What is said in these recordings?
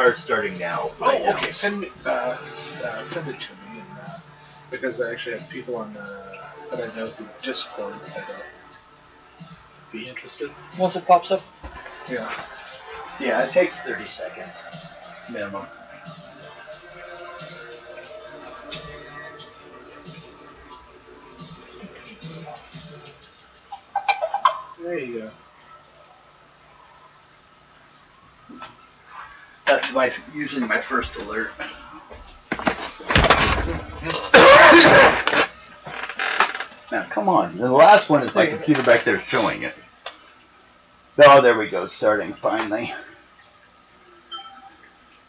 are starting now. Right now. Okay. Send it to me, because I actually have people on that I know through Discord that be interested. Once it pops up. Yeah. Yeah, it takes 30 seconds minimum. There you go. That's usually my first alert. Now, come on. The last one is my computer back there showing it. Oh, there we go. It's starting finally.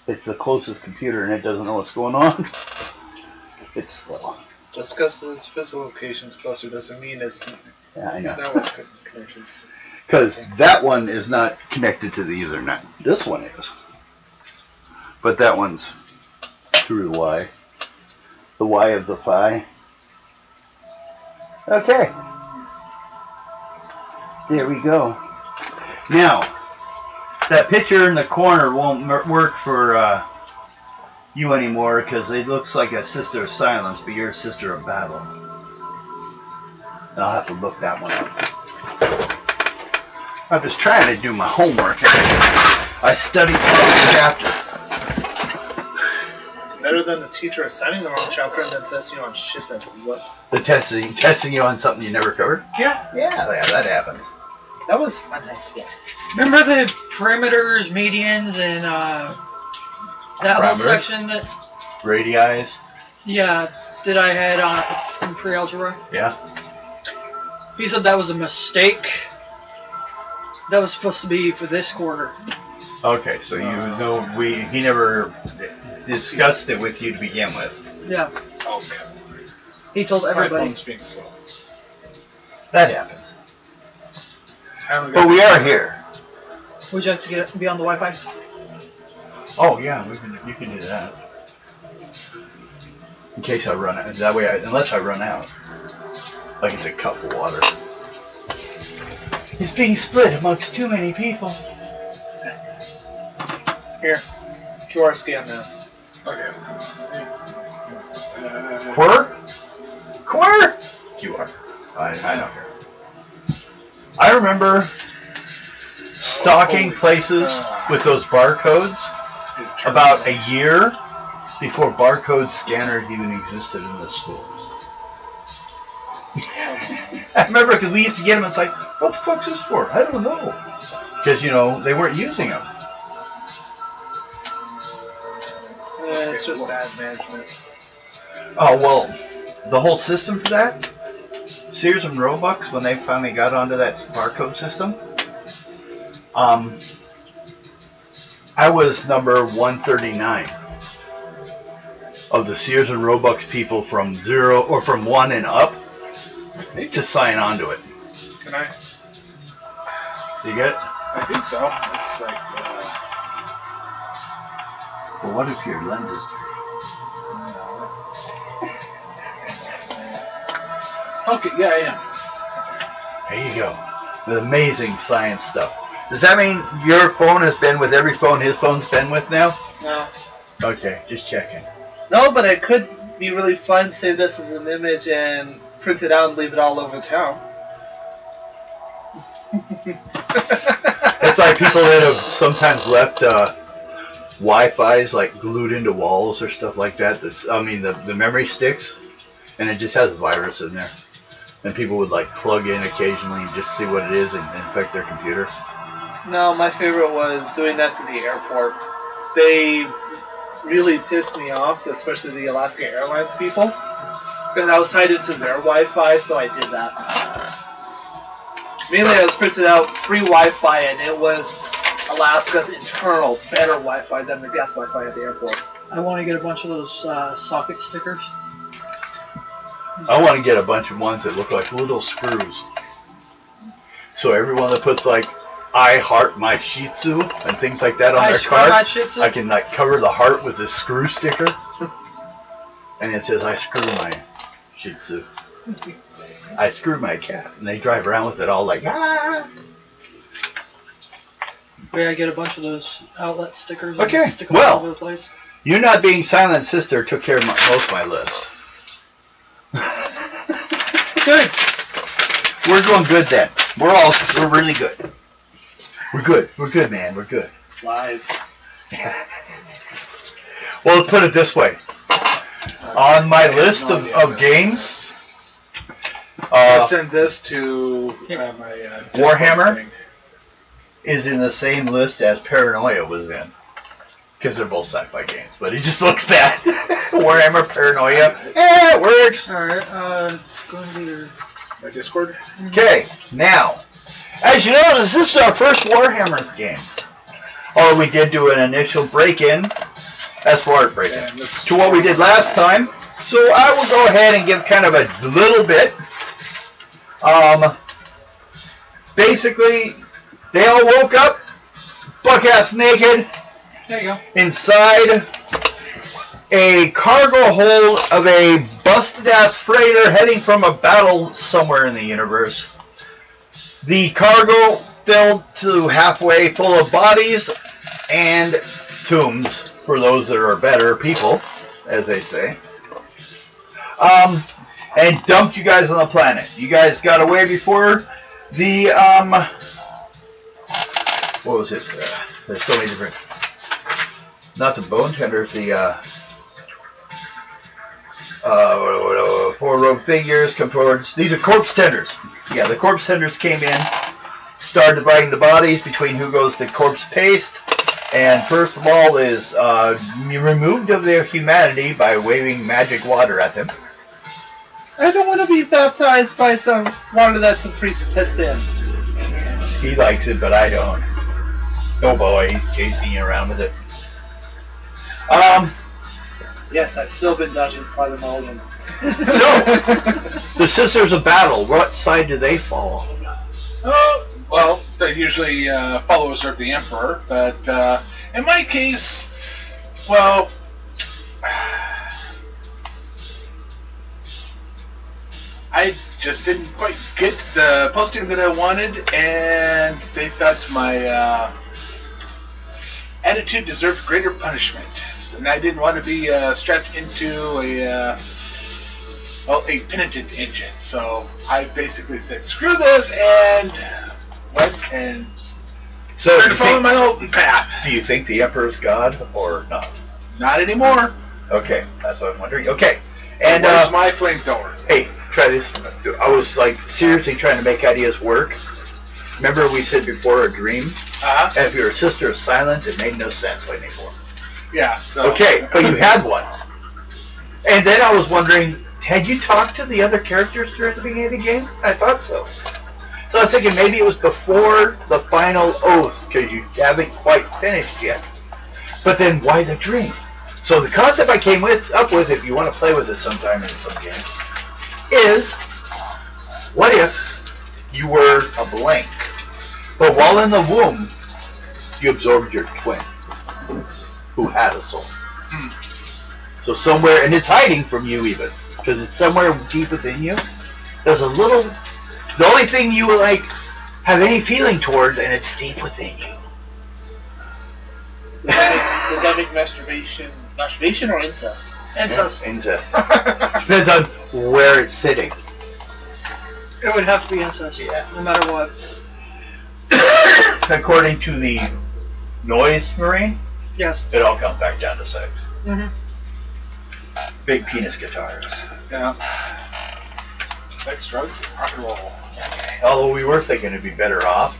It's the closest computer and it doesn't know what's going on. It's slow. Just because its physical location's closer doesn't mean it's Yeah, I know. network connections. Because that one is not connected to the Ethernet. This one is. But that one's through the Y. The Y of the phi. Okay. There we go. Now, that picture in the corner won't work for you anymore because it looks like a sister of silence, but you're a sister of battle. And I'll have to look that one up. I was trying to do my homework. I studied the chapter. Better than the teacher assigning the wrong chapter and then testing you on shit that what? The testing you on something you never covered? Yeah. Yeah, that happens. That was fun high school. Remember the perimeters, medians, and that whole section that? Radii. Yeah, that I had in pre-algebra. Yeah. He said that was a mistake. That was supposed to be for this quarter. Okay, so you know he never discussed it with you to begin with. Yeah. Okay. He told everybody. My phone's being slow. That happens. But we are here. Would you like to be on the Wi-Fi? Oh yeah, you can do that. In case I run out. That way, unless I run out. Like it's a cup of water. It's being split amongst too many people. Here. QR scan this. Okay. Quir? QR. I don't care. I remember stalking places with those barcodes about a year before barcode scanners even existed in the stores. I remember because we used to get them. It's like, what the fuck's this for? I don't know. Because they weren't using them. It's just bad management. Oh well, the whole system for that. Sears and Roebuck, when they finally got onto that barcode system, I was number 139 of the Sears and Roebuck people from 0 or from 1 and up to sign on to it. Can I? You get it? I think so. It's like. Well, what if your lenses? Okay, yeah, I am. There you go. The amazing science stuff. Does that mean your phone has been with every phone his phone's been with now? No. Okay, just checking. No, but it could be really fun. Save this as an image and print it out and leave it all over town. It's like people that have sometimes left Wi-Fi's like glued into walls or stuff like that. The memory sticks, and it just has a virus in there. And people would like plug in occasionally and just see what it is and infect their computer. No, my favorite was doing that to the airport. They really pissed me off, especially the Alaska Airlines people. And I was tied into their Wi-Fi, so I did that. Mainly I was printing out free Wi-Fi, and it was Alaska's internal, better Wi-Fi than the guest Wi-Fi at the airport. I want to get a bunch of those socket stickers. I want to get a bunch of ones that look like little screws. So everyone that puts like I heart my Shih Tzu and things like that on their card, I can like cover the heart with this screw sticker. And it says I screw my Shih Tzu. I screw my cat. And they drive around with it all like, ah. Yeah, I get a bunch of those outlet stickers. Okay, and stick them well. all over the place. You not being Silent Sister took care of most of my list. Good. We're doing good then. We're really good. We're good. We're good, man. We're good. Lies. Well, let's put it this way. On my list of games, I'll send this to my Warhammer thing. is in the same list as Paranoia was in. Because they're both sci-fi games, but it just looks bad. Warhammer, Paranoia, it works. Alright, go into your... My Discord? Okay, now, as you notice, this is our first Warhammer game. Or we did do an initial break-in, as far as break-in, to what we did last time. So I will go ahead and give kind of a little bit. Basically, they all woke up, buck-ass naked, There you go. inside a cargo hold of a busted-ass freighter heading from a battle somewhere in the universe. The cargo filled to halfway full of bodies and tombs, for those that are better people, as they say. And dumped you guys on the planet. You guys got away before the, what was it? There's so many different, not the bone tenders, the, four rogue figures come towards, these are corpse tenders. Yeah, the corpse tenders came in, started dividing the bodies between who goes to corpse paste, and first of all is removed of their humanity by waving magic water at them. I don't want to be baptized by some water that some priest pissed in. He likes it, but I don't. Oh boy, he's chasing you around with it. Yes, I've still been dodging by the mulligan. So, the Sisters of Battle, what side do they fall? Well, they usually followers of the Emperor, but in my case, well, I just didn't quite get the posting that I wanted, and they thought my attitude deserved greater punishment, and I didn't want to be strapped into a penitent engine. So I basically said, "Screw this," and went and started following my own path. Do you think the Emperor's God or not? Not anymore. Okay, that's what I'm wondering. Okay, and where's my flamethrower? hey, try this. I was like seriously trying to make ideas work. Remember we said before a dream? If you're a sister of silence, it made no sense anymore. Yeah. So. Okay, but you had one. And then I was wondering, had you talked to the other characters during the beginning of the game? I thought so. So I was thinking maybe it was before the final oath, because you haven't quite finished yet. But then why the dream? So the concept I came up with, if you want to play with it sometime in some game, is what if you were a blank, but while in the womb, you absorbed your twin, who had a soul. So somewhere, and it's hiding from you even, because it's somewhere deep within you. There's a little, the only thing you like have any feeling towards, and it's deep within you. Does that make masturbation or incest? Incest. Yeah, incest. Depends on where it's sitting. It would have to be incest. Yeah. No matter what. According to the noise marine, Yes. it all comes back down to sex. Mm-hmm. Big penis guitars. Yeah. Sex, drugs, rock and roll. Okay. Although we were thinking it'd be better off,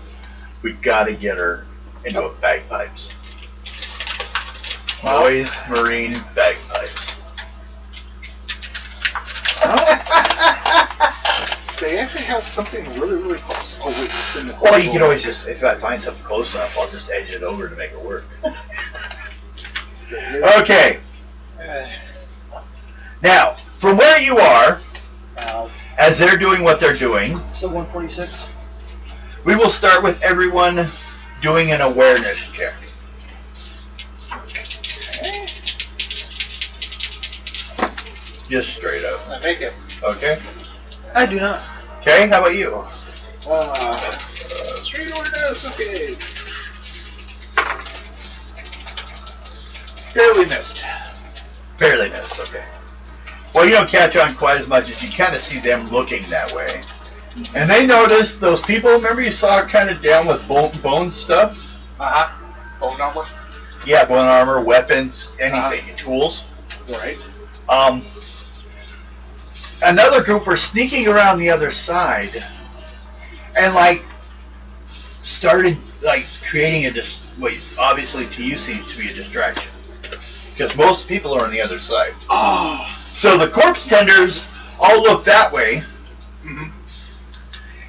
we gotta get her into a bagpipes. Noise marine bagpipes. They actually have something really, really close. Oh wait, it's in the. Well, you can always just, if I find something close enough, I'll just edge it over to make it work. Okay. Now, from where you are, as they're doing what they're doing, So 146. we will start with everyone doing an awareness check. Just straight up. I make it. Okay? I do not. Okay, how about you? Straight awareness, okay. Barely missed. Barely missed, okay. Well, you don't catch on quite as much as you kind of see them looking that way. And they notice those people, remember you saw kind of down with bone stuff? Uh-huh. Bone armor? Yeah, bone armor, weapons, anything, tools. Right. Another group were sneaking around the other side and, like, started, like, creating what obviously to you seems to be a distraction. Because most people are on the other side. Oh. So the corpse tenders all look that way. Mm-hmm.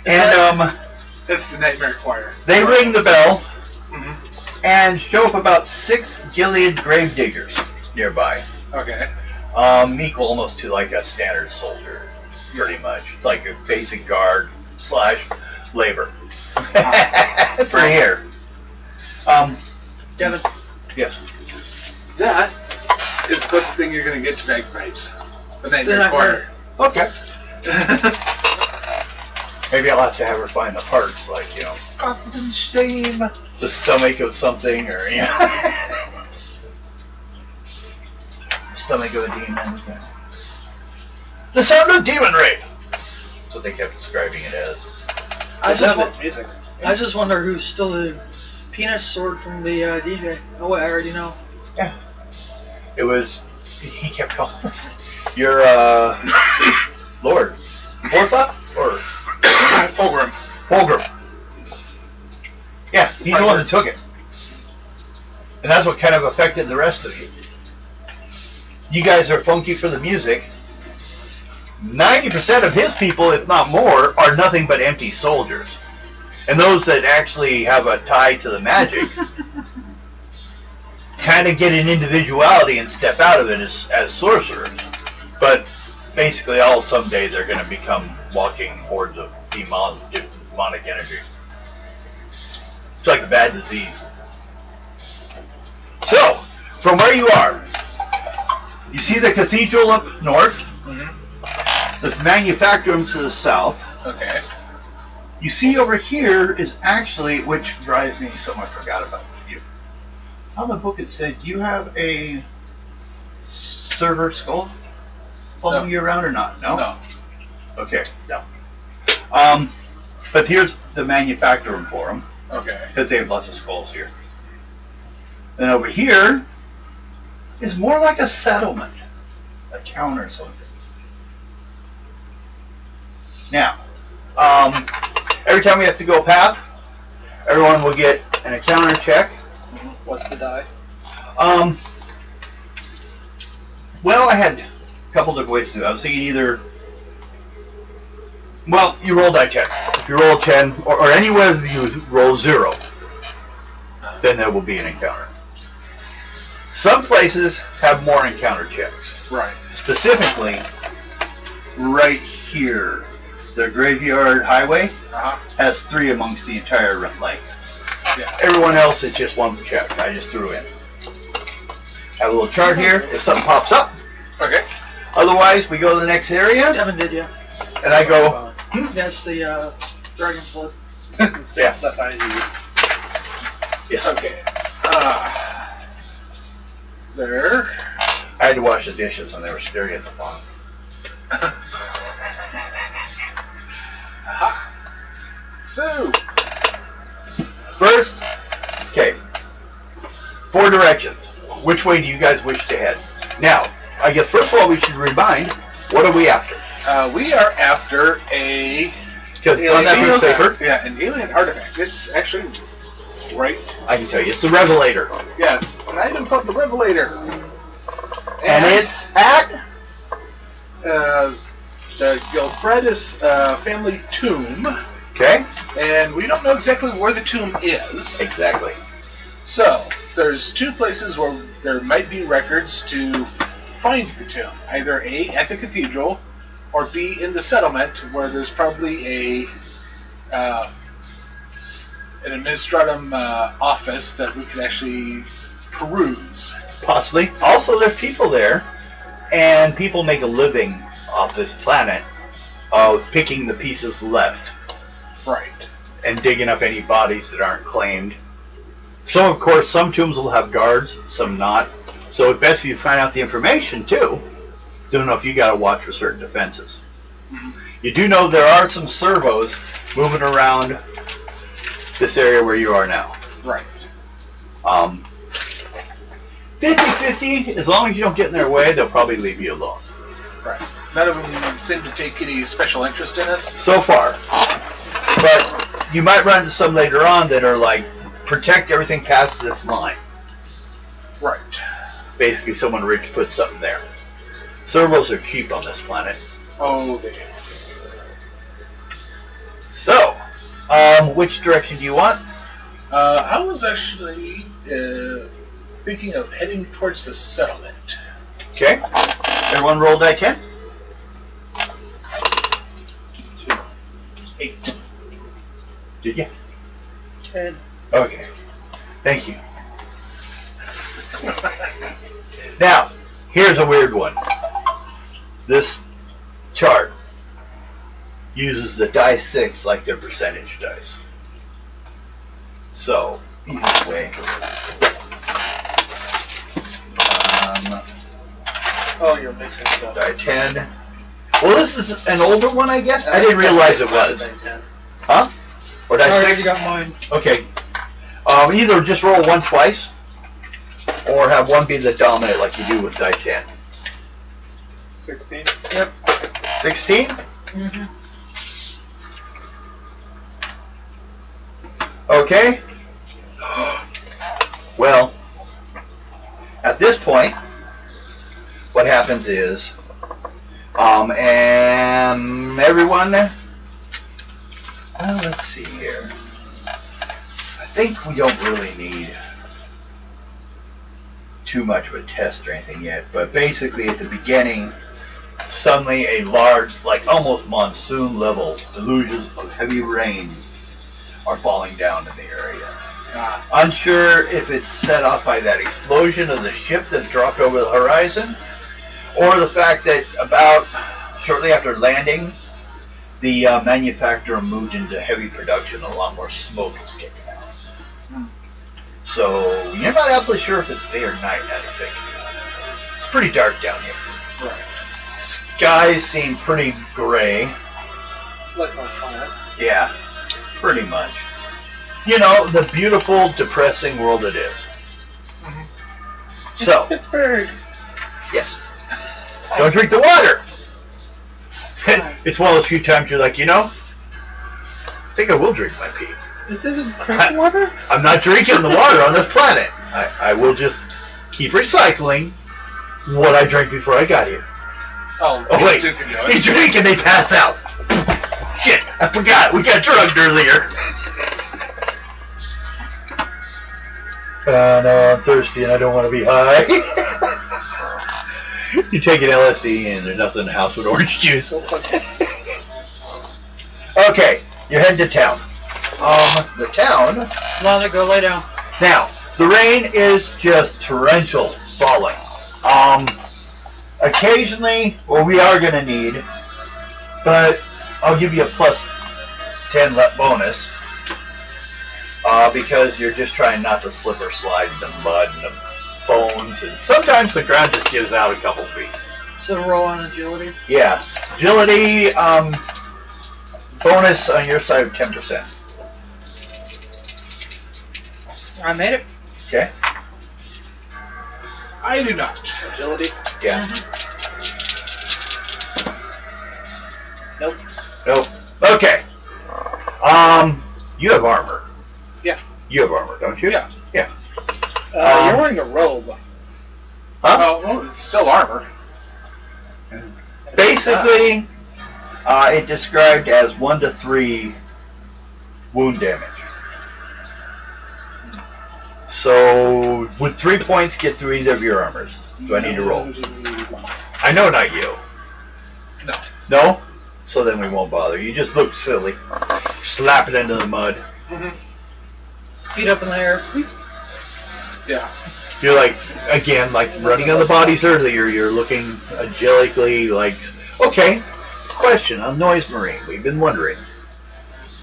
And that's the Nightmare Choir. They ring the bell. Mm-hmm. And show up about 6 Gilead gravediggers nearby. Okay. Equal almost to like a standard soldier, pretty much. It's like a basic guard / labor. For here. Devin. Yes. That is the closest thing you're going to get to bagpipes. The Nightmare Choir. Okay. Maybe I'll have to have her find the parts, like, you know, Scotland's shame. The stomach of something, or, you know. Stomach of a demon. Okay. The sound of demon rape. That's what they kept describing it as. I just wonder who stole the penis sword from the DJ. Oh wait, I already know. Yeah. It was. He kept calling your Lord Bortha or Fulgrim. Fulgrim. Yeah, he's the one that took it, and that's what kind of affected the rest of you. You guys are funky for the music. 90% of his people, if not more, are nothing but empty soldiers. And those that actually have a tie to the magic kind of get an individuality and step out of it as sorcerers. But basically all someday they're going to become walking hordes of demonic energy. It's like a bad disease. So, from where you are, you see the cathedral up north, the manufactorum to the south. Okay. You see over here is actually, which drives me something I forgot about you. On the book it said, you have a server skull following you around or not? No? No. Okay, no. But here's the manufactorum for them. Okay. Because they have lots of skulls here. And over here is more like a settlement. A town or something. Now, every time we have to go path, everyone will get an encounter check. What's the die? Well, I had a couple different ways to do it. I was thinking either, well, you roll die check. If you roll a 10, or anywhere you roll 0, then there will be an encounter. Some places have more encounter checks. Right. Specifically, right here, the Graveyard Highway has 3 amongst the entire length. Yeah. Everyone else is just 1 check. I just threw in. Have a little chart here. If something pops up. Okay. Otherwise, we go to the next area. Devin did, yeah. And I go. That's the Dragon's Blood. Yeah. Stuff I use. Yes. Okay. There. I had to wash the dishes and they were staring at the phone. So. First, okay. 4 directions. Which way do you guys wish to head? Now, I guess first of all we should remind, what are we after? We are after an alien artifact. It's actually right. I can tell you, it's the Revelator. Yes, an item called the Revelator. And it's at the Gilfredis family tomb. Okay. And we don't know exactly where the tomb is. Exactly. So, there's 2 places where there might be records to find the tomb. Either A, at the cathedral, or B, in the settlement, where there's probably an administratum office that we could actually peruse. Possibly. Also, there's people there, and people make a living off this planet of picking the pieces left. Right. And digging up any bodies that aren't claimed. So, of course, some tombs will have guards, some not. So it's best if you find out the information too. Don't know if you got to watch for certain defenses. You do know there are some servos moving around this area where you are now. Right. 50-50, as long as you don't get in their way, they'll probably leave you alone. Right. None of them seem to take any special interest in us. So far. But you might run into some later on that are like, protect everything past this line. Right. Basically, someone rich put something there. Servos are cheap on this planet. Oh, they do. So, which direction do you want? I was actually thinking of heading towards the settlement. Okay. Everyone roll die 10. 8. Did you? 10. Okay. Thank you. Now, here's a weird one. This chart uses the die 6 like their percentage dice. So, easiest way. Oh, you're mixing stuff. Die 10. Well, this is an older one, I guess. I didn't realize it was. Huh? Or die I 6? already got mine. Okay. Either just roll one twice, or have one be the dominant like you do with die 10. 16. Yep. 16? Mm-hmm. Okay. Well, at this point, what happens is, and everyone, let's see here. I think we don't really need too much of a test or anything yet, but basically at the beginning, suddenly a large, like almost monsoon level deluges of heavy rain are falling down in the area. Unsure if it's set off by that explosion of the ship that dropped over the horizon, or the fact that about shortly after landing, the manufacturer moved into heavy production. A lot more smoke is kicking out. So you're not absolutely sure if it's day or night, I think. It's pretty dark down here. Right. Skies seem pretty gray. Like most planets. Yeah, pretty much. You know, the beautiful, depressing world it is. So, Pittsburgh. yes. Don't drink the water. It's one of those few times you're like, you know, I think I will drink my pee. This isn't creek water? I'm not drinking the water on this planet. I will just keep recycling what I drank before I got here. Oh, wait. Two can do They it. drink and they pass out. Shit, I forgot. We got drugged earlier. No, I'm thirsty and I don't want to be high. You take an LSD and there's nothing in the house with orange juice. Okay, you're heading to town. The town. Lana, go lay down. Now, the rain is just torrential falling. Occasionally, well, we are going to need, but I'll give you a plus 10 bonus. Because you're just trying not to slip or slide in the mud and the bones, and sometimes the ground just gives out a couple feet. So roll on agility. Yeah, agility bonus on your side of 10%. I made it. Okay. I do not. Agility? Yeah. Nope. Nope. Okay. You have armor. Yeah. You have armor, don't you? Yeah. Yeah. You're wearing a robe. Huh? Well, it's still armor. Basically, it described as 1 to 3 wound damage. So, would 3 points get through either of your armors? Do I need to roll? I know not you. No. No? So then we won't bother. You just look silly. Slap it into the mud. Feet up in the air. Yeah. You're like, again, like running on the bodies earlier, you're looking angelically like, okay, question on Noise Marine. We've been wondering.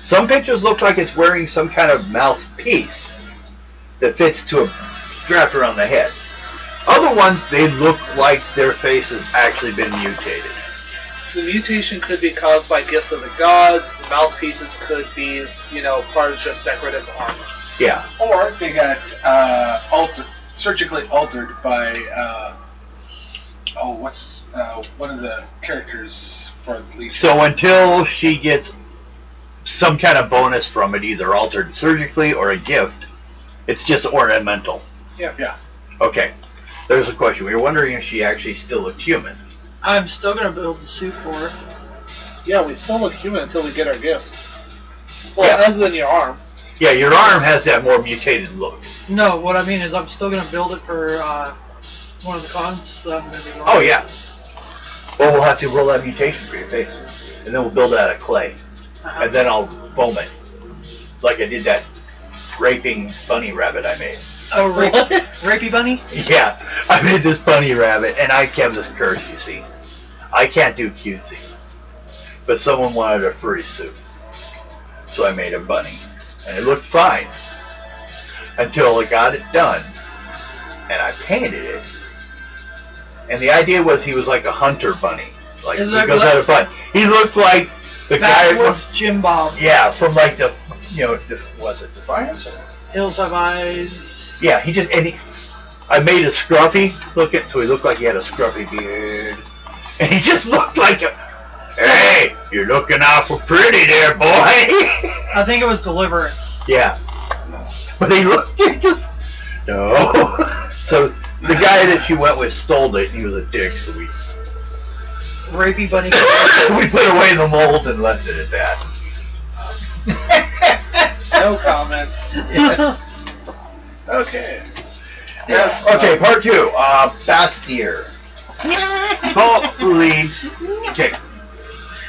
Some pictures look like it's wearing some kind of mouthpiece that fits to a strap around the head. Other ones, they look like their face has actually been mutated. The mutation could be caused by gifts of the gods. The mouthpieces could be, part of just decorative armor. Yeah. Or they got surgically altered by one of the characters for the Legion. So until she gets some kind of bonus from it, either altered surgically or a gift, it's just ornamental. Yeah. Okay. There's a question. We were wondering if she actually still looked human. I'm still gonna build the suit for her. Yeah, we still look human until we get our gifts. Well, other than your arm. Yeah, your arm has that more mutated look. No, what I mean is I'm still gonna build it for one of the cons that I'm gonna be going. Oh yeah. Well, we'll have to roll that mutation for your face, and then we'll build it out of clay, and then I'll foam it, like I did that raping bunny rabbit I made. Oh, rapey bunny? Yeah, I made this bunny rabbit, and I have this curse, you see. I can't do cutesy. But someone wanted a furry suit. So I made a bunny. And it looked fine. Until I got it done. And I painted it. And the idea was he was like a hunter bunny. Like, he goes out of fun. He looked like the guy from Jim Bob. Yeah, from like the, was it Defiance? Hills Have Eyes. Yeah, I made a scruffy looking, so he looked like he had a scruffy beard. And he just looked like hey, you're looking awful pretty there, boy. I think it was Deliverance. Yeah. But he no. So the guy that she went with stole it, and he was a dick, so we Rapey bunny. we put away the mold and left it at that. No comments. Yeah. Okay. Yeah. Okay, part 2. Bastier. Paul leads. Okay.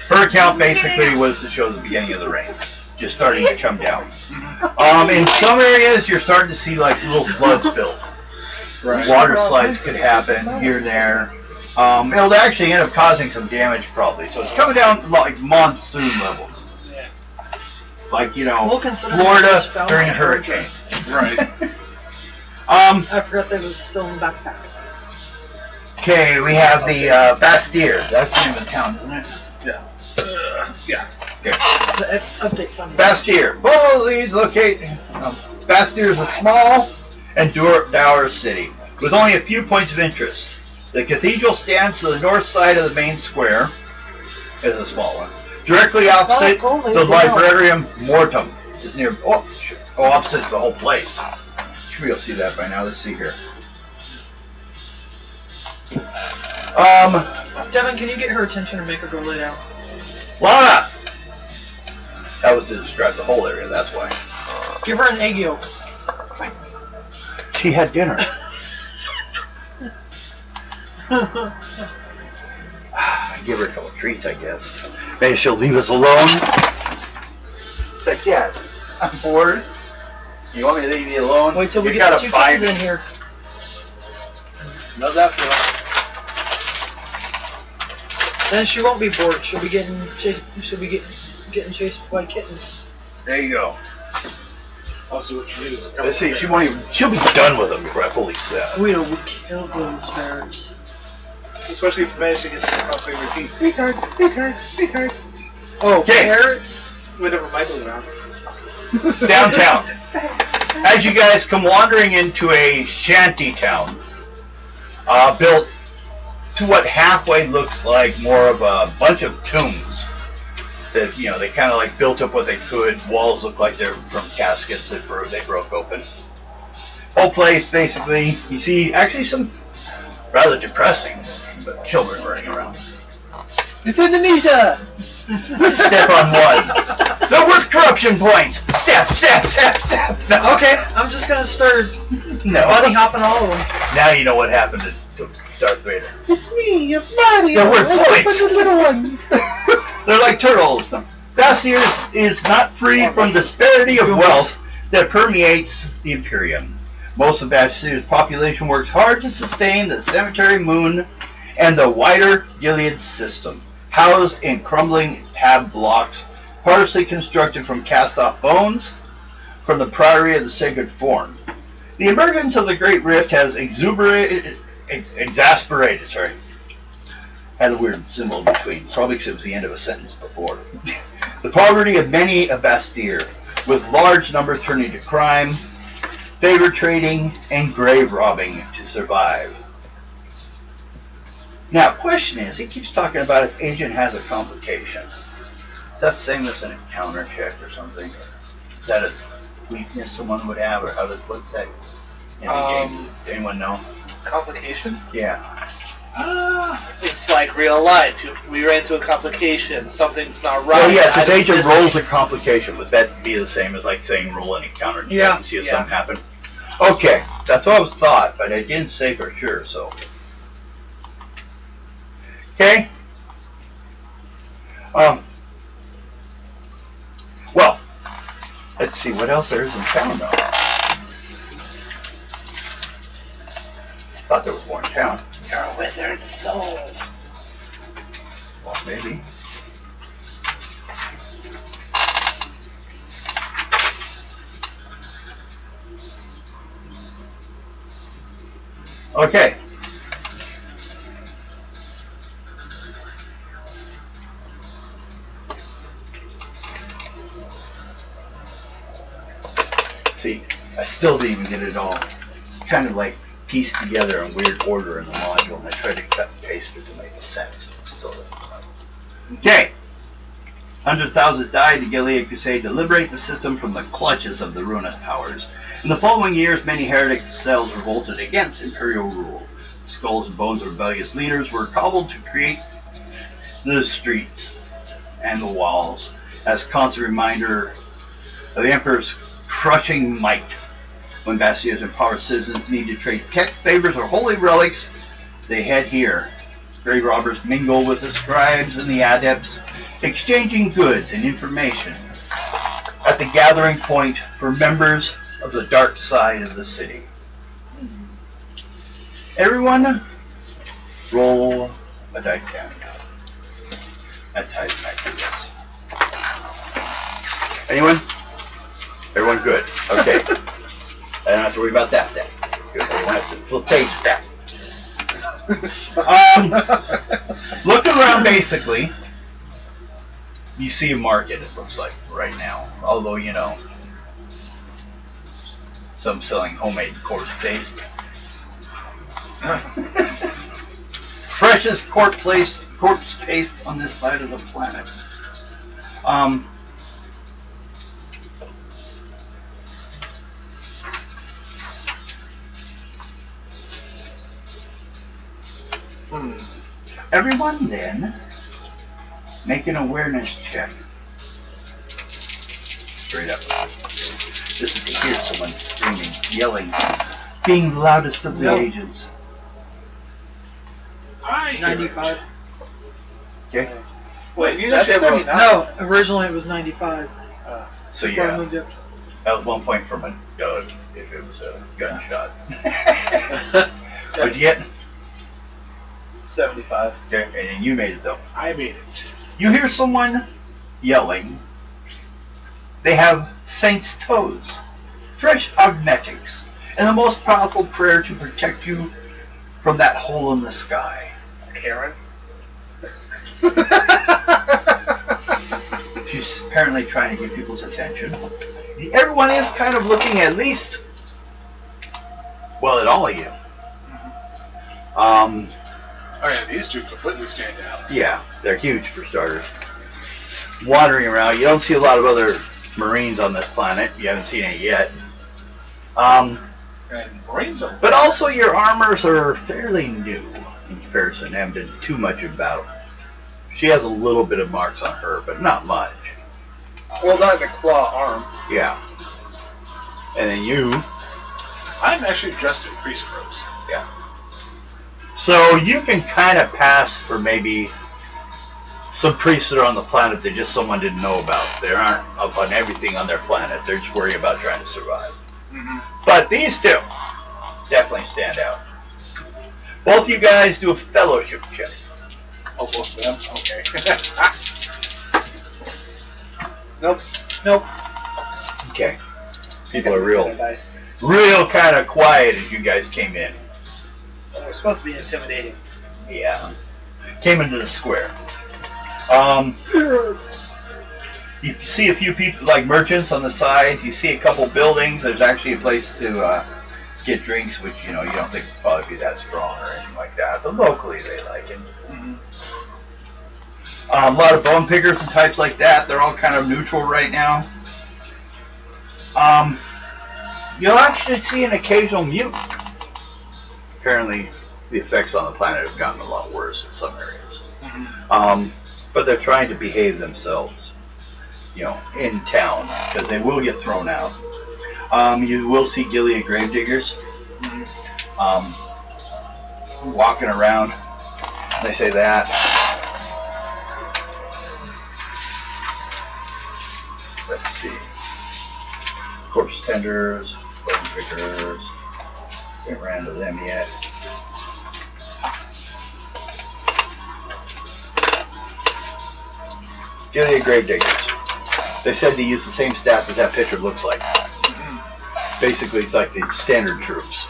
Her account basically was to show the beginning of the rains, just starting to come down. In some areas, you're starting to see like little floods build. Right. Water slides could happen here and there. It'll actually end up causing some damage probably. So it's coming down like monsoon levels. Like, Florida during a hurricane. Right. I forgot that was still in the backpack. Okay, we have the Bastier. That's the name of the town, isn't it? Yeah. Okay. The update from Bastier. Follow leads locate. Bastier is a small and dour city with only a few points of interest. The cathedral stands to the north side of the main square. It's a small one. Directly opposite the Librarium Mortem is near. Opposite the whole place. Should be able to see that by now. Let's see here. Devin, can you get her attention and make her go lay down? Lana! That was to describe the whole area, that's why. Give her an egg yolk. She had dinner. Give her a couple treats, I guess. Maybe she'll leave us alone. Like, yeah, I'm bored. You want me to leave you alone? Wait till we get the 2 kids in here. Love that feeling. Then she won't be bored. She'll be getting chased. She'll be getting chased by kittens. There you go. Also, what you do is Let's see. She'll be done with them before I fully set. We will kill those ferrets. Especially if you manage to get some crossing your teeth. Retard. Oh, okay. Ferrets? Whenever Michael's around. Downtown. As you guys come wandering into a shanty town, built to what halfway looks like more of a bunch of tombs. That, they kind of like built up what they could. Walls look like they're from caskets that they broke open. Whole place, basically, you see actually some rather depressing children running around. It's Indonesia! Step on one. The worst corruption points. Step. No. Okay, I'm just gonna start No. bunny hopping all of them. Now you know what happened to Darth Vader. It's me, your Mario! The worst points. The little ones! They're like turtles. Bastier is not free from the disparity of wealth that permeates the Imperium. Most of Bastier's population works hard to sustain the cemetery moon and the wider Gilead system, housed in crumbling hab blocks, partially constructed from cast-off bones from the Priory of the Sacred Form. The emergence of the Great Rift has exasperated, sorry. Had a weird symbol in between, probably because it was the end of a sentence before. The poverty of many of Bastir, with large numbers turning to crime, favor trading, and grave robbing to survive. Now, question is, he keeps talking about if agent has a complication. Is that the same as an encounter check or something? Is that a weakness someone would have, or what's that in the game? Does anyone know? Complication? Yeah. It's like real life. We ran into a complication. Something's not right. Well, yes, his agent rolls a complication. Would that be the same as like saying roll an encounter check to see if something happened? Okay, that's what I was thought, but I didn't say for sure, so. Okay. Well, let's see what else there is in town, though. Thought there was more in town. You're a withered soul. Well, maybe. Okay. See, I still didn't even get it all. It's kind of like pieced together in weird order in the module, and I tried to cut and paste it to make sense. Still okay. 100,000 died in the Gilead Crusade to liberate the system from the clutches of the ruinous powers. In the following years, many heretic cells revolted against imperial rule. The skulls and bones of rebellious leaders were cobbled to create the streets and the walls as constant reminder of the Emperor's crushing might. When Bastion's empowered citizens need to trade tech favors or holy relics, they head here. Grave robbers mingle with the scribes and the adepts, exchanging goods and information at the gathering point for members of the dark side of the city. Everyone, roll a die 10. That ties back to this. Anyone? Everyone good? Okay. I don't have to worry about that then. Good. I don't have to flip page back. Look around basically. You see a market, it looks like, right now. Although, you know, some selling homemade corpse paste. Freshest corpse paste on this side of the planet. Everyone then, make an awareness check. Straight up. This is to hear someone screaming, yelling, being the loudest of the agents. 95. Okay. Wait, you actually wrote No, originally it was 95. So yeah, that was 1 point from a dog if it was a gunshot. What'd you get? 75. Okay, and then you made it though. I made it. You hear someone yelling. They have saints' toes, fresh augmetics, and the most powerful prayer to protect you from that hole in the sky. Karen? She's apparently trying to get people's attention. Everyone is kind of looking at least, well, at all of you. Oh yeah, these two completely stand out. Yeah, they're huge for starters. Wandering around, you don't see a lot of other Marines on this planet. You haven't seen any yet. And Marines are... But also your armors are fairly new in comparison. Haven't been too much in battle. She has a little bit of marks on her, but not much. Well, not in a claw arm. Yeah. And then you... I'm actually dressed in priest robes. Yeah. So you can kind of pass for maybe some priests that are on the planet that just someone didn't know about. They aren't up on everything on their planet. They're just worried about trying to survive. Mm-hmm. But these two definitely stand out. Both of you guys do a fellowship check. Oh, both of them? Okay. Nope. Okay. People are real kind of quiet as you guys came in. They're supposed to be intimidating. Yeah. Came into the square. You see a few people, like merchants on the side. You see a couple buildings. There's actually a place to get drinks, which, you know, you don't think would probably be that strong or anything like that. But locally, they like it. Mm-hmm. A lot of bone pickers and types like that. They're all kind of neutral right now. You'll actually see an occasional mutant. Apparently, the effects on the planet have gotten a lot worse in some areas. Mm-hmm. But they're trying to behave themselves, you know, in town, because they will get thrown out. You will see Gilead gravediggers walking around. They say that. Let's see. Corpse tenders, bone pickers. Haven't ran to them yet. Gilead gravediggers. They said to use the same stats as that picture looks like. Basically, it's like the standard troops.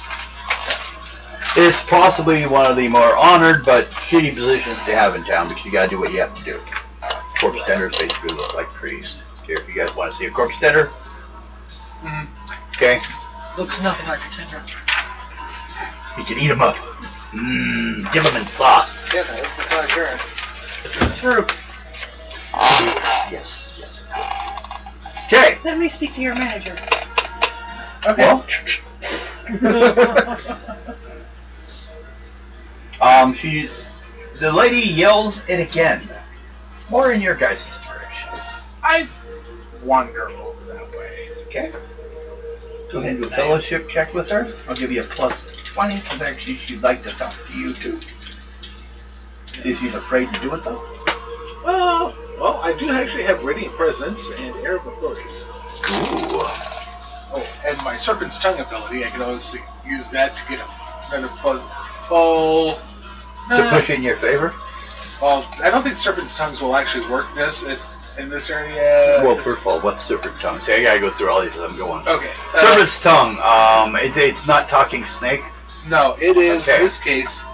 It's possibly one of the more honored but shitty positions to have in town because you gotta do what you have to do. Corpse tenders basically look like priests. Here, if you guys want to see a corpse tender. Okay. Looks nothing like a tender. You can eat them up. Give them in sauce. Yeah, that's not current. True. Yes. Okay. Let me speak to your manager. Okay. Well, the lady yells it again. More in your guys' direction. I wander over that way. Okay. Go ahead and do a fellowship check with her. I'll give you a plus 20 because actually she'd like to talk to you too. See if she's afraid to do it though. Well, I do actually have Radiant Presence and Air of Authorities. Ooh. Oh, and my Serpent's Tongue ability, I can always use that to get another plus. Oh, To push in your favor? Well, I don't think Serpent's Tongues will actually work in this area. Well, first of all, what's Serpent's Tongue? See, I gotta go through all these as I'm going. Okay. Serpent's Tongue, it's not talking snake? No, it is, Okay. in this case,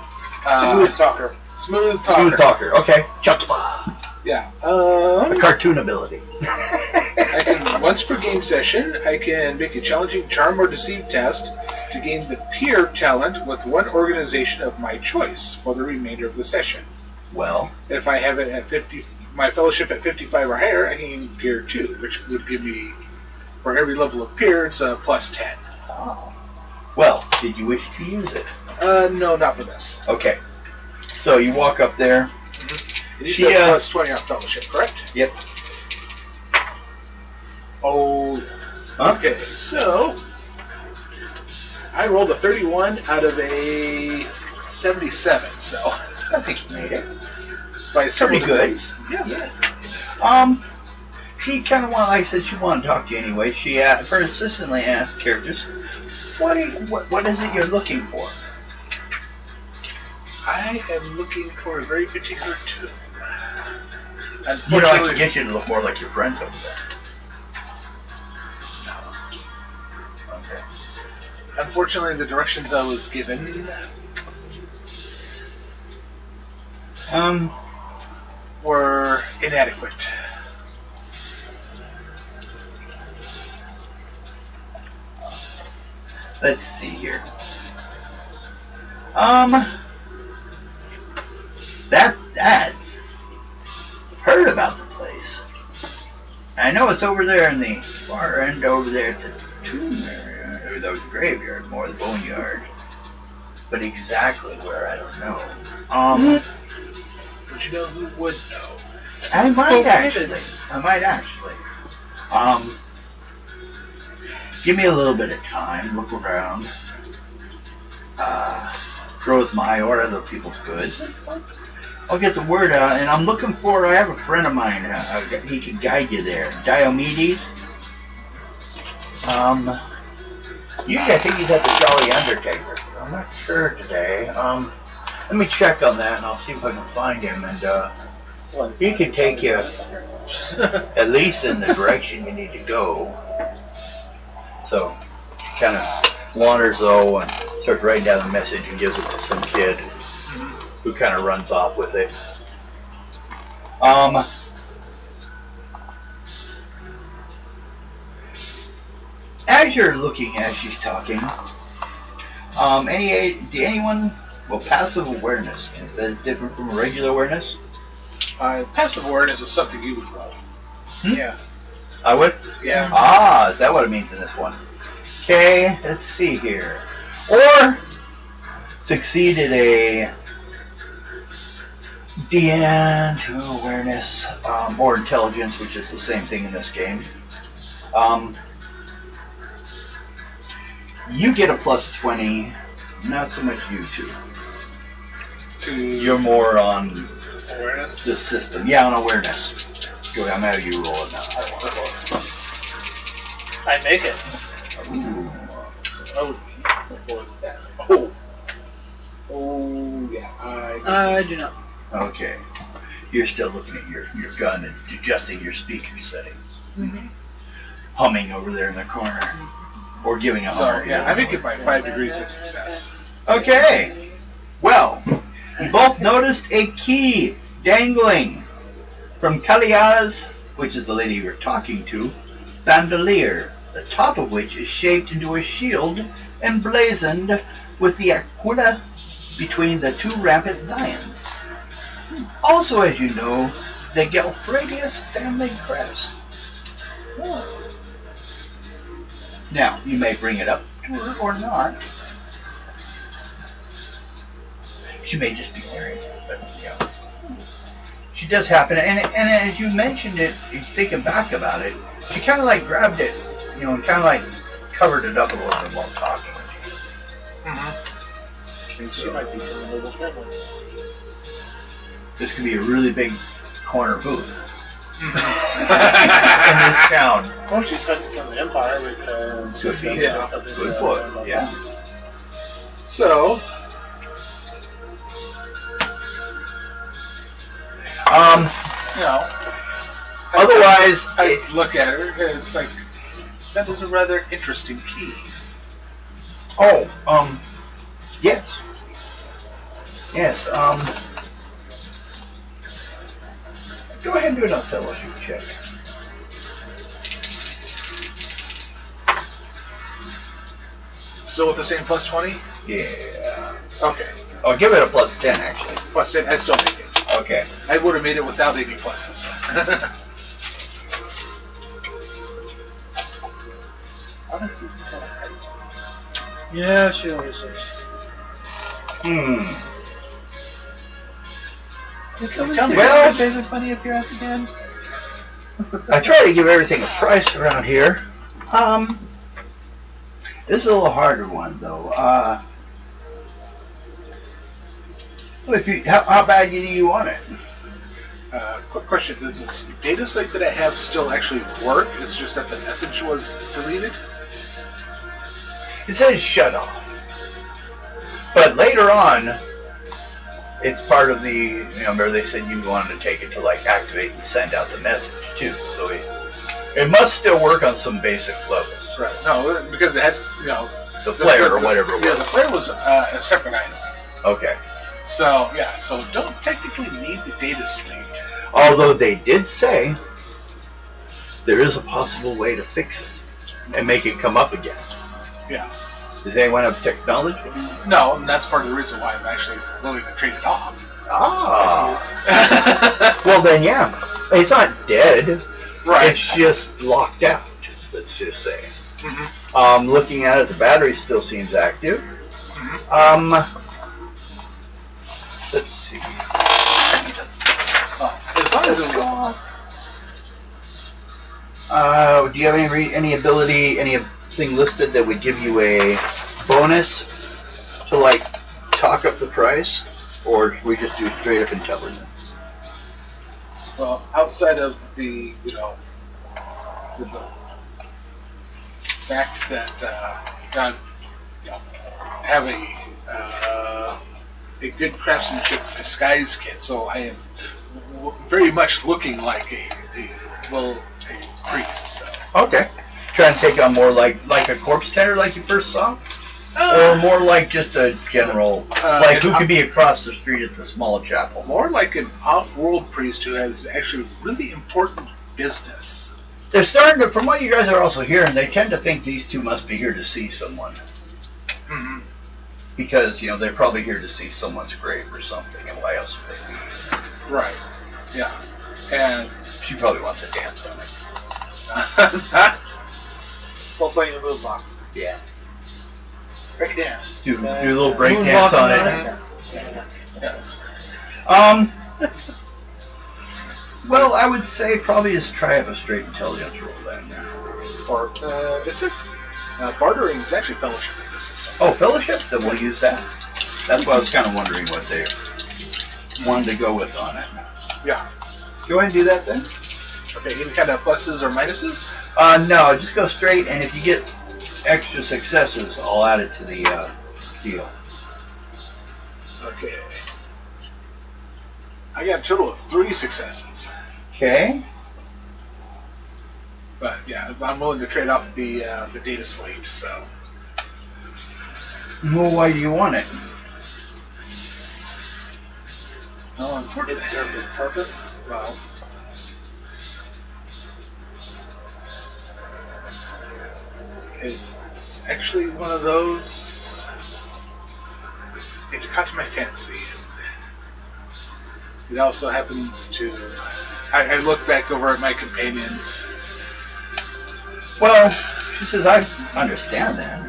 Smooth talker. Smooth Talker. Smooth Talker, okay. Chutzpah. Yeah. A cartoon ability. I can, once per game session, I can make a challenging charm or deceive test to gain the peer talent with one organization of my choice for the remainder of the session. Well, If I have it at 50, my fellowship at 55 or higher, I can gain peer 2, which would give me, for every level of peer, it's a plus 10. oh. Well, did you wish to use it? No, not for this. Okay. So you walk up there. And you said plus 20 on fellowship, correct? Yep. Oh, okay. So I rolled a 31 out of a 77. So I think you made it. by several Pretty good. degrees. Yes. She kind of wanted, like I said, she wanted to talk to you anyway. She persistently asked characters, what is it you're looking for? I am looking for a very particular tomb. You know, I Unfortunately, can get you to look more like your friends over there. Okay. unfortunately, the directions I was given were inadequate. Let's see here. That's heard about the place. I know it's over there in the far end over there at the tomb area, or the graveyard, more the boneyard. But exactly where, I don't know. But you know who would know? I might actually. Give me a little bit of time, look around. Grow with my or other people's goods. I'll get the word out, and I'm looking for, I have a friend of mine, he can guide you there. Diomedes. Usually I think he's at the Jolly Undertaker. I'm not sure today. Let me check on that, and I'll see if I can find him, and he can take you at least in the direction you need to go. So, kind of wanders though and starts writing down the message and gives it to some kid who kind of runs off with it. As you're looking as she's talking, anyone, well, passive awareness, is that different from regular awareness? Passive awareness is something you would roll. Yeah. I would? Yeah. Ah, is that what it means in this one? Okay, let's see here. Or succeed at a DN to awareness or intelligence, which is the same thing in this game. You get a plus 20, not so much you two. You're more on Awareness? the system. Yeah, on awareness. Go ahead, I'm out of you roll it now. I make it. Ooh. Oh, yeah. I do not. Okay. You're still looking at your gun and adjusting your speaker settings. Mm-hmm. Humming over there in the corner. Or giving a hum. So, yeah, I make it by 5 degrees of success. Okay. Well, you both noticed a key dangling from Kalia's, which is the lady you were talking to, bandolier, the top of which is shaped into a shield emblazoned with the aquila between the two rampant lions. Also, as you know, the Gelfradius family crest. Now, you may bring it up to her or not. She may just be wearing it, but yeah. She does happen, and as you mentioned it, thinking back about it, she kind of like grabbed it, and kind of like covered it up a little bit while talking. She might be from a little family. This could be a really big corner booth in this town. Well, she's hunting from the Empire because Could be, yeah. Good point, yeah. So, Otherwise, I look at her, and it's like, that is a rather interesting key. Yes. Yes, go ahead and do another fellowship check. Still with the same plus 20? Yeah. Okay. I'll give it a plus 10, actually. Plus 10, I still make it. Okay. I would have made it without any pluses. Honestly, it's kind of hard. Yeah, she always is. Well, you guys are funny up your ass again. I try to give everything a price around here. This is a little harder one, though. How bad do you want it? Quick question, does this data slate that I have still actually work? It's just that the message was deleted? It says shut off. But later on, it's part of the, remember they said you wanted to take it to like activate and send out the message too. So it must still work on some basic levels. Right. No, because it had, the player or whatever it was. Yeah, the player was a separate item. Okay. So, yeah, so don't technically need the data slate. Although they did say there is a possible way to fix it and make it come up again. Yeah. Does anyone have technology? No, and that's part of the reason why I'm actually willing to trade it off. Ah. Well then, yeah. It's not dead. Right. It's just locked out, let's just say. Mm-hmm. Looking at it, the battery still seems active. Mm-hmm. Let's see. As long as it was... do you have any ability, anything listed that would give you a bonus to like talk up the price, or should we just do straight up intelligence? Well, outside of the, the fact that I have a good craftsmanship disguise kit, so I am very much looking like a priest. So. Okay. Trying to take on more like a corpse tender like you first saw? Or more like just a general, like who could be across the street at the small chapel? More like an off-world priest who has actually really important business. They're starting to, from what you guys are also hearing, they tend to think these two must be here to see someone. Mm-hmm. Because, you know, they're probably here to see someone's grave or something, and why else would they be here? Right. Yeah. And She probably wants to dance on it. While playing a move box. Yeah. Break down. Do a little break dance on it. yes. Well, I would say probably just try up a straight intelligence roll then. Or it's a bartering is actually fellowship in this system. Oh, fellowship? Then we'll use that. That's why I was kind of wondering what they wanted to go with on it. Yeah. Go ahead and do that then. Okay, any kind of pluses or minuses? No, just go straight, and if you get extra successes, I'll add it to the deal. Okay. I got a total of 3 successes. Okay. But yeah, I'm willing to trade off the data slate, so. Well, why do you want it? Oh, it served its purpose. Well. It's actually one of those. It caught my fancy. It also happens to. I look back over at my companions. Well, she says, I understand that.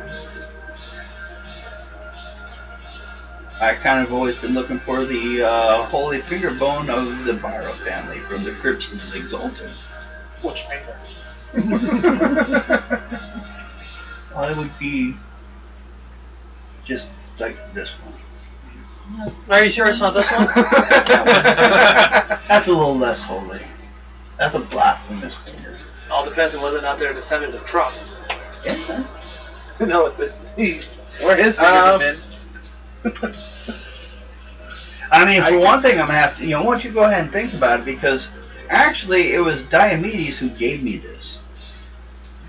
I kind of always been looking for the holy finger bone of the Barrow family from the Crypts of the Exalted. Which finger? Well, it would be just like this one. Are you sure it's not this one? That's a little less holy. That's a blasphemous finger. All depends on whether or not they're a descendant of Trump. Yeah. No, where his finger been? I mean, for one thing, I'm going to have to, why don't you go ahead and think about it, because actually it was Diomedes who gave me this.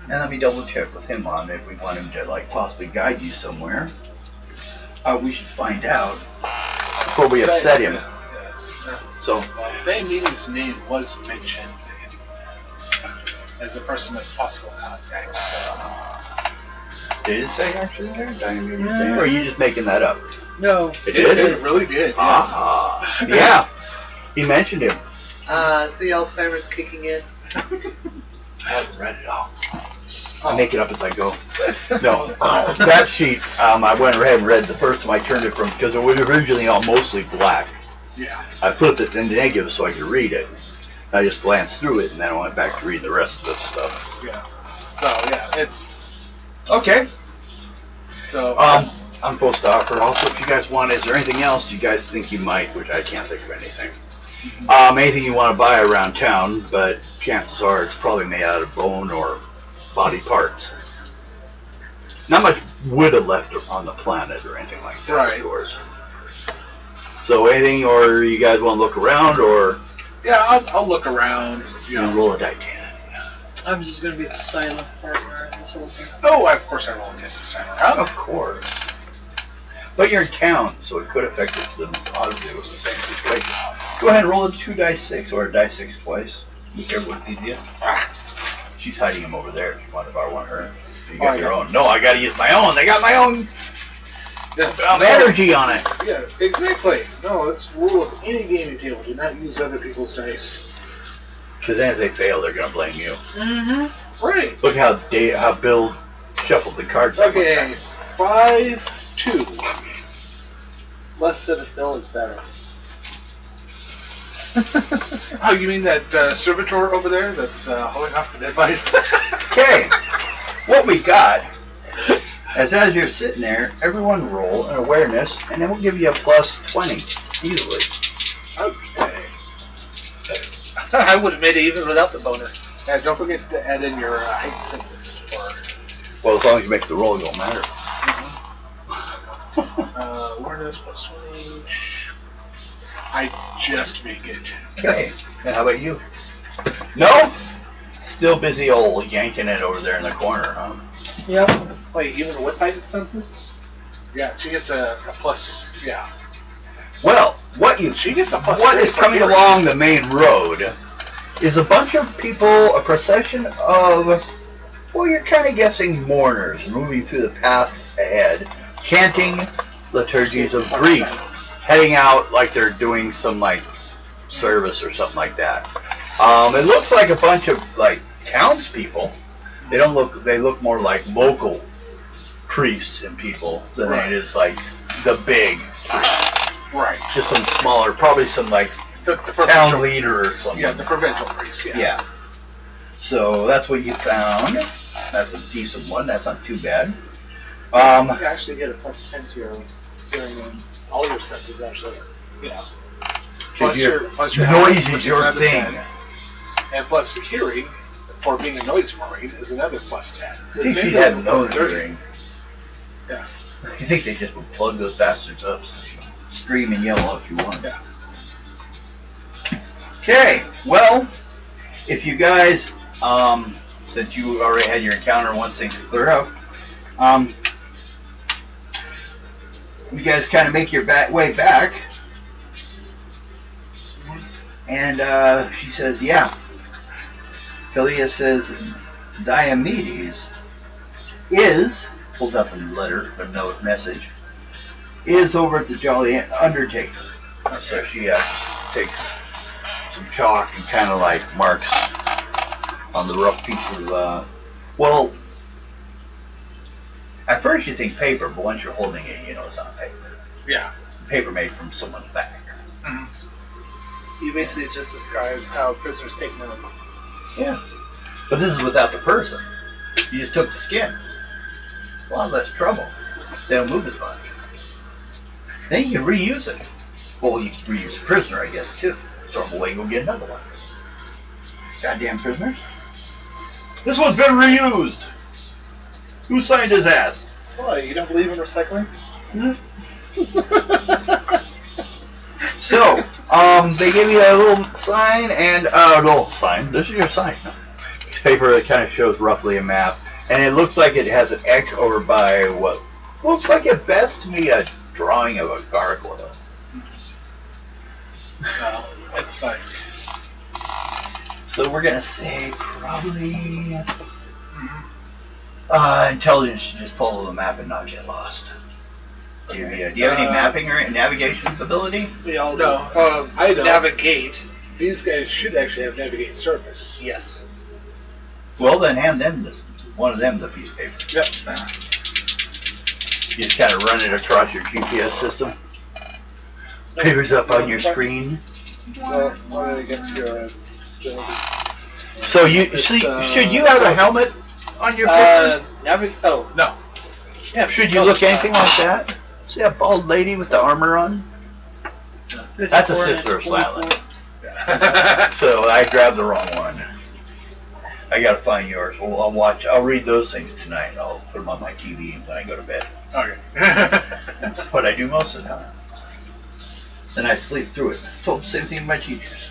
And let me double check with him on if we want him to, like, possibly guide you somewhere. We should find out before we upset him. Yes. So, Diomedes' name was mentioned as a person with possible contacts. did it say actually there? Diomedes there? Or are you just making that up? No. It did? It really did, yes. Ah, yeah. He mentioned him. See Alzheimer's kicking in. I haven't read it all. I make it up as I go. No, that sheet, I went ahead and read the first time I turned it from, because it was originally all mostly black. Yeah. I flipped it in negative so I could read it. I just glanced through it and then I went back to read the rest of the stuff. Yeah. So, yeah, it's... Okay. So... I'm supposed to offer also, if you guys want, is there anything else you guys think you might, which I can't think of anything. Anything you want to buy around town, but chances are it's probably made out of bone or body parts. Not much wood left on the planet or anything like that, right. Of course. So anything, or you guys want to look around, or... Yeah, I'll look around. Roll a die, Dan. I'm just going to be the silent partner in this whole thing. Oh, of course I will attend this time around. Of course. But you're in town, so it could affect it to the positive of the same situation. Go ahead and roll a 2 dice 6, or a dice 6 twice. Whichever one's easier. She's hiding them over there if you want to borrow one of her. You got your own. No, I got to use my own. I got my own energy on it. Yeah, exactly. No, it's rule of any gaming table. Do not use other people's dice. Because then if they fail, they're going to blame you. Mm-hmm. Right. Look how Bill shuffled the cards. Okay, 5-2. Less than a bill is better. Oh, you mean that servitor over there that's holding off the dead bodies? Okay. What we got is, as you're sitting there, everyone roll an awareness, and then we'll give you a plus 20 easily. Okay. I would have made it even without the bonus. And don't forget to add in your heightened senses. Well, as long as you make the roll, it don't matter. Awareness plus 20. I just make it. Okay. And how about you? No? Still busy old yanking it over there in the corner, huh? Yep. Wait, even with heightened senses? Yeah, she gets a plus. Yeah. Well, She gets a plus. what is coming along the main road is a bunch of people, a procession of, well, you're kind of guessing mourners moving through the path ahead, chanting liturgies of grief, heading out like they're doing some like service or something like that. It looks like a bunch of like townspeople. They don't look. They look more like local priests and people than it is like the big priests. Right. Just some smaller, probably some like The town leader or something. Yeah, the provincial priest. Yeah. Yeah. So that's what you found. That's a decent one. That's not too bad. You actually get a plus 10 to your during all your senses, actually. Yeah. Plus your noise is your thing. 10, and plus hearing, for being a noise marine, is another plus 10. I think she had nose hearing. Yeah. You think they just would plug those bastards up so you can scream and yell if you want. Yeah. Okay, well, if you guys, since you already had your encounter once things clear up, you guys kind of make your way back, and she says, yeah. Kalia says, Diomedes is, pulls out the letter, the note, message, is over at the Jolly Undertaker. So she takes some chalk and kind of like marks on the rough piece of, well, at first you think paper, but once you're holding it, you know it's not paper. Yeah. Paper made from someone's back. Mm-hmm. You basically just described how prisoners take notes. Yeah. But this is without the person. You just took the skin. A lot less trouble. They don't move as much. Then you can reuse it. Well, you can reuse a prisoner, I guess, too. Throw them away and go get another one. Goddamn prisoners. This one's been reused. Who signed his ass? What, you don't believe in recycling? So, they give you a little sign and a little sign. This is your sign. It's paper that kind of shows roughly a map, and it looks like it has an X over by what looks like at best to me a drawing of a gargoyle. No, it's like. So we're gonna say probably intelligence should just follow the map and not get lost. Do you have any mapping or navigation ability? We all No, do. I don't. Navigate. These guys should actually have navigate surface. Yes. Well, then hand them one of them the piece of paper. Yep. You just kind of run it across your GPS system. Paper's up on your screen. Well, what did I get to your agility? So should you have a helmet on your picture? Oh. No. Yeah, Should you look anything like that? See that bald lady with the armor on? That's a Sister of Silence. So I grabbed the wrong one. I gotta find yours. Well, I'll read those things tonight. I'll put them on my TV when I go to bed. Okay. That's what I do most of the time. Then I sleep through it. So same thing with my teachers.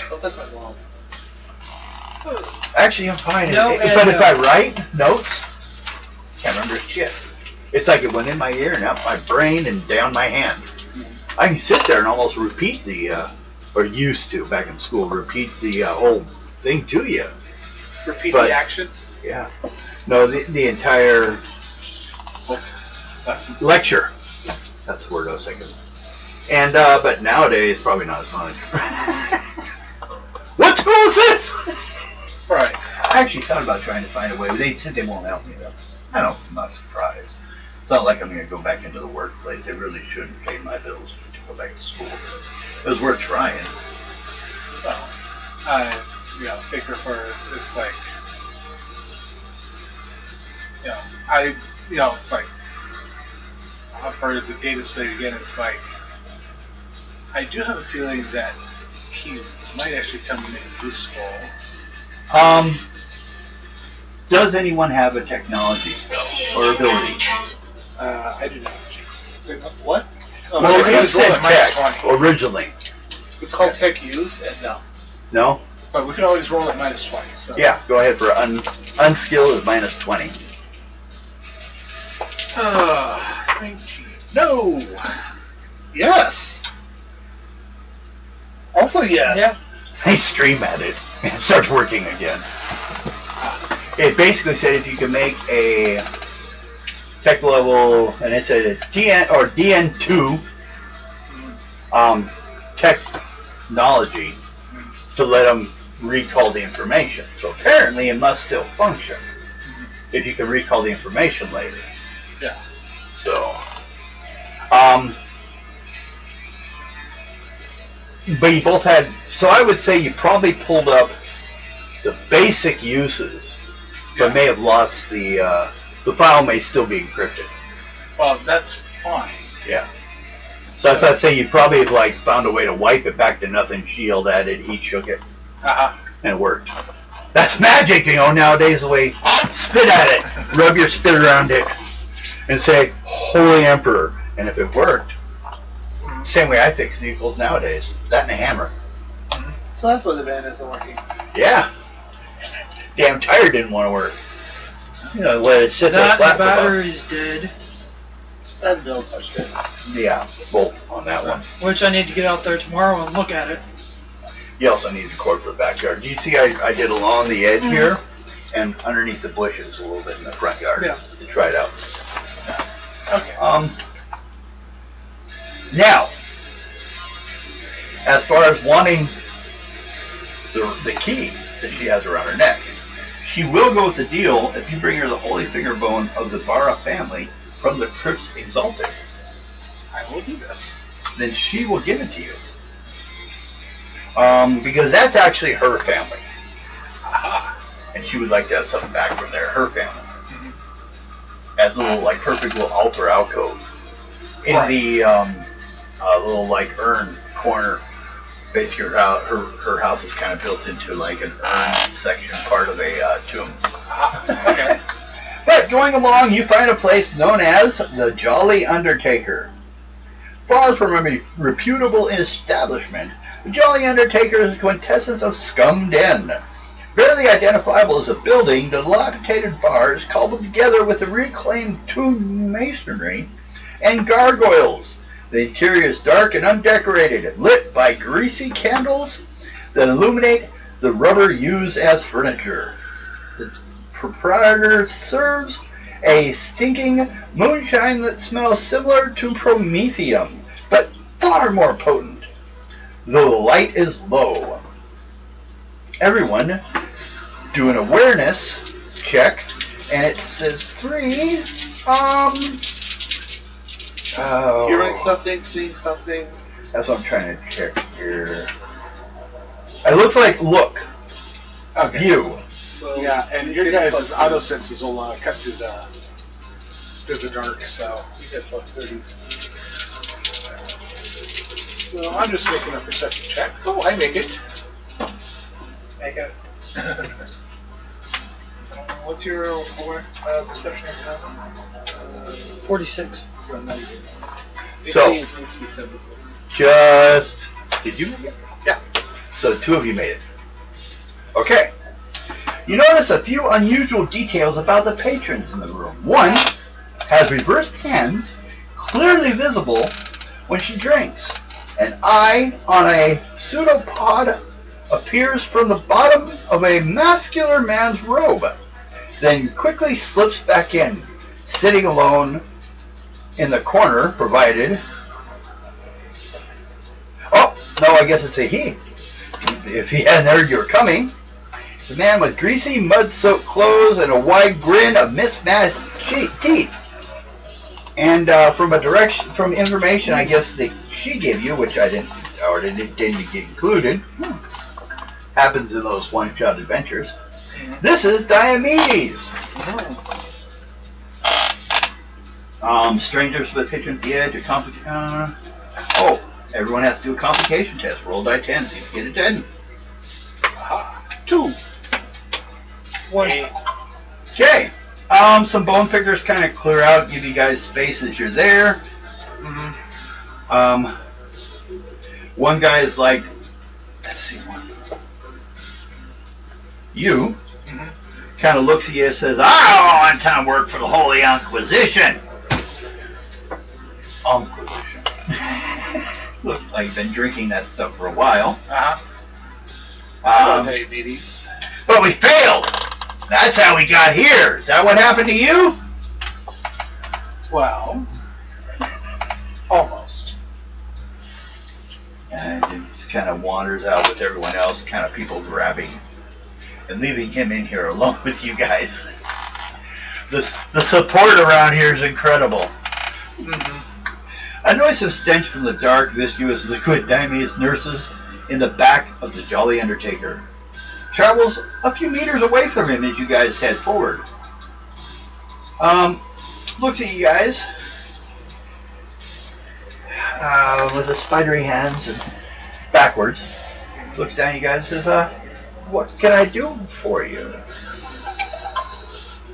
Sounds like my mom. Actually, I'm fine. No, But if I write notes, can't remember shit. It's like it went in my ear and out my brain and down my hand. I can sit there and almost repeat or used to back in school, repeat the whole thing to you. Repeat But- the action. Yeah. No, the entire lecture. That's the word I was thinking. And but nowadays probably not as much. What school is this? Right. I actually thought about trying to find a way. They said they won't help me though. I'm not surprised. It's not like I'm going to go back into the workplace. They really shouldn't pay my bills to go back to school. It was worth trying. Well, they prefer. It's like, it's like for the data study again. It's like I do have a feeling that he might actually come in useful. Does anyone have a technology skill or ability? I do not. What? Well, it you said tech 20. originally. It's called tech use, and no. No? But we can always roll at -20. So. Yeah, go ahead for unskilled is -20. 19. No. Yes. Also yes. Yeah. They stream at it and it starts working again. It basically said if you can make a tech level, and it's a DN or DN2 technology to let them recall the information. So apparently it must still function if you can recall the information later. Yeah. So, but you both had, so I would say you probably pulled up the basic uses, but may have lost the file may still be encrypted. Well, that's fine. Yeah. So that's I'd say you probably have like found a way to wipe it back to nothing, shield added, heat shook it, and it worked. That's magic, you know, nowadays the way, spit at it, rub your spit around it, and say, Holy Emperor. And if it worked, same way I fix vehicles nowadays, that and a hammer. So that's why the van isn't working. Yeah. Damn tire didn't want to work. You know, let it sit there That flat the for about- battery's dead, And Bill touched it. Yeah, both on that one. which I need to get out there tomorrow and look at it. You also need the cord for the backyard. Do you see I did along the edge here and underneath the bushes a little bit in the front yard to try it out. Okay. Now, as far as wanting the key that she has around her neck, she will go with the deal if you bring her the holy finger bone of the Vara family from the Crypts Exalted. I will do this. Then she will give it to you. Because that's actually her family. And she would like to have something back from there, her family. As a little, like, perfect little altar alcove. In the little, like, urn corner. Basically, her house is kind of built into, like, an urn section, part of a tomb. Okay. But going along, you find a place known as the Jolly Undertaker. Far from a reputable establishment, the Jolly Undertaker is a quintessence of scum den. Barely identifiable as a building, the dilapidated bars cobbled together with the reclaimed tomb masonry and gargoyles. The interior is dark and undecorated, lit by greasy candles that illuminate the rubber used as furniture. The proprietor serves a stinking moonshine that smells similar to promethium, but far more potent, though the light is low. Everyone do an awareness check, and it says 3. Hearing something, seeing something. That's what I'm trying to check here. It looks like look, view. So Yeah, and your guys' auto senses will cut through the dark, so. you get plus 30s. So I'm just making a perception check. Oh, I make it. Make it. What's your perception of 46. So now you So- it needs to be 76. Just, did you make it? Yeah. So 2 of you made it. Okay. You notice a few unusual details about the patrons in the room. One has reversed hands, clearly visible when she drinks. An eye on a pseudopod appears from the bottom of a muscular man's robe, then quickly slips back in, sitting alone in the corner, provided... Oh, no, I guess it's a he. If he hadn't heard you were coming. The man with greasy, mud-soaked clothes and a wide grin of mismatched teeth. And from information, I guess that she gave you, which I didn't get included, happens in those one-shot adventures. This is Diomedes. Strangers with pitch at the edge, everyone has to do a complication test. Roll die 10, see if you get a 10. 2. 1. Okay. Some bone pickers kind of clear out, give you guys space as you're there. One guy is like, let's see, one. You kind of looks at you and says, I don't want time to work for the Holy Inquisition. Inquisition. Look like you've been drinking that stuff for a while. Okay, mateys. But we failed! That's how we got here. Is that what happened to you? Well, almost. And it just kind of wanders out with everyone else, kind of people grabbing and leaving him in here alone with you guys. The support around here is incredible. A noisome stench from the dark, viscous liquid Daimese nurses in the back of the Jolly Undertaker travels a few meters away from him as you guys head forward. Looks at you guys with the spidery hands and backwards. Looks down at you guys and says, what can I do for you?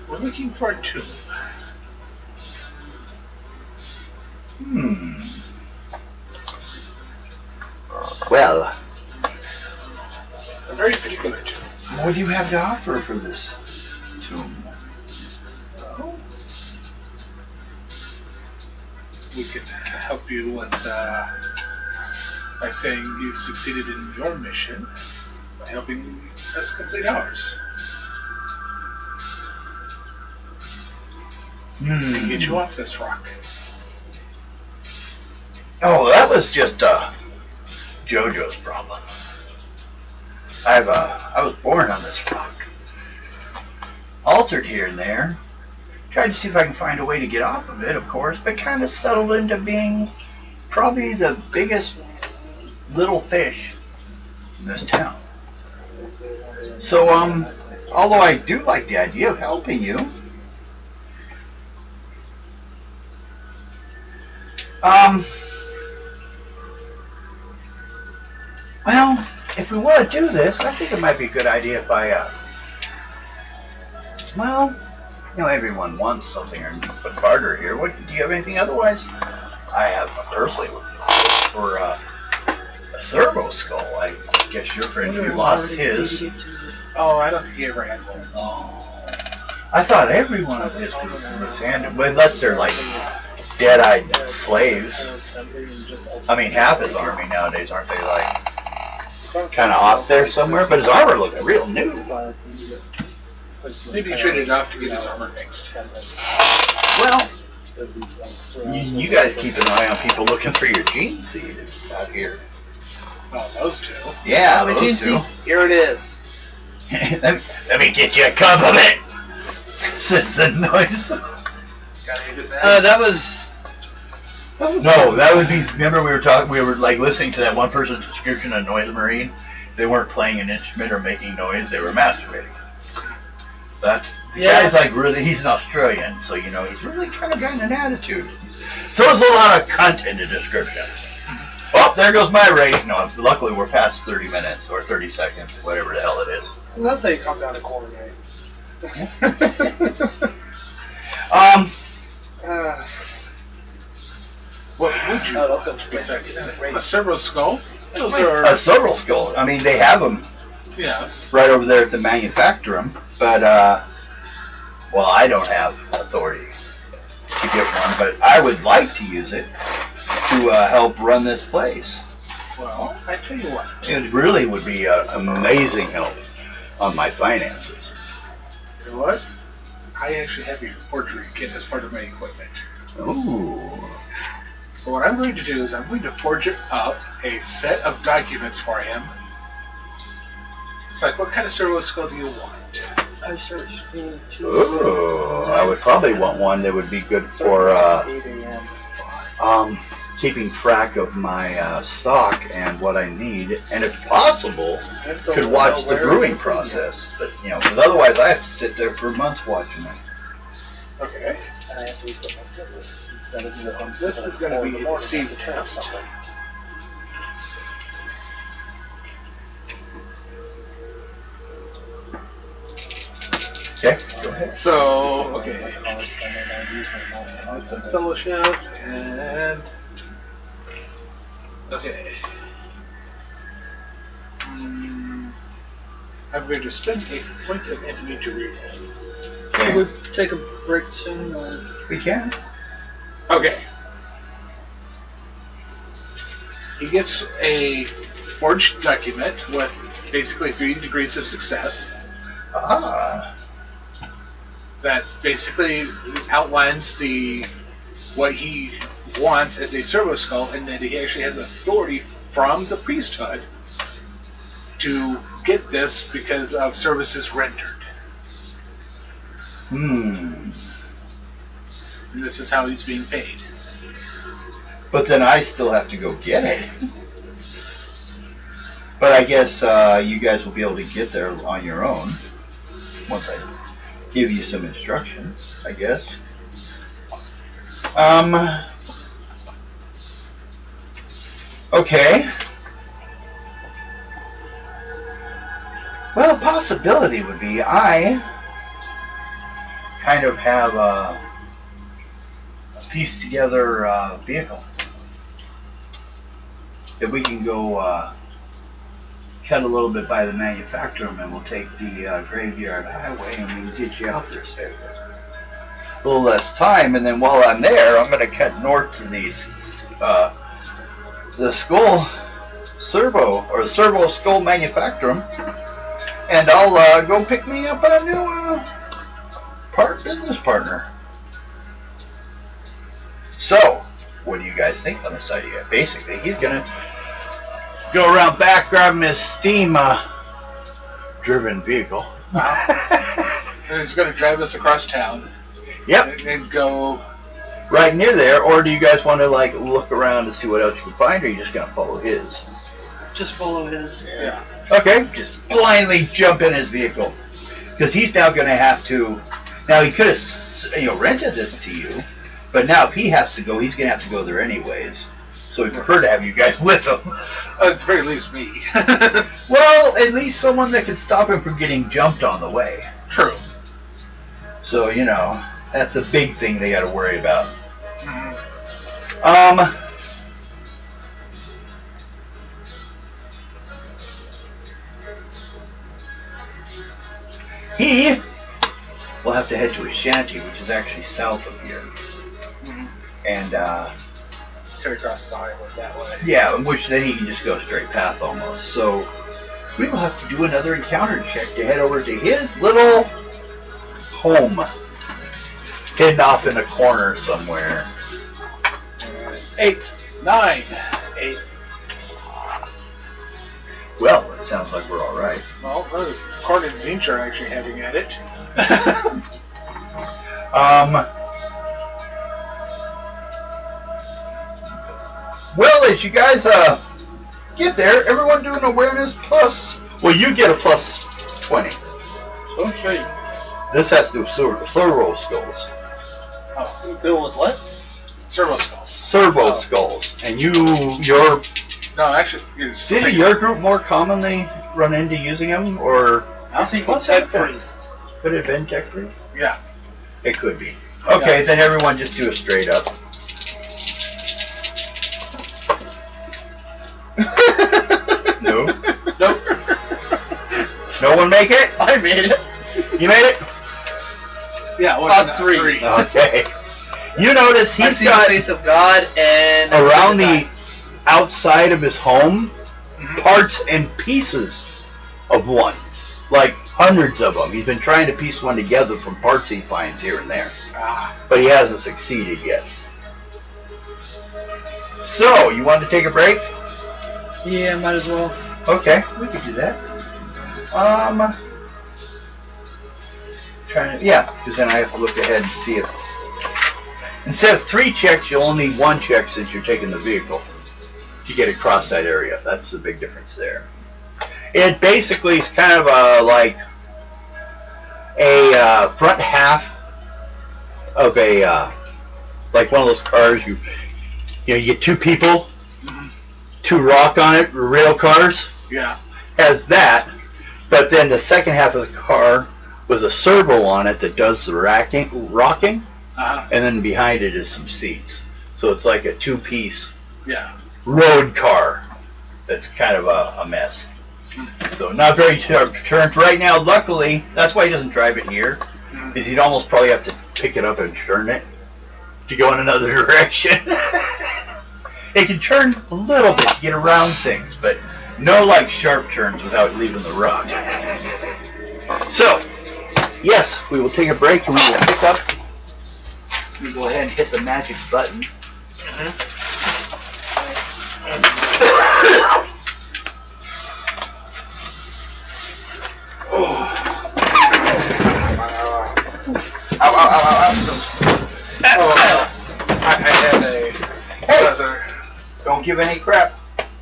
We're looking for a tomb. Well, A very particular tomb. what do you have to offer for this tomb? We could help you with, by saying you've succeeded in your mission, by helping us complete ours. And get you off this rock. Oh, that was just JoJo's problem. I was born on this rock. Altered here and there. Tried to see if I can find a way to get off of it, of course, but kind of settled into being probably the biggest little fish in this town. So, although I do like the idea of helping you, well, if we want to do this, I think it might be a good idea if I, well, you know, everyone wants something or a barter here. What, do you have anything otherwise? I have personally for a servo skull. I guess your friend who lost his. Oh, I don't think he ever had one. Oh, I thought every one of his was handed, unless they're like dead-eyed slaves. I mean, half his army nowadays, aren't they, like kind of off there somewhere? But his armor looked real new. Maybe he traded off to get his armor fixed. Well, you guys keep an eye on people looking for your gene seed out here. Oh, those two. Yeah, those two. Here it is. Let me get you a cup of it. Since the noise. That was. No, that would be. Remember, we were like listening to that one person's description of Noise Marine. They weren't playing an instrument or making noise; they were masturbating. That's the guy's like really. He's an Australian, so you know he's really kind of got an attitude. So there's a lot of cunt in the descriptions. Oh, there goes my rate. No, luckily we're past 30 minutes or 30 seconds, whatever the hell it is. So that's how you come down a corner, right? What would you want besides a servo skull? Those are a servo skull. I mean, they have them. Yes. Right over there to manufacture them, but well, I don't have authority to get one, but I would like to use it to help run this place. Well, I tell you what. It really would be amazing help on my finances. You know what? I actually have a forgery kit as part of my equipment. Ooh. So what I'm going to do is I'm going to forge up a set of documents for him. It's like, what kind of servo skull do you want? I start scrolling too. Ooh, I would probably want one that would be good for keeping track of my stock and what I need, and if possible, could watch the brewing process. But you know, because otherwise I have to sit there for months watching it. Okay. This is going to be a seed test. Okay, go ahead. So, okay. It's a fellowship, and... Okay. I'm going to spend a point of enemy to reroll. Can we take a break soon? We can. Okay. he gets a forged document with basically 3 degrees of success. That basically outlines what he wants as a servo skull, and that he actually has authority from the priesthood to get this because of services rendered. And this is how he's being paid. But then I still have to go get it. But I guess you guys will be able to get there on your own once I give you some instructions, I guess. Okay. Well, a possibility would be I kind of have a pieced together vehicle that we can go cut a little bit by the manufacturer, and we'll take the graveyard highway and we can get you out there safe. A little less time, and then while I'm there, I'm going to cut north to the skull servo, or the servo skull manufacturer, and I'll go pick me up a new business partner. So, what do you guys think on this idea? Basically, he's going to go around back grabbing his steam driven vehicle. And he's going to drive us across town. Yep. And go right near there, or do you guys want to like look around to see what else you can find, or are you just going to follow his? Just follow his. Yeah. Okay, just blindly jump in his vehicle. Because he's now going to have to... Now, he could have rented this to you, but now if he has to go, he's going to have to go there anyways. So we prefer to have you guys with him. At the very least, me. Well, at least someone that can stop him from getting jumped on the way. True. So, that's a big thing they got to worry about. He will have to head to his shanty, which is actually south of here. And, cut across the highway that way. yeah, which then he can just go straight path almost. So, we will have to do another encounter check to head over to his little home. Hidden off in a corner somewhere. 8. 9. 8. Well, it sounds like we're all right. Well, Corn and Zinch are actually having at it. Well, as you guys get there, everyone do an awareness plus. Well, you get a plus 20. Okay. This has to do with servo skulls. Dealing with what? Servo skulls. Servo skulls, and your No, actually, it's did your group more commonly run into using them, or I think what's tech that? priests. Could it have been tech priest? Yeah. It could be. Okay, then everyone just do a straight up. No. Nope. No one make it? I made it. You made it? Yeah, On 3. Okay. You notice I he's see got the face of God and around the outside of his home parts and pieces of ones. Like hundreds of them. He's been trying to piece one together from parts he finds here and there. But he hasn't succeeded yet. So, you want to take a break? Yeah, might as well. Okay, we could do that. Because then I have to look ahead and see if instead of 3 checks, you'll only need 1 check since you're taking the vehicle to get across that area. That's the big difference there. It basically is kind of like a front half of a like one of those cars. You get 2 people, 2 rock on it, rail cars. Yeah. Has that, but then the second half of the car with a servo on it that does the rocking, and then behind it is some seats. So it's like a 2-piece road car that's kind of a mess. So not very sharp turns right now. Luckily, that's why he doesn't drive it here, is he'd almost probably have to pick it up and turn it to go in another direction. It can turn a little bit to get around things, but no like sharp turns without leaving the road. So, yes, we will take a break and we will pick up. You go ahead and hit the magic button. I had another. Don't give any crap.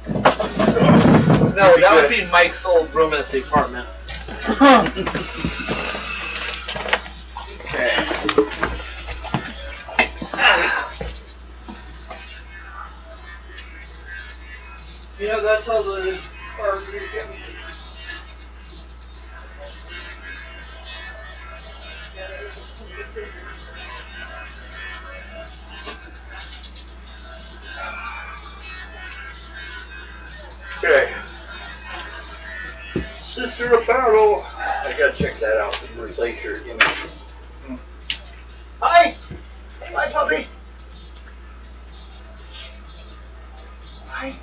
No, that would be Mike's old room at the apartment. Okay. Yeah, that's all the art you get me. Okay. Sister of Battle. I gotta check that out and replace your image. Hi! Hi, puppy! Hi.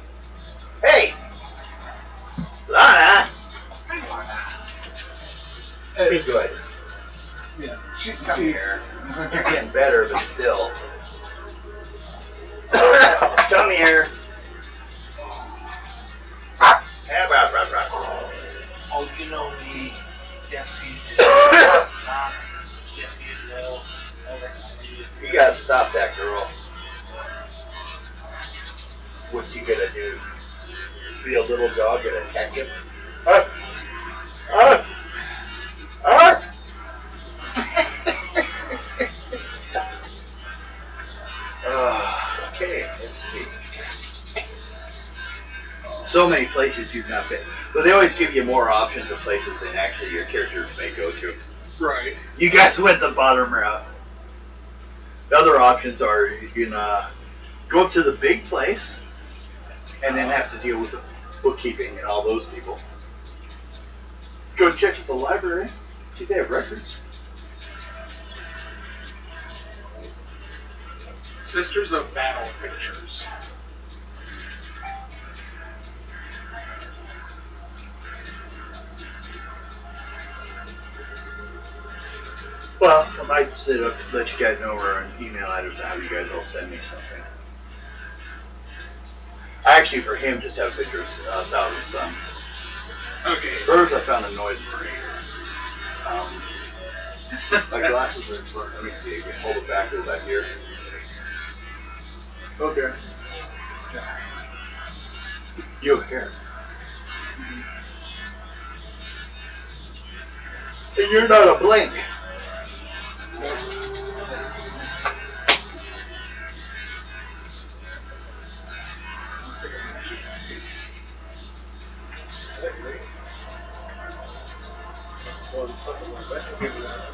Hey! Lana! Be good. Yeah. Come here. You're getting better, but still. Come here. Oh, you know me. Yes, you do. Yes, you know. You gotta stop that girl. What you gonna do? Be a little dog and attack him? Okay, let's see. So many places you've not been. But they always give you more options of places than actually your characters may go to. Right. You guys went the bottom route. The other options are you can go up to the big place and then have to deal with the bookkeeping and all those people. Go check at the library. See if they have records. Sisters of Battle pictures. Well, I might set up, let you guys know over an email address and have you guys all send me something. Actually, for him, just have pictures of his sons. Okay. Hers, I found a noise breaker. My glasses are in front. Let me see again. Hold it back a little back here. Okay. You have hair. And you're not a blink.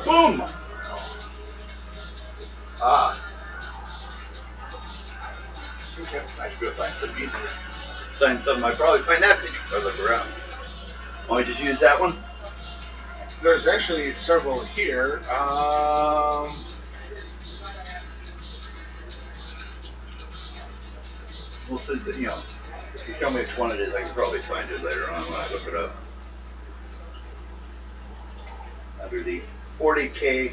Boom! Ah. Okay, I should go find some music. Find something. I probably find that picture if I look around. Want me to just use that one? There's actually several here. Well, since, if you tell me which one it is, I can probably find it later on when I look it up. Under the 40K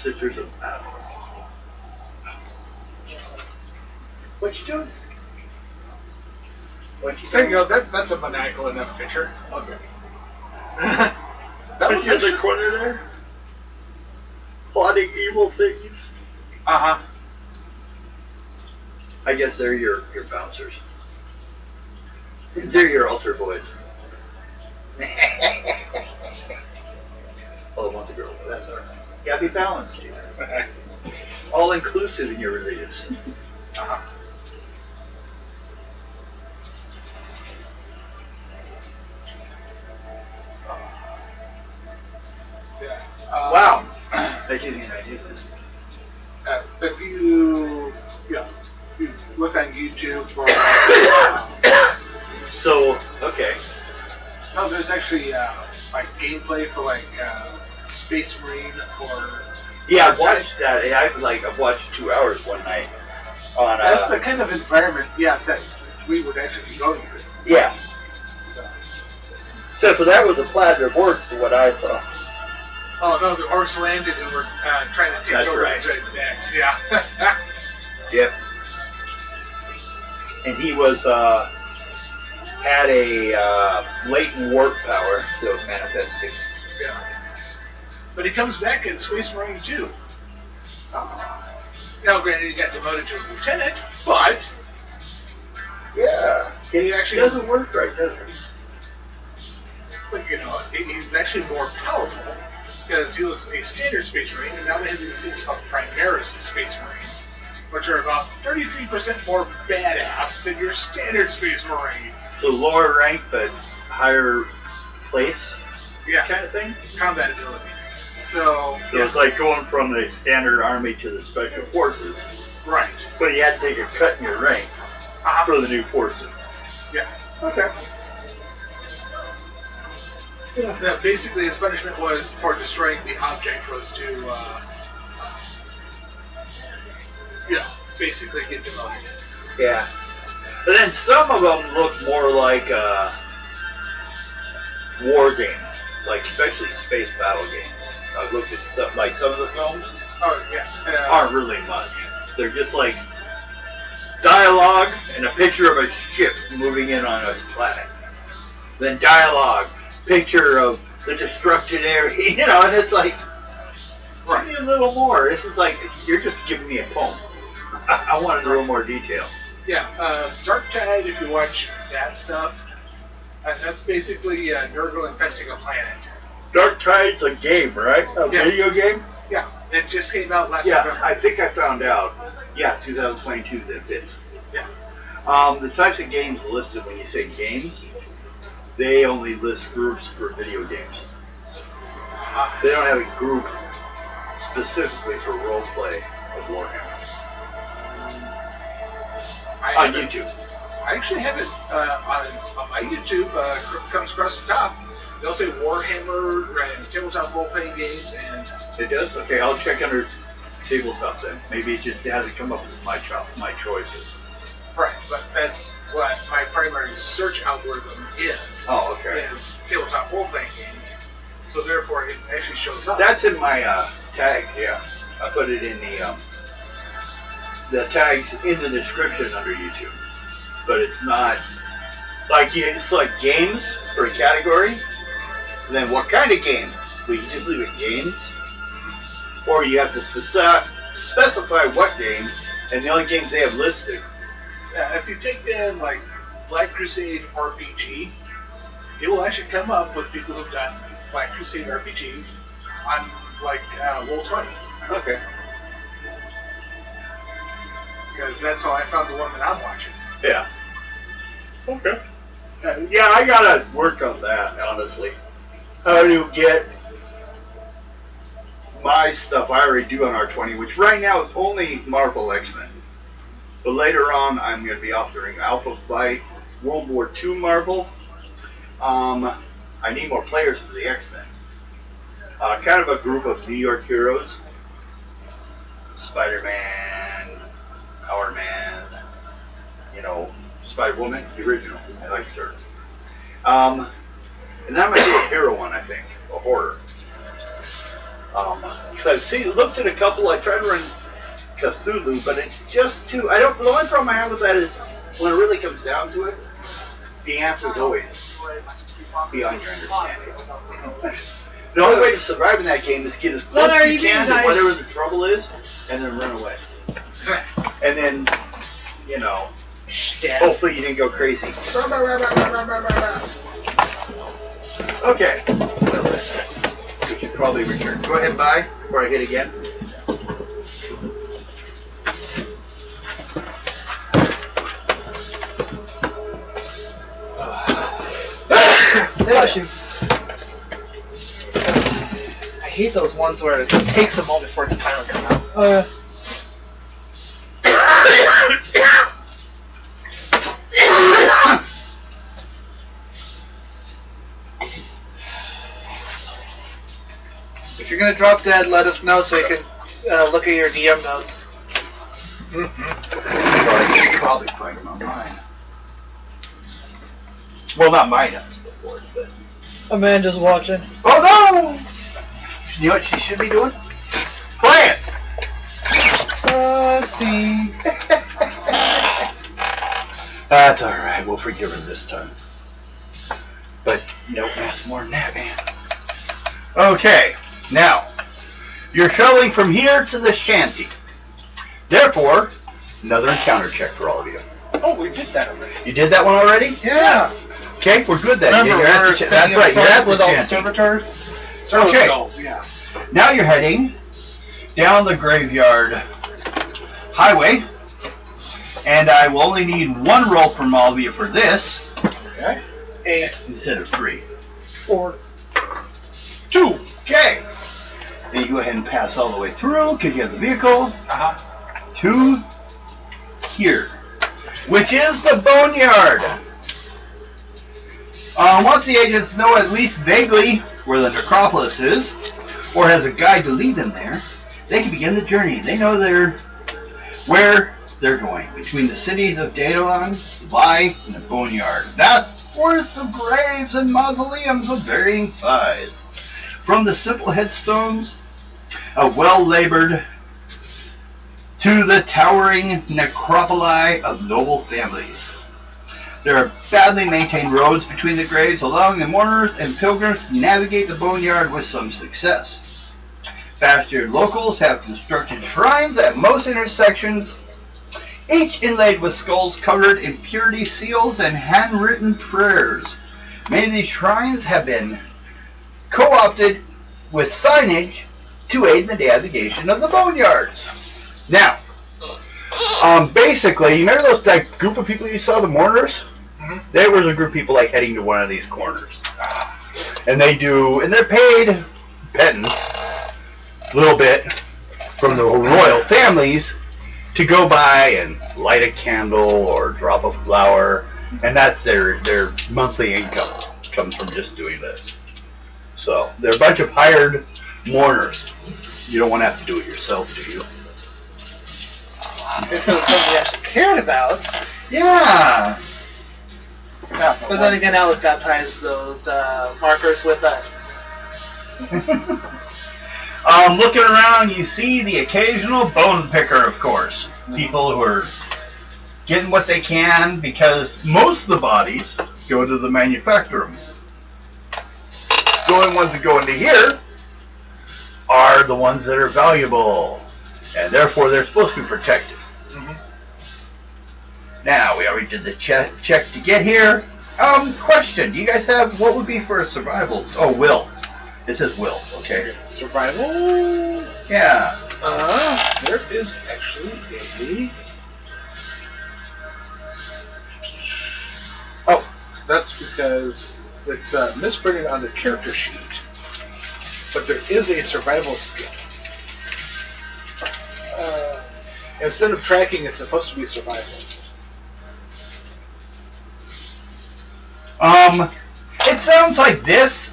Sisters of Battle. What you doing? What you doing? There you go. That's a maniacal enough picture. Okay. That one's in the corner there? Plotting evil things. Uh-huh. I guess they're your bouncers. They're your altar boys. Oh, I want the girl. That's all right. You gotta be balanced here. All inclusive in your religious. Uh-huh. Wow. I didn't even idea this. If you look on YouTube for... So, okay. No, there's actually like gameplay for like Space Marine or... Yeah, I've watched that. I've watched 2 hours one night. On, that's the kind of environment, that we would actually be going to. Yeah. So. Except for that was a platinum orc, for what I saw. Oh no, the orcs landed and were trying to take That's over right. the next. Yeah. Yep. And he was had a latent warp power that was manifesting. Yeah. But he comes back in Space Marine 2. Now, granted, he got demoted to a lieutenant, but Yeah. he actually doesn't work right, does it? But he's actually more powerful because he was a standard Space Marine, and now they have these things called Primaris Space Marines, which are about 33% more badass than your standard Space Marine. So lower rank but higher place Yeah, kind of thing? combat ability. So it's like going from the standard army to the special forces, right. but you had to take a cut in your rank for the new forces. Yeah. Okay. Now, basically, his punishment was for destroying the object was to, basically get demoted. Yeah. But then some of them look more like war games, like especially space battle games. I've looked at stuff like some of the films Oh yeah. aren't really much. They're just like dialogue and a picture of a ship moving in on a planet. Then dialogue, picture of the destruction area, and it's like, give me a little more. This is like, you're just giving me a poem. I wanted a little more detail. Yeah, Dark Tide, if you watch that stuff, that's basically Nurgle infesting a planet. Dark Tide's a game, right? A video game? Yeah, it just came out last Yeah, November. I think I found out. Yeah, 2022 that fits. Yeah. The types of games listed when you say games, they only list groups for video games. They don't have a group specifically for roleplay of Warhammer. On YouTube. I actually have it on my YouTube. Comes across the top. They'll say Warhammer and tabletop role-playing games, and It does? Okay, I'll check under tabletop then. Maybe it just hasn't come up with my choices. right. But that's what my primary search algorithm is. Oh, okay. Is tabletop role-playing games. So therefore, it actually shows up. That's in my tag, yeah. I put it in the tags in the description under YouTube. But it's not, it's like games for a category. And then what kind of game? Well, you just leave it games. Or you have to specify what games, and the only games they have listed. Yeah, if you take in like Black Crusade RPG, it will actually come up with people who've done Black Crusade RPGs on like Roll20. Okay. Because that's how I found the one that I'm watching. Yeah. Okay. Yeah, I gotta work on that, honestly. How to get my stuff I already do on R20, which right now is only Marvel X-Men. But later on, I'm going to be offering Alpha Flight, World War II Marvel. I need more players for the X-Men. Kind of a group of New York heroes. Spider-Man, Power Man, Spider-Woman, the original. I like her. And that might be a hero one, I think, a horror. Because I've looked at a couple. I tried to run Cthulhu, but it's just too. The only problem I have with that is when it really comes down to it, the answer is always beyond your understanding. The only way to survive in that game is get as close as you can to whatever the trouble is, and then run away. And then, hopefully you didn't go crazy. Okay. We should probably return. Go ahead and buy before I hit again. Bless you. I hate those ones where it takes a moment for it to finally come out. Oh, yeah. If you're gonna drop dead, let us know so we can look at your DM notes. probably find them on mine. Well, not mine, but. Amanda's watching. Oh no! You know what she should be doing? Play it! See. That's alright, we'll forgive her this time. But don't ask more than that, man. Okay, now, you're traveling from here to the shanty. Therefore, another encounter check for all of you. Oh, we did that already. You did that one already? Yes. Okay, we're good then. Remember, You're at we're the standing that's right, you're at the with all the shanty. servitors. Service Okay. skulls, yeah. Now you're heading down the graveyard highway, and I will only need one roll from all of you for this. Okay. 8. Instead of 3. 4. 2. Okay. Then you go ahead and pass all the way through because you have the vehicle to here, which is the boneyard. Once the agents know at least vaguely where the necropolis is, or has a guide to lead them there, they can begin the journey. They know where they're going, between the cities of Daedalon, Dubai, and the boneyard. That's forests of graves and mausoleums of varying size. From the simple headstones of well-labored to the towering necropoli of noble families. There are badly maintained roads between the graves, allowing the mourners and pilgrims to navigate the boneyard with some success. Fast-eared locals have constructed shrines at most intersections, each inlaid with skulls covered in purity seals and handwritten prayers. Many of these shrines have been co-opted with signage to aid in the navigation of the boneyards. Now, basically, you remember that group of people you saw, the mourners? Mm-hmm. There was a group of people like heading to one of these corners. And they're paid pittance, a little bit, from the royal families to go by and light a candle or drop a flower, and that's their monthly income comes from just doing this. So they're a bunch of hired mourners. You don't want to have to do it yourself, do you? If it was something you actually cared about. Yeah. But then again, I would baptize those markers with a. Looking around, you see the occasional bone picker, of course. People who are getting what they can because most of the bodies go to the manufacturer. The only ones that go into here are the ones that are valuable, and therefore they're supposed to be protected. Now, we already did the check to get here. Question, do you guys have, what would be for a survival? Oh, will. It says will, okay. Survival? Yeah. There is actually a... Oh, that's because it's misprinted on the character sheet. But there is a survival skill. Instead of tracking, it's supposed to be survival. It sounds like this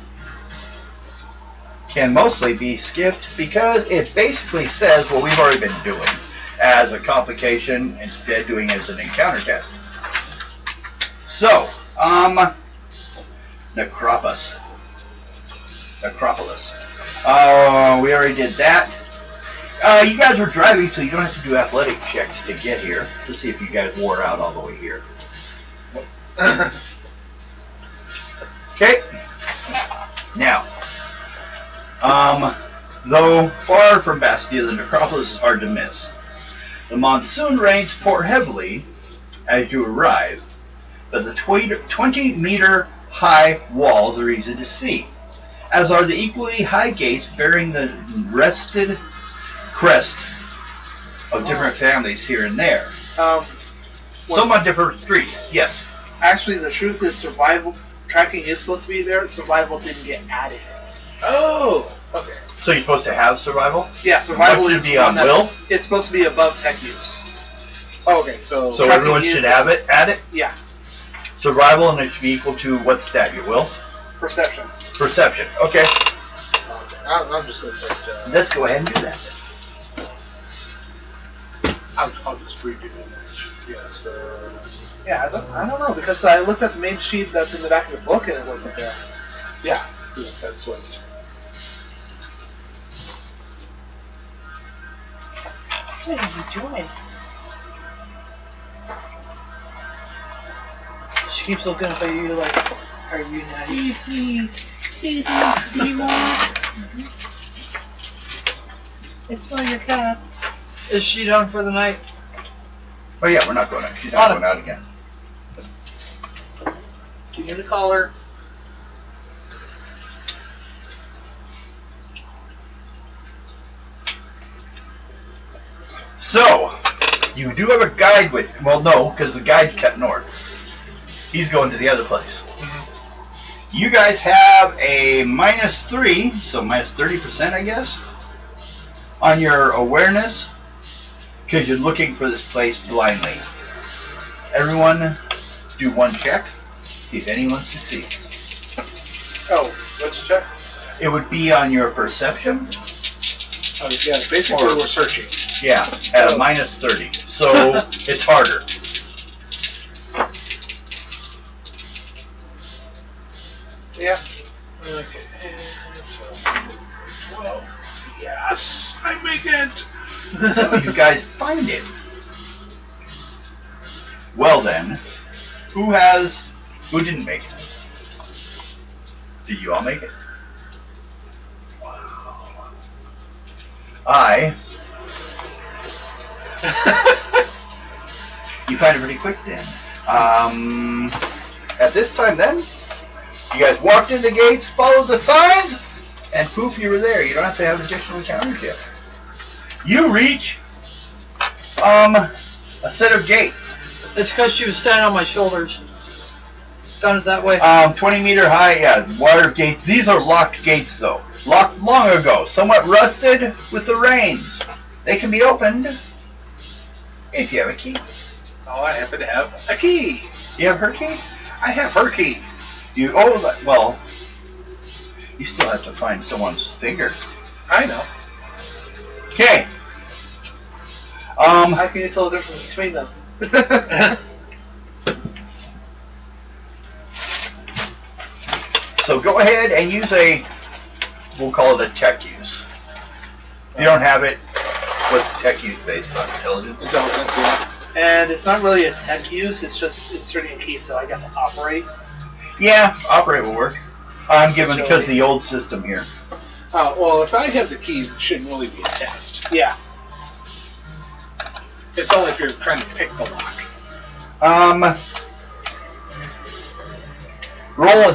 can mostly be skipped because it basically says what we've already been doing as a complication, instead doing it as an encounter test. So, Necropolis. We already did that. You guys were driving, so you don't have to do athletic checks to get here to see if you guys wore out all the way here. Okay. Now, though far from Bastia, the necropolis is hard to miss. The monsoon rains pour heavily as you arrive, but the 20-meter high walls are easy to see, as are the equally high gates bearing the rested crest of different families here and there. Somewhat different streets, yes. Actually, the truth is survival tracking is supposed to be there. Survival didn't get added. Oh, okay. So you're supposed to have survival? Yeah, survival What is should be on will? It's supposed to be above tech use. Oh, okay, so everyone should have it, add it? Yeah. Survival, and it should be equal to what stat? Your will? Perception. Perception, okay. I'm just going to put... Let's go ahead and do that. I'll just redo it. Yes. Yeah, I don't know, because I looked at the main sheet that's in the back of the book and it wasn't there. Yeah. Yes, that's what. What are you doing? She keeps looking up at you like, are you nice? It's for your cat. Is she done for the night? Oh yeah, we're not going out. She's not going out again. Do you need a collar? So, you do have a guide with, well no, because the guide kept north. He's going to the other place. You guys have a -3, so minus 30%, I guess, on your awareness, because you're looking for this place blindly. Everyone, do one check, see if anyone succeeds. Oh, which check? It would be on your perception. Oh, yeah, basically we're searching. Yeah, at a -30, so it's harder. Yeah. Okay. So, well, yes, I make it. So you guys find it. Well then, who didn't make it? Did you all make it? Wow. You find it pretty quick then. At this time then, you guys walked in the gates, followed the signs, and poof, you were there. You don't have to have additional encounters yet. You reach a set of gates. It's because she was standing on my shoulders. Found it that way. 20-meter high, yeah, wire gates. These are locked gates, though. Locked long ago, somewhat rusted with the rains. They can be opened if you have a key. Oh, I happen to have a key. You have her key? I have her key. Well, you still have to find someone's finger. I know. Okay. How can you tell the difference between them? So go ahead and use we'll call it a tech use. If you don't have it, what's tech use based on? Intelligence? Intelligence, yeah. And it's not really a tech use, it's just inserting a key, so I guess operate. Yeah, operate will work. I'm given because the old system here. Oh, well, if I have the key, it shouldn't really be a test. Yeah. It's only if you're trying to pick the lock.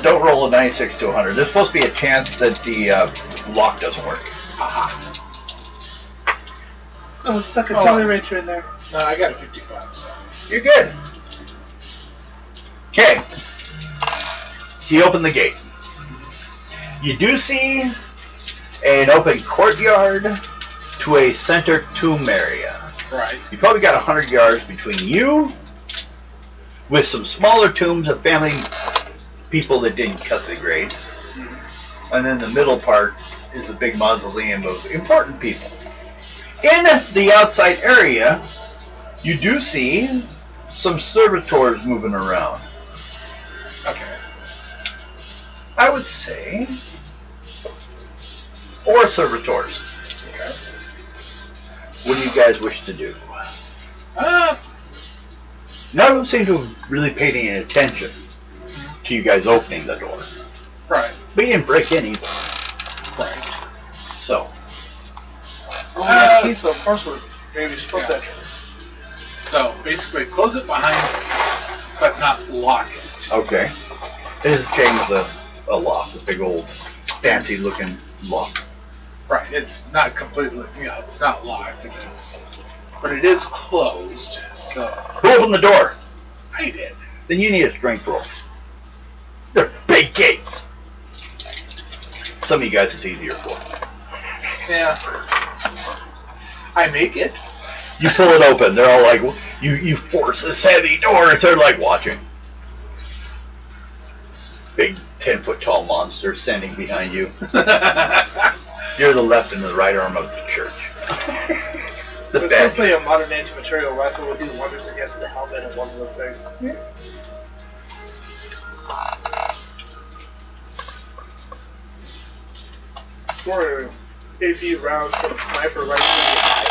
Don't roll a 96 to 100. There's supposed to be a chance that the lock doesn't work. Aha. Someone stuck a Jolly Rancher in there. No, I got a 55, so. You're good. Okay. So you open the gate. You do see an open courtyard to a center tomb area. Right. You probably got 100 yards between you with some smaller tombs of family people that didn't cut the grade. And then the middle part is a big mausoleum of important people. In the outside area, you do see some servitors moving around. Okay. I would say 4 servitors. Okay. What do you guys wish to do? None of them seem to have really paid any attention to you guys opening the door. Right. But you didn't break in either. Right. So, Oh, we got keys, so of course we're maybe supposed to. So, basically, close it behind, but not lock it. okay. There's a chain with a lock, a big old fancy looking lock. Right. It's not completely, it's not locked. But it is closed, so. Who opened the door? I did. Then you need a strength roll. They're big gates. Some of you guys it's easier for. Yeah. I make it. You pull it open, they're all like, you force this heavy door, and they're like watching. Big 10-foot tall monster standing behind you. You're the left and the right arm of the church. Especially a modern anti-material rifle would do wonders against the helmet of one of those things. Yeah. Or AP rounds from a sniper right through the eye.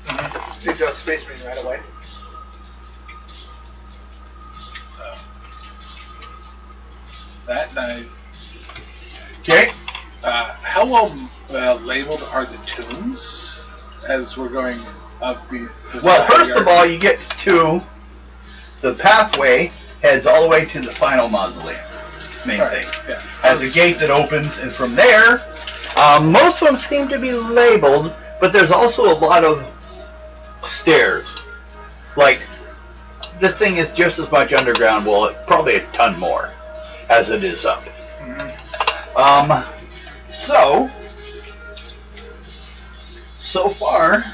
Mm-hmm. Take down Space Marine right away. So that night. Okay. How well labeled are the tombs as we're going up the well, first of all, you get to the pathway heads all the way to the final mausoleum. Main thing. Yeah. Has a gate that opens, and from there, most of them seem to be labeled, but there's also a lot of stairs. Like, this thing is just as much underground, well, probably a ton more, as it is up. Mm-hmm. So far,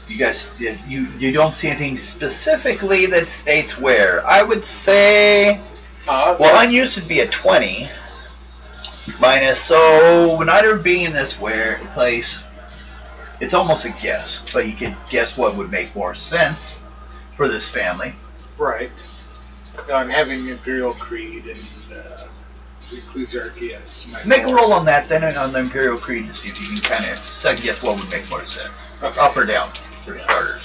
you guys, you don't see anything specifically that states where. I would say, well, unused would be a 20. Minus, so neither being in this place, it's almost a guess, but you can guess what would make more sense for this family. Right. I'm having Imperial Creed and Ecclesiarchy, yes. Make a roll on that, then on the Imperial Creed to see if you can kind of second guess what would make more sense. Okay. Up or down, for starters.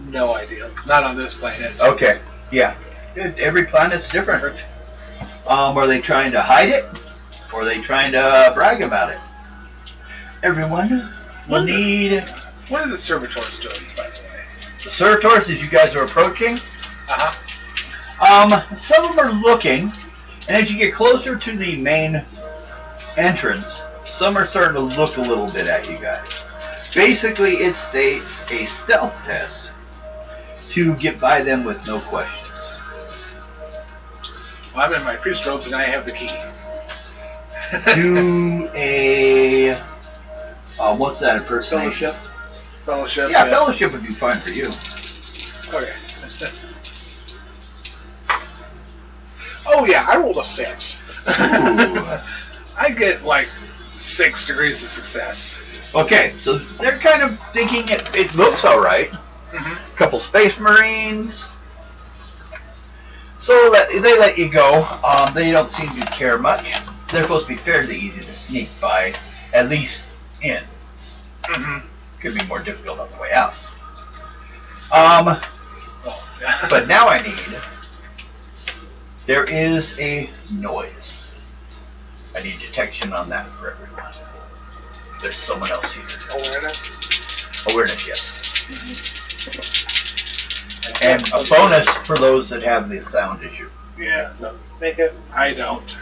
No idea. Not on this planet. Okay, yeah. Every planet's different. Are they trying to hide it? Or are they trying to brag about it? Everyone will need... What are the servitors doing, by the way? The servitors, as you guys are approaching? Some of them are looking, and as you get closer to the main entrance, some are starting to look a little bit at you guys. Basically, it states a stealth test to get by them with no questions. Well, I'm in my priest robes and I have the key. Do a... what's that impersonation? Fellowship? Yeah, fellowship would be fine for you. Okay. Oh yeah, I rolled a 6. I get like 6 degrees of success. Okay, so they're kind of thinking it looks alright. Mm-hmm. Couple Space Marines. So they let you go. They don't seem to care much. They're supposed to be fairly easy to sneak by, at least in. Mm-hmm. Could be more difficult on the way out. But now I need... There is a noise. I need detection on that for everyone. There's someone else here. Awareness, yes. Mm-hmm. And a bonus for those that have the sound issue. Yeah. No. Make it. I don't.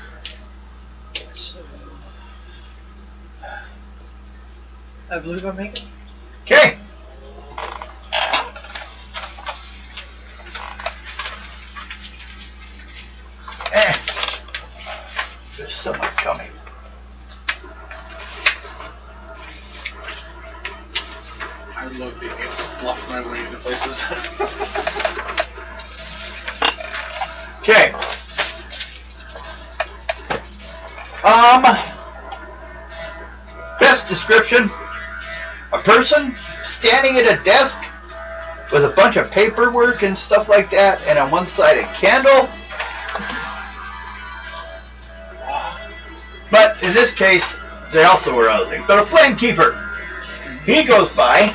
I believe I make it. Okay. There's someone coming. I love being able to bluff my way into places. Okay. Best description: a person standing at a desk with a bunch of paperwork and stuff like that, and on one side a candle. But in this case, they also were other things. But a flame keeper, he goes by,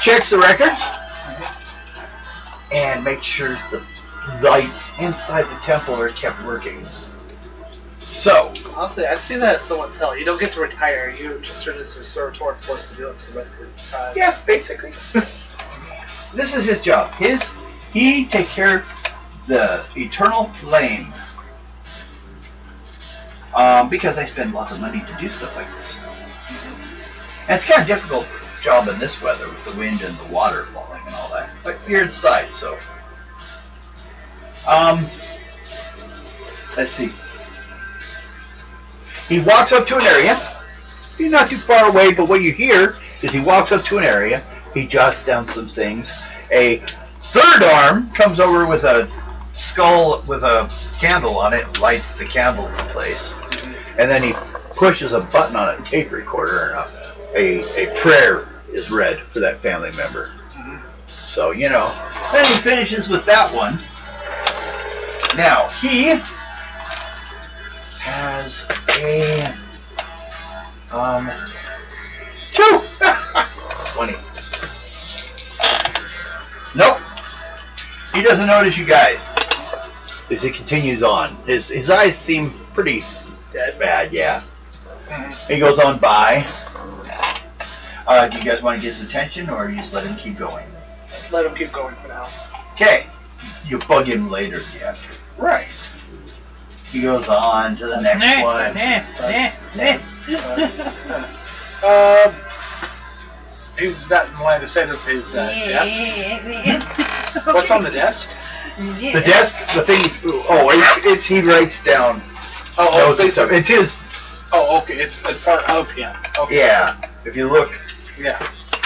checks the records, and makes sure the lights inside the temple are kept working. So, honestly, I see that as someone's hell. You don't get to retire. You just turn into a servitor and forced to do it for the rest of the time. Yeah, basically. This is his job. He takes care of the eternal flame. Because I spend lots of money to do stuff like this. And it's kind of difficult job in this weather with the wind and the water falling and all that. But you're inside, so. Let's see. He walks up to an area. He's not too far away, but what you hear is he walks up to an area. He jots down some things. A third arm comes over with a skull with a candle on it, lights the candle in place. And then he pushes a button on a tape recorder and a prayer is read for that family member. So, you know. Then he finishes with that one. Now, he has a 2. 20. Nope. He doesn't notice you guys as he continues on. His eyes seem pretty bad, yeah. He goes on by. Do you guys want to get his attention, or you just let him keep going? Just let him keep going for now. Okay. You bug him later if you have to. Right. He goes on to the next one. He's not in line of sight of his desk. What's on the desk? The desk, the thing. Oh, it's he writes down. Oh, it's his. Oh, okay. It's a part of him. Okay. Yeah. If you look. Yeah.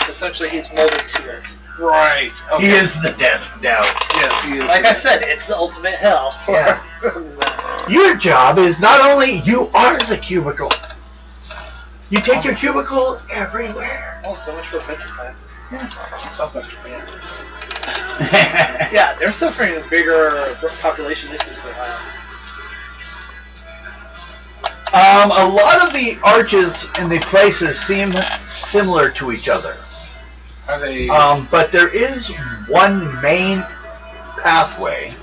Essentially, he's molded to it. Right. Okay. He is the desk now. Yes, he is. Like I said, it's the ultimate hell. Yeah. Your job is not only you are the cubicle. You take your cubicle everywhere. Oh, so much for Adventure Time. Sounds like Japan. Yeah, they're suffering bigger population issues than us. A lot of the arches and the places seem similar to each other. Are they? But there is one main pathway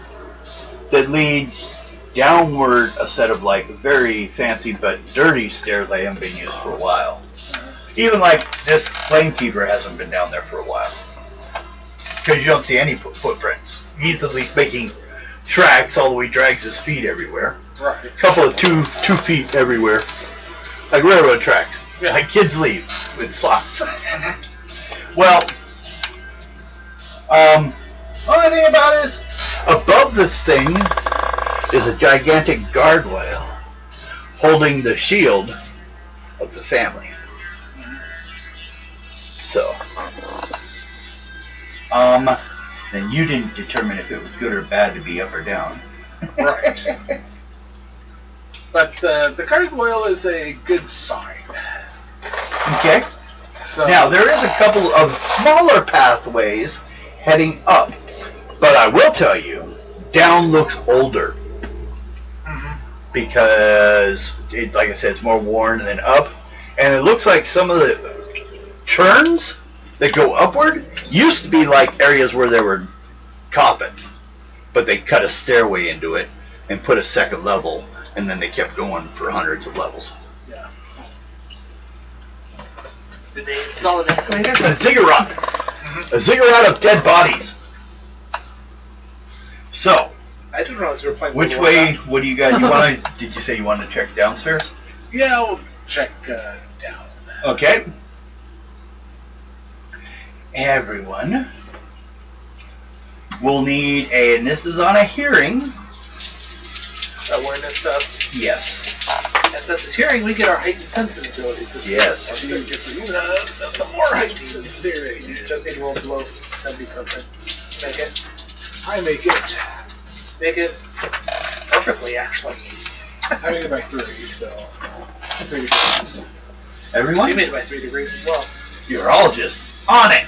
that leads downward a set of like very fancy but dirty stairs I haven't been used for a while. Even like this flamekeeper hasn't been down there for a while. Because you don't see any footprints. He's at least making tracks, although he drags his feet everywhere. Right. A couple of two feet everywhere. Like railroad tracks. Yeah. Like kids leave with socks. Well, only thing about it is, above this thing is a gigantic gargoyle holding the shield of the family. So, then you didn't determine if it was good or bad to be up or down. Right. But the gargoyle is a good sign. Okay. So Now, there is a couple of smaller pathways heading up, but I will tell you, down looks older. Because, like I said, it's more worn than up. And it looks like some of the turns that go upward used to be like areas where there were coffins. But they cut a stairway into it and put a second level, and then they kept going for hundreds of levels. yeah. Did they install an escalator? A ziggurat. A ziggurat of dead bodies. So, I didn't realize we were playing. which way, what do you guys, did you say you wanted to check downstairs? Yeah, we'll check down. Okay. Everyone will need and this is on a hearing. Awareness test. Yes. And since it's hearing, we get our heightened sensitivity. Yes. You have the more heightened sensitivity. You just need to roll below 70 something. Make it. I make it. Make it perfectly, actually. I made it by 3, so 3 degrees. Everyone? You made it by 3 degrees as well. You're all just on it.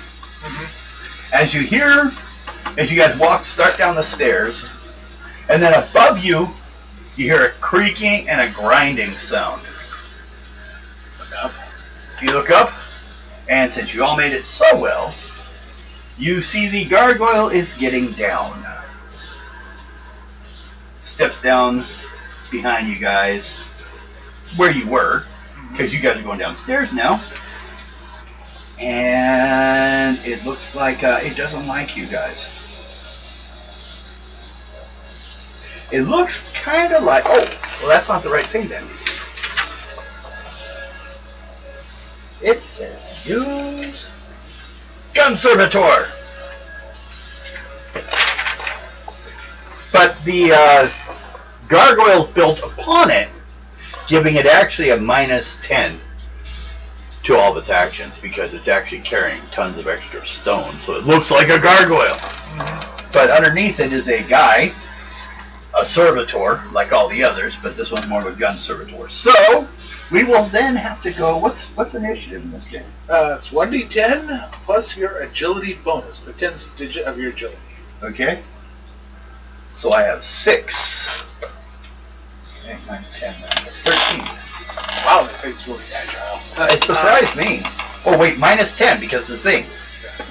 As you guys start down the stairs, and then above you, you hear a creaking and a grinding sound. Look up. You look up, and since you all made it so well, you see the gargoyle is getting down. Steps down behind you guys, where you were, because you guys are going downstairs now. And it looks like it doesn't like you guys. It looks kind of like, oh, well that's not the right thing then. It says use Conservator. But the gargoyle's built upon it, giving it actually a -10 to all of its actions because it's actually carrying tons of extra stone, so it looks like a gargoyle. But underneath it is a guy a servitor like all the others, but this one's more of a gun servitor. So we will then have to go. What's initiative in this game? It's 1d10 plus your agility bonus, the 10th digit of your agility. Okay. So I have 6. 8, 9, 10, 13. Wow, that thing's really agile. It surprised me. Oh wait, minus 10 because of the thing.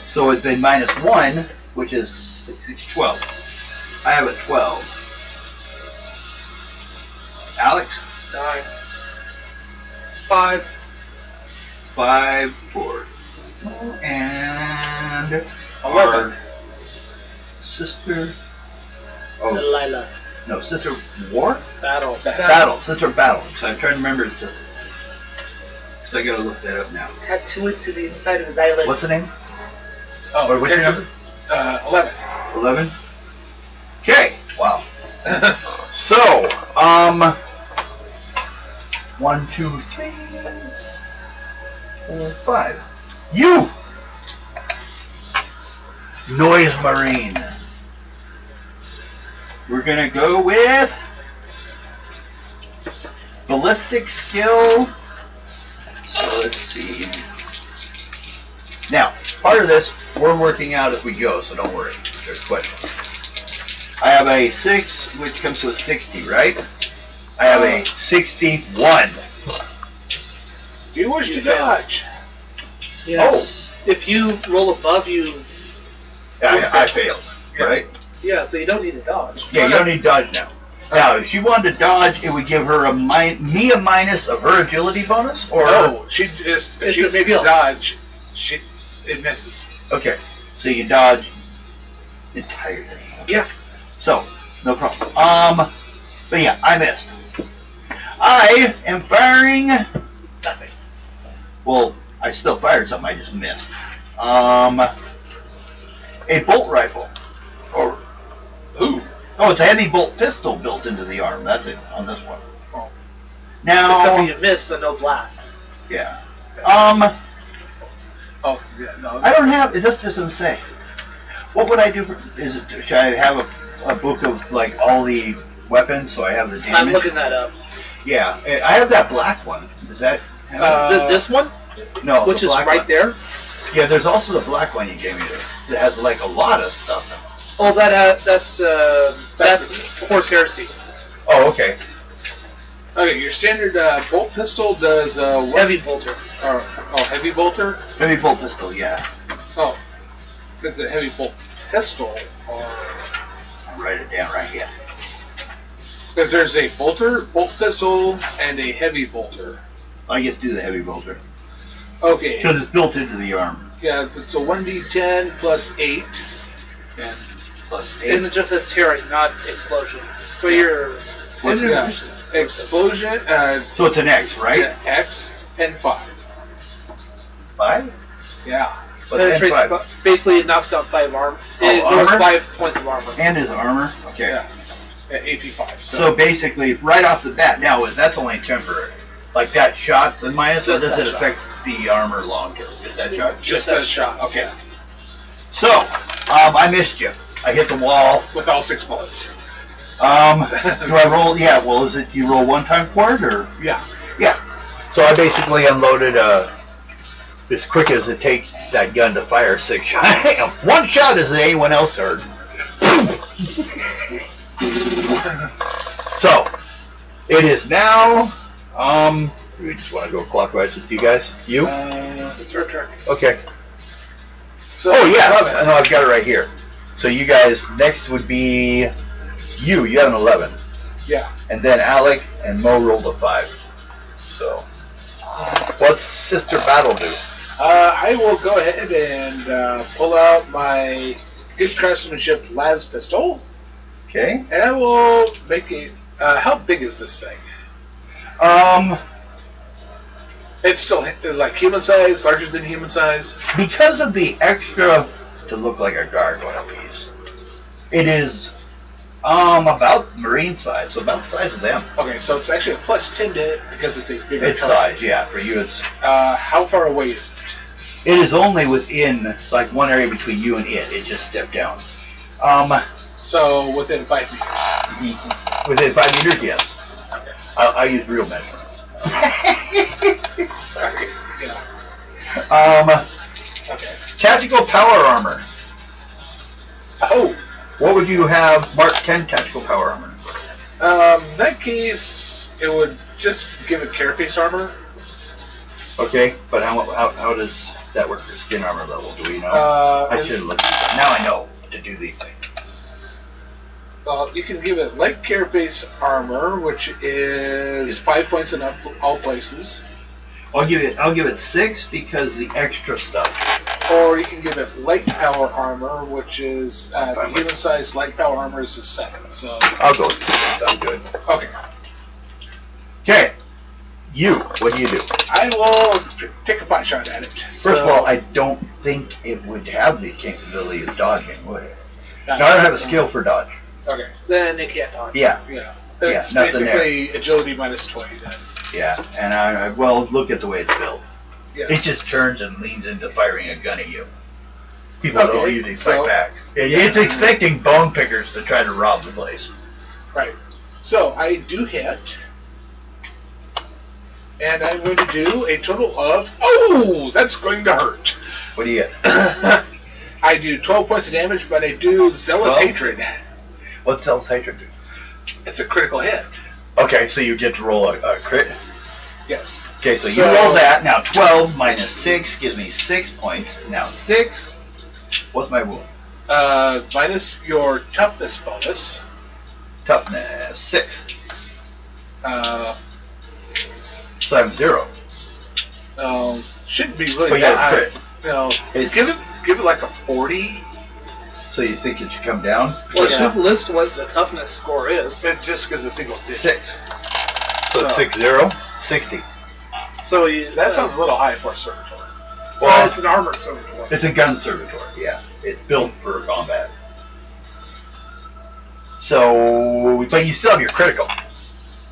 So it's been minus 1, which is 6, 12. I have a 12. Alex? 9. 5. 5, 4. And 11. our sister. Oh, Delilah. no, Sister War? Battle. Sister Battle. So I'm trying to remember to. So I gotta look that up now. Tattoo it to the inside of his eyelid. What's the name? Oh, Or what's your number? 11. 11. Okay. Wow. So, 1, 2, 3, 4, 5. You! Noise Marine. We're gonna go with ballistic skill. So let's see. Now, part of this we're working out as we go, so don't worry. There's questions. I have a 6, which comes to a 60, right? I have a 61. Do you wish to dodge? Yes. Oh. If you roll above, you. I failed, right? Yeah, so you don't need to dodge. Yeah, you don't need dodge now. Now, if she wanted to dodge, it would give her a minus of her agility bonus, or no, she just if she makes a dodge, it misses. Okay, so you dodge entirely. Yeah. So no problem. But yeah, I missed. I am firing nothing. Well, I still fired something. I just missed. A bolt rifle. Or ooh. Oh, it's a heavy bolt pistol built into the arm. That's it on this one. Oh. Now, except for you miss, so no blast. Yeah. Oh, yeah, no. I don't have. It just doesn't say. What would I do? Should I have a book of like all the weapons so I have the damage? I'm looking that up. Yeah, I have that black one. Is that this one? No, which is right there. Yeah, there's also the black one you gave me that has like a lot of stuff in it. Oh, that's Horse Heresy. Oh, okay. Okay, your standard bolt pistol does heavy bolter. Heavy bolter. Heavy bolt pistol, yeah. Oh, it's a heavy bolt pistol. I'll write it down right here. Because there's a bolt pistol, and a heavy bolter. I guess do the heavy bolter. Okay. Because it's built into the arm. Yeah, it's a 1d10 plus 8. And plus 8. And it just says tearing, not explosion. But your standard explosion. So it's an X, right? Yeah, X and 5. 5? Yeah. Basically, it knocks down 5 armor. It lowers 5 points of armor. And his armor? Okay. Yeah. At AP 5. So basically, right off the bat, now that's only temporary. Like that shot, the minus, or does it affect the armor long term? Just that shot? Just that shot. Okay. So, I missed you. I hit the wall. With all 6 bullets. Do I roll? Yeah, well, is it you roll one time for it, or? Yeah. Yeah. So I basically unloaded as quick as it takes that gun to fire 6 shots. One shot as anyone else heard. So, it is now, we just want to go clockwise with you guys. You? It's her turn. Okay. So, oh, yeah, I know, I've got it right here. So you guys, next would be you. You have an 11. Yeah. And then Alec and Mo rolled a 5. So, what's Sister Battle do? I will go ahead and pull out my good craftsmanship las pistol. Okay. And I will make a. How big is this thing? It's still like human size, larger than human size. Because of the extra to look like a gargoyle piece, it is about marine size, so about the size of them. Okay, so it's actually a plus 10 to it because it's a bigger. Its size, yeah. For you, it's. How far away is it? It is only within like one area between you and it. It just stepped down. So within 5 meters. Within 5 meters, yes. Okay. I use real measurements. Sorry. Yeah. Okay. Tactical power armor. Oh. What would you have Mark 10 tactical power armor? In that case, it would just give it carapace armor. Okay, but how does that work for skin armor level? Do we know? I should have looked at that. Now I know to do these things. Well, you can give it light carapace armor, which is 5 points in all places. I'll give it 6 because the extra stuff. Or you can give it light power armor, which is the human size light power armor is a 7. So I'll go with 6. I'm good. Okay. Okay. What do you do? I will take a pot shot at it. First of all, I don't think it would have the capability of dodging, would it? No, I don't have a skill for dodge. Okay. Then it can't dodge. Yeah. Yeah. It's nothing basically agility minus 20 then. Yeah, and well, look at the way it's built. Yeah. It just turns and leans into firing a gun at you. People don't usually fight back. It's expecting bone pickers to try to rob the place. Right. So I do hit. And I'm going to do a total of... Oh! That's going to hurt. What do you get? I do 12 points of damage, but I do Zealous Hatred. What's Zealous Hatred do? It's a critical hit. Okay, so you get to roll a crit? Yes. Okay, so you roll that. Now 12 minus 6 gives me 6 points. Now 6. What's my wound? Minus your toughness bonus. Toughness 6. So I'm 0. Shouldn't be really But that yeah, high. crit. No, give it like a 40. So you think it should come down? Well, it should list what the toughness score is. It just gives a single digit. 6. So it's 6-0? 60. So that sounds a little high for a servitor. Well, it's an armored servitor. It's a gun servitor, yeah. It's built for combat. So, but you still have your critical.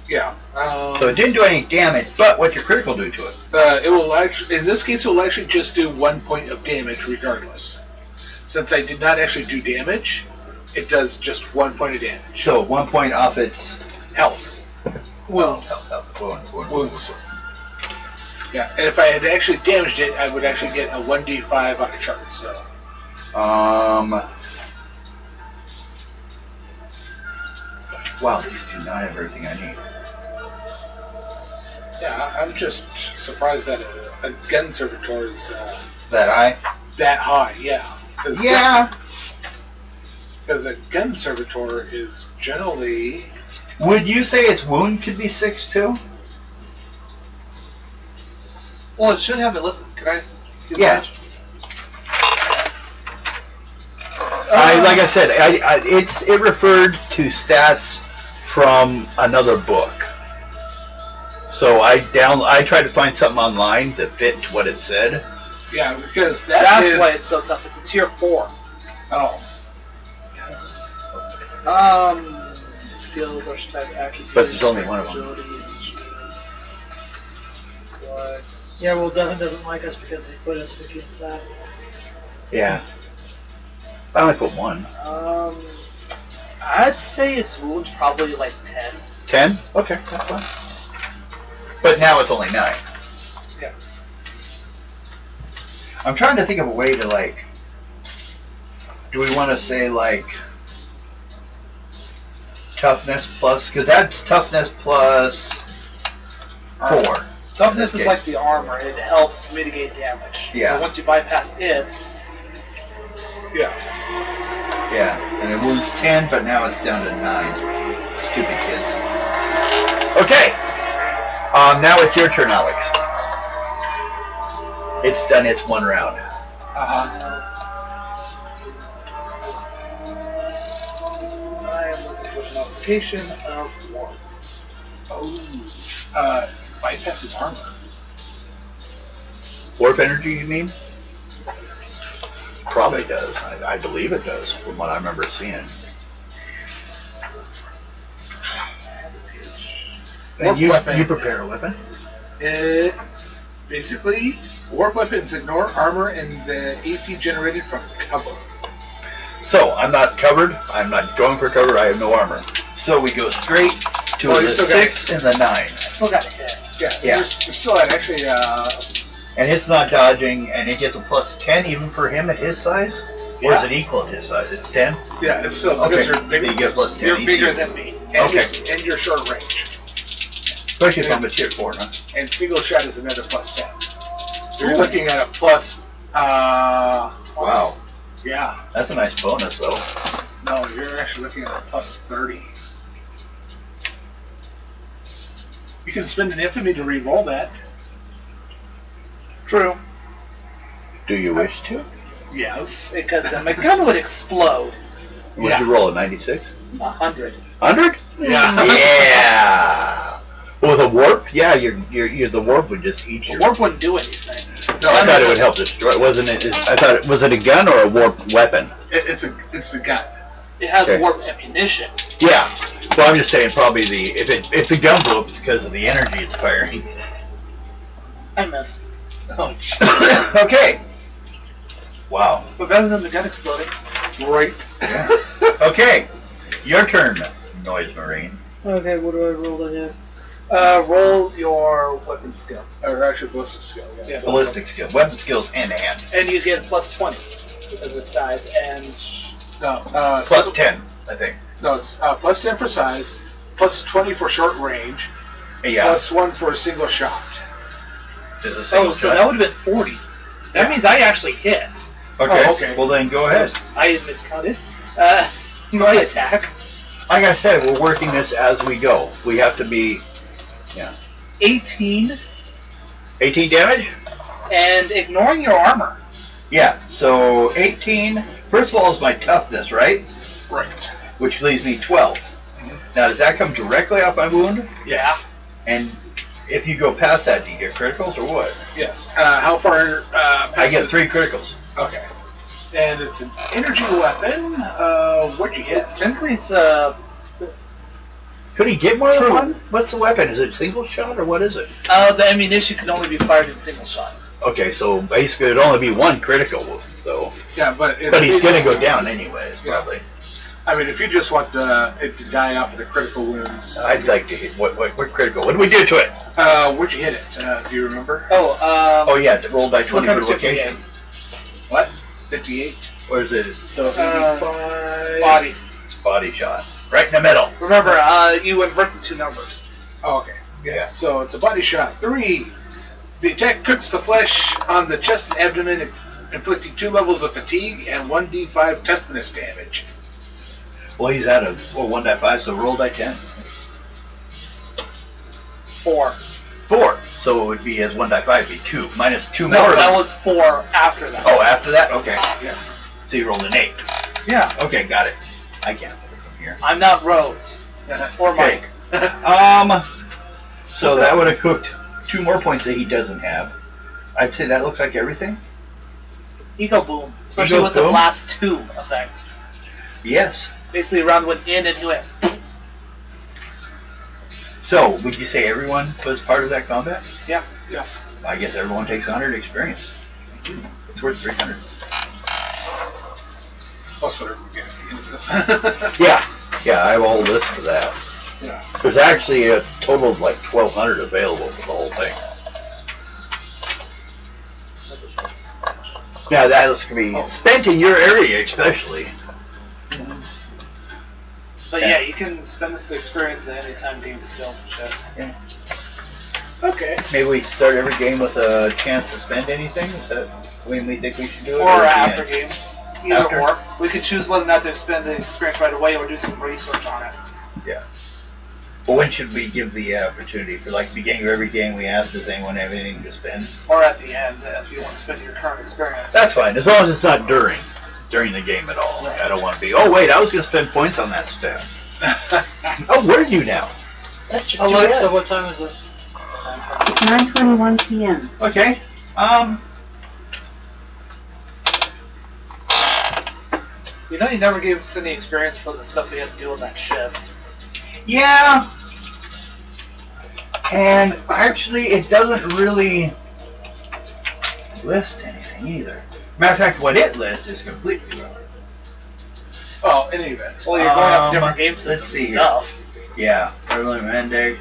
Yeah. So it didn't do any damage, but what's your critical do to it? It will actually, in this case, it will actually just do 1 point of damage regardless. Since I did not actually do damage, it does just 1 point of damage. So 1 point off its health. Wounds. Yeah, and if I had actually damaged it, I would actually get a 1d5 on a chart. So. Wow, these do not have everything I need. Yeah, I'm just surprised that a gun servitor is that high. That high, yeah. Yeah. Because a gun servitor is generally. Would you say its wound could be 6 too? Well, it should have it listed. Can I see the Yeah. page? Like I said, it referred to stats from another book. So I tried to find something online that fit what it said. Yeah, because that's why it's so tough. It's a tier 4. Oh. Skills, archetype, attributes. But there's only one of them. Yeah, well, Devin doesn't like us because he put us against that. Yeah. I only put 1. I'd say its wound's probably like 10. 10? Okay, that's fine. But now it's only 9. Yeah. I'm trying to think of a way to, like, do we want to say, like, toughness plus, because that's toughness plus 4. Toughness is like the armor. It helps mitigate damage. Yeah. But once you bypass it. Yeah. Yeah, and it wounds 10, but now it's down to 9. Stupid kids. Okay. Now it's your turn, Alex. It's done its 1 round. I am looking for the notification of war. Oh. Bypasses armor. Warp energy, you mean? Probably does. I believe it does, from what I remember seeing. And you prepare a weapon? Basically, warp weapons ignore armor and the AP generated from cover. So I'm not covered. I'm not going for cover. I have no armor. So we go straight to the 6 and the 9. I still got a hit. Yeah. You're still at actually. And it's not dodging, and it gets a plus 10 even for him at his size? Or is it equal at his size? It's 10? Yeah, it's still Okay. because you're bigger. You get plus 10 You're each bigger year. than me, and, Okay. and you're short range. Especially if I'm a tier 4, huh? And single shot is another plus 10. So you're looking at a plus. Wow. Yeah. That's a nice bonus, though. No, you're actually looking at a plus 30. You can spend an infamy to re-roll that. True. Do you wish to? Yes. Because then my gun would explode. What'd you roll, a 96? 100. 100? Yeah. Yeah. With a warp? Yeah, the warp would just eat your... Warp wouldn't do anything. No, I thought it would help destroy. Wasn't it? I thought it was it a gun or a warp weapon? It's the gun. It has Okay. warp ammunition. Yeah. Well, I'm just saying probably if the gun blew up, it's because of the energy it's firing. I miss. Oh, shit. Okay. Wow. But better than the gun exploding. Right. Yeah. Okay. Your turn, Noise Marine. Okay, what do I roll to hit? Roll your weapon skill. Or actually ballistic skill. Yeah. Yeah. So- Ballistic skill. Weapon skills hand to hand. And you get plus 20 because of size. And No. Plus 10, I think. No, it's plus 10 for size, plus 20 for short range, Yeah. plus 1 for a single shot. Is a single so shot. that would have been 40. That Yeah. means I actually hit. Okay. Oh, okay. Well, then go ahead. I miscounted. My attack. Like I said, we're working this as we go. We have to be 18. 18 damage? And ignoring your armor. Yeah, so 18. First of all is my toughness, right? Right. Which leaves me 12. Now, does that come directly off my wound? Yes. And if you go past that, do you get criticals or what? Yes. How far? I get 3 criticals. Okay. And it's an energy weapon. What'd you hit? Technically, it's Could he get more True. than one? What's the weapon? Is it single shot or what is it? the ammunition can only be fired in single shot. Okay, so basically it'd only be 1 critical, so. Yeah, but But he's going to go down anyways, Yeah. probably. I mean, if you just want it to die off of the critical wounds, I'd like to hit what critical. What do we do to it? where'd you hit it? Do you remember? Oh yeah, roll die 20 Look for under location. 58. What? 58. Or is it So 85. Body. body shot? Right in the middle. Remember, you invert the 2 numbers. Oh, okay. Yeah. So it's a body shot. 3. The attack cooks the flesh on the chest and abdomen, inflicting 2 levels of fatigue and 1d5 toughness damage. Well, he's at a 1.5, so roll die 10. 4. 4. So it would be as 1.5 be 2 minus 2 No, more. that was 4 after that. Oh, after that? Okay. Yeah. So you rolled an 8. Yeah. Okay, got it. I can't put it from here. I'm not Rose. Or Okay. Mike. So that would have cooked 2 more points that he doesn't have. I'd say that looks like everything. Ego boom. Especially Ego with the boom? last 2 effect. Yes. Basically, round went in and he went. So, would you say everyone was part of that combat? Yeah. Yeah. I guess everyone takes 100 experience. It's worth 300. Plus whatever we get at the end of this. Yeah. Yeah, I have a whole list for that. Yeah. There's actually a total of like 1,200 available for the whole thing. Now that's going to be spent in your area especially. But yeah, you can spend this experience at any time, gain skills and shit. Yeah. Okay. Maybe we start every game with a chance to spend anything? Is that when we think we should do it? Or at the after end? game. Either After? or. We could choose whether or not to expend the experience right away or do some research on it. Yeah. But when should we give the opportunity? For like the beginning of every game we ask, does anyone have anything to spend? Or at the end, if you want to spend your current experience. That's fine, as long as it's not during the game at all. I don't want to be, oh wait, I was going to spend points on that stuff. Oh, where are you now? That's just too Alexa, bad. what time is it? It's 9:21 p.m. Okay. You know, you never gave us any experience for the stuff we had to do on that ship. Yeah. And actually, it doesn't really list anything either. Matter of fact, what it lists is completely wrong. Well, in any event. Well, you're going up different game systems let's see and stuff. Yeah. Index.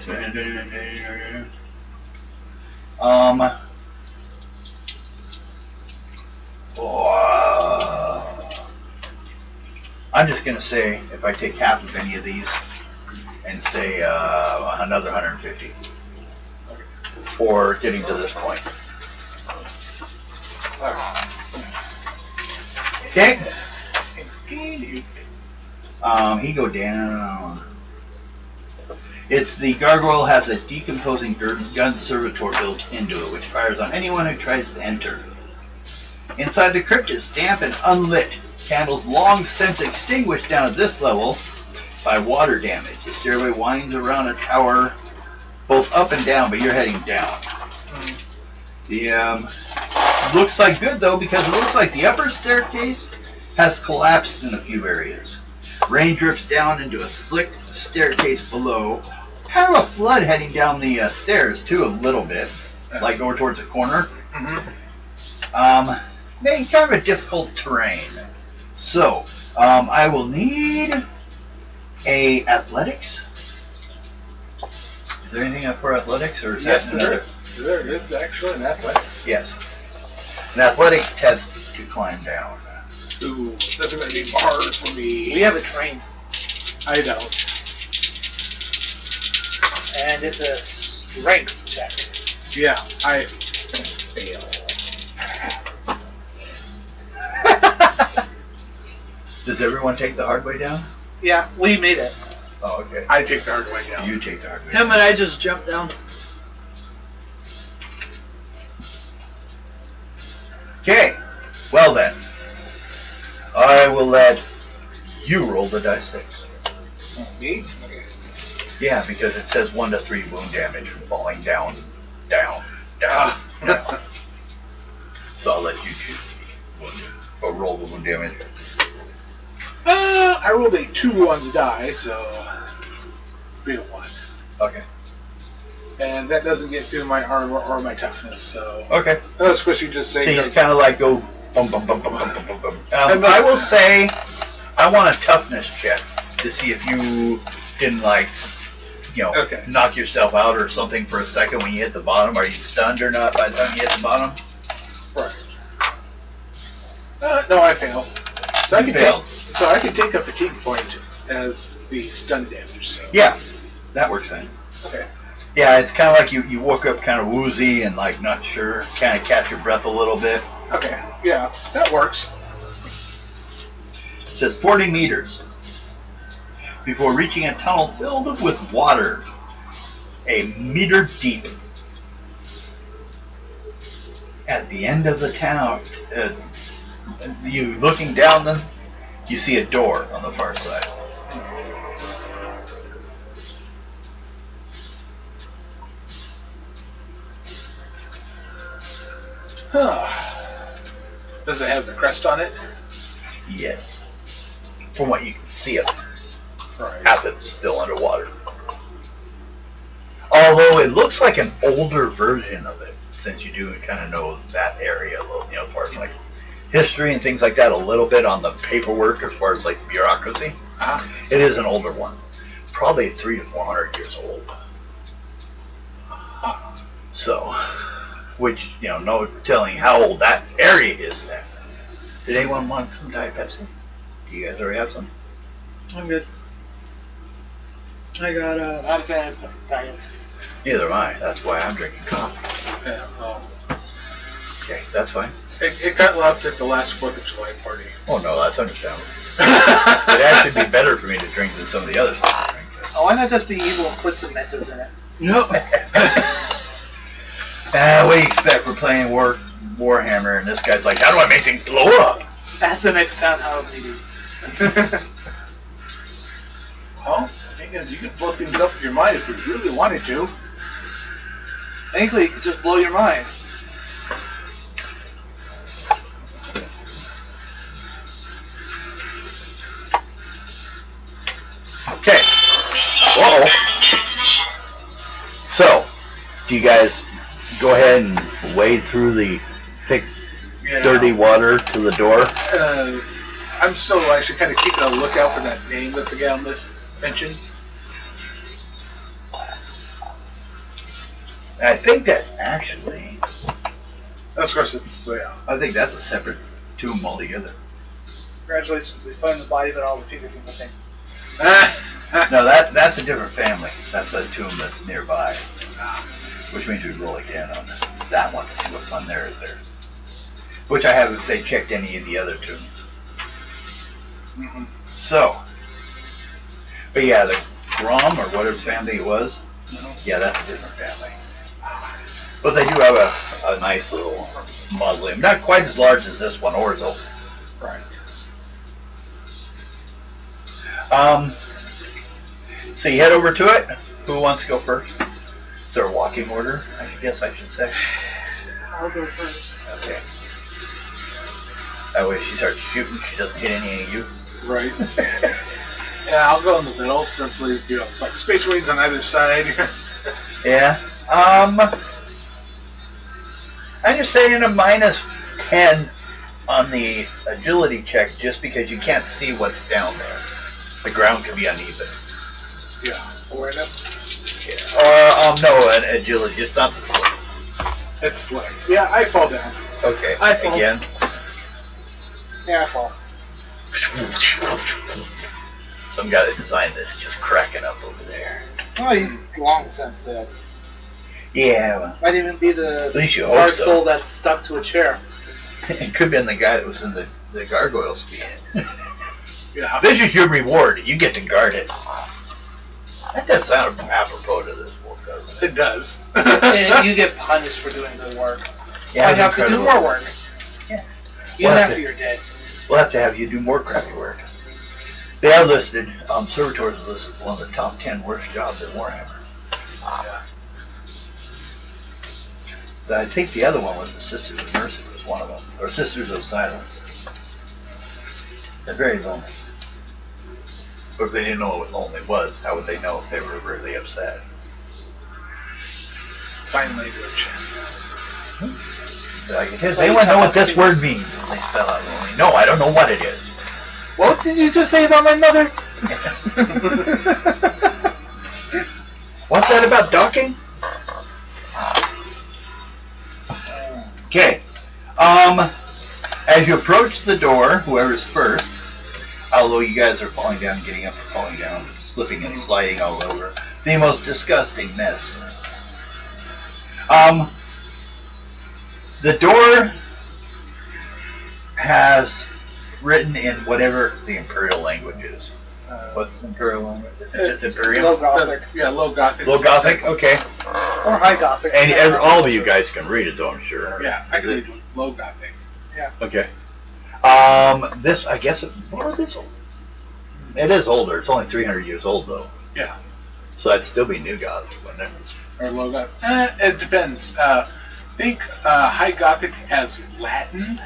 I'm just gonna say if I take half of any of these and say another 150 for getting to this point. Okay. He go down. It's the gargoyle has a decomposing gun servitor built into it, which fires on anyone who tries to enter. Inside the crypt is damp and unlit. Candles long since extinguished down at this level by water damage. The stairway winds around a tower, both up and down, but you're heading down. The looks like good though, because it looks like the upper staircase has collapsed in a few areas. Rain drips down into a slick staircase below. Kind of a flood heading down the stairs too, a little bit, like over towards the corner. Making kind of a difficult terrain. So, I will need a athletics. Is there anything up for athletics, or is Yes, that there is. There is actually an athletics. Yes, an athletics test to climb down. Ooh, that's going to be hard for me. We have a train, I don't. and it's a strength check. Yeah, I fail. Does everyone take the hard way down? Yeah, we made it. Oh, okay. I take the hard way down. You take the hard way Him down. and I just jumped down. Okay. Well then, I will let you roll the dice six. Me? Okay. Yeah, because it says 1 to 3 wound damage from falling down. No. So I'll let you choose the wound, or roll the wound damage. I rolled a 2 on the die, so be a 1. Okay. And that doesn't get through my armor or my toughness, so Okay. that's what you just say. So you just kind of like go bum bum bum bum bum bum bum bum. And I will say, I want a toughness check to see if you didn't Okay. knock yourself out or something for a second when you hit the bottom. Are you stunned or not by the time you hit the bottom? Right. No, I fail. So You failed. I can take a fatigue point as the stun damage. So. Yeah, that works then. Okay. Yeah, it's kind of like you woke up kind of woozy and like not sure, kind of catch your breath a little bit. Okay. Yeah, that works. It says 40 meters before reaching a tunnel filled with water, a meter deep. At the end of the town, you looking down them, you see a door on the far side. Does it have the crest on it? Yes. From what you can see of it. Right. Half of it's still underwater. Although it looks like an older version of it, since you do kind of know that area a little, as far as like history and things like that, a little bit on the paperwork as far as like bureaucracy. It is an older one. Probably 300 to 400 years old. So, which, no telling how old that area is then. Did anyone want some Diet Pepsi? Do you guys already have some? I'm good. I got Not a fan of diet. Neither am I. That's why I'm drinking coffee. Yeah. Okay, that's fine. It got left at the last 4th of July party. Oh no, that's understandable. It'd actually be better for me to drink than some of the other stuff I drink. Oh, why not just be evil and put some Mentos in it? No. What do you expect? We're playing Warhammer, and this guy's like, how do I make things blow up? That's the next town hall meeting. Well, the thing is, you could blow things up with your mind if you really wanted to. Technically, you could just blow your mind. Okay. Uh-oh. So, do you guys go ahead and wade through the thick, dirty water to the door? I I'm still actually kind of keeping a lookout for that name that the gal mentioned. I think that actually, Of course, it's I think that's a separate tomb altogether. Congratulations, we found the body, but all the fingers are missing. No, that's a different family. That's a tomb that's nearby. Which means we roll again on that one to see what fun there is there. Which I haven't, they checked any of the other tombs. Mm-hmm. So, but yeah, the Grom or whatever family it was, yeah, that's a different family. But they do have a nice little mausoleum. Not quite as large as this one or as old. Right. So you head over to it. Who wants to go first? Is there a walking order? I guess I should say. I'll go first. Okay. That way if she starts shooting, she doesn't hit any of you. Right. Yeah, I'll go in the middle. Simply, it's like Space Marines on either side. Yeah. I'm just saying a -10 on the agility check just because you can't see what's down there. The ground can be uneven. Yeah. Awareness. Yeah. Or no, an agility, just not the slip. It's slick. Yeah, I fall down. Okay. I fall. Again. Yeah, I fall. Some guy that designed this is just cracking up over there. Oh, he's long since dead. Yeah, well, Might even be the At least you hope Sark so. soul that's stuck to a chair. it could have been the guy that was in the gargoyle speed. Yeah. This is your reward. You get to guard it. That does sound apropos to this book, doesn't it? It does. And you get punished for doing good work. Yeah, I have to do incredible. more work. Yeah. Even Well, after you're dead. We'll have to have you do more crappy work. They are listed, Servitors is listed as one of the top 10 worst jobs in Warhammer. Yeah. I think the other one was the Sisters of Mercy was one of them, or Sisters of Silence. They're very lonely. But if they didn't know what lonely was, how would they know if they were really upset? Sign language. Like, does anyone know what this word means? As they spell out lonely. No, I don't know what it is. What did you just say about my mother? What's that about docking? Okay. As you approach the door, whoever's first, although you guys are falling down, getting up and falling down, slipping and sliding all over, the most disgusting mess. The door has written in whatever the Imperial language is. What's the Imperial language? Is it just Imperial? Low Gothic. Yeah, Low Gothic. Low Gothic? Okay. Or High Gothic. And all of you guys can read it, though, I'm sure. Yeah, I can read Low Gothic. Okay. This, I guess, well, it is old. It is older. It's only 300 years old, though. Yeah. So that'd still be New Gothic, wouldn't it? Or Low Gothic. It depends. Think High Gothic as Latin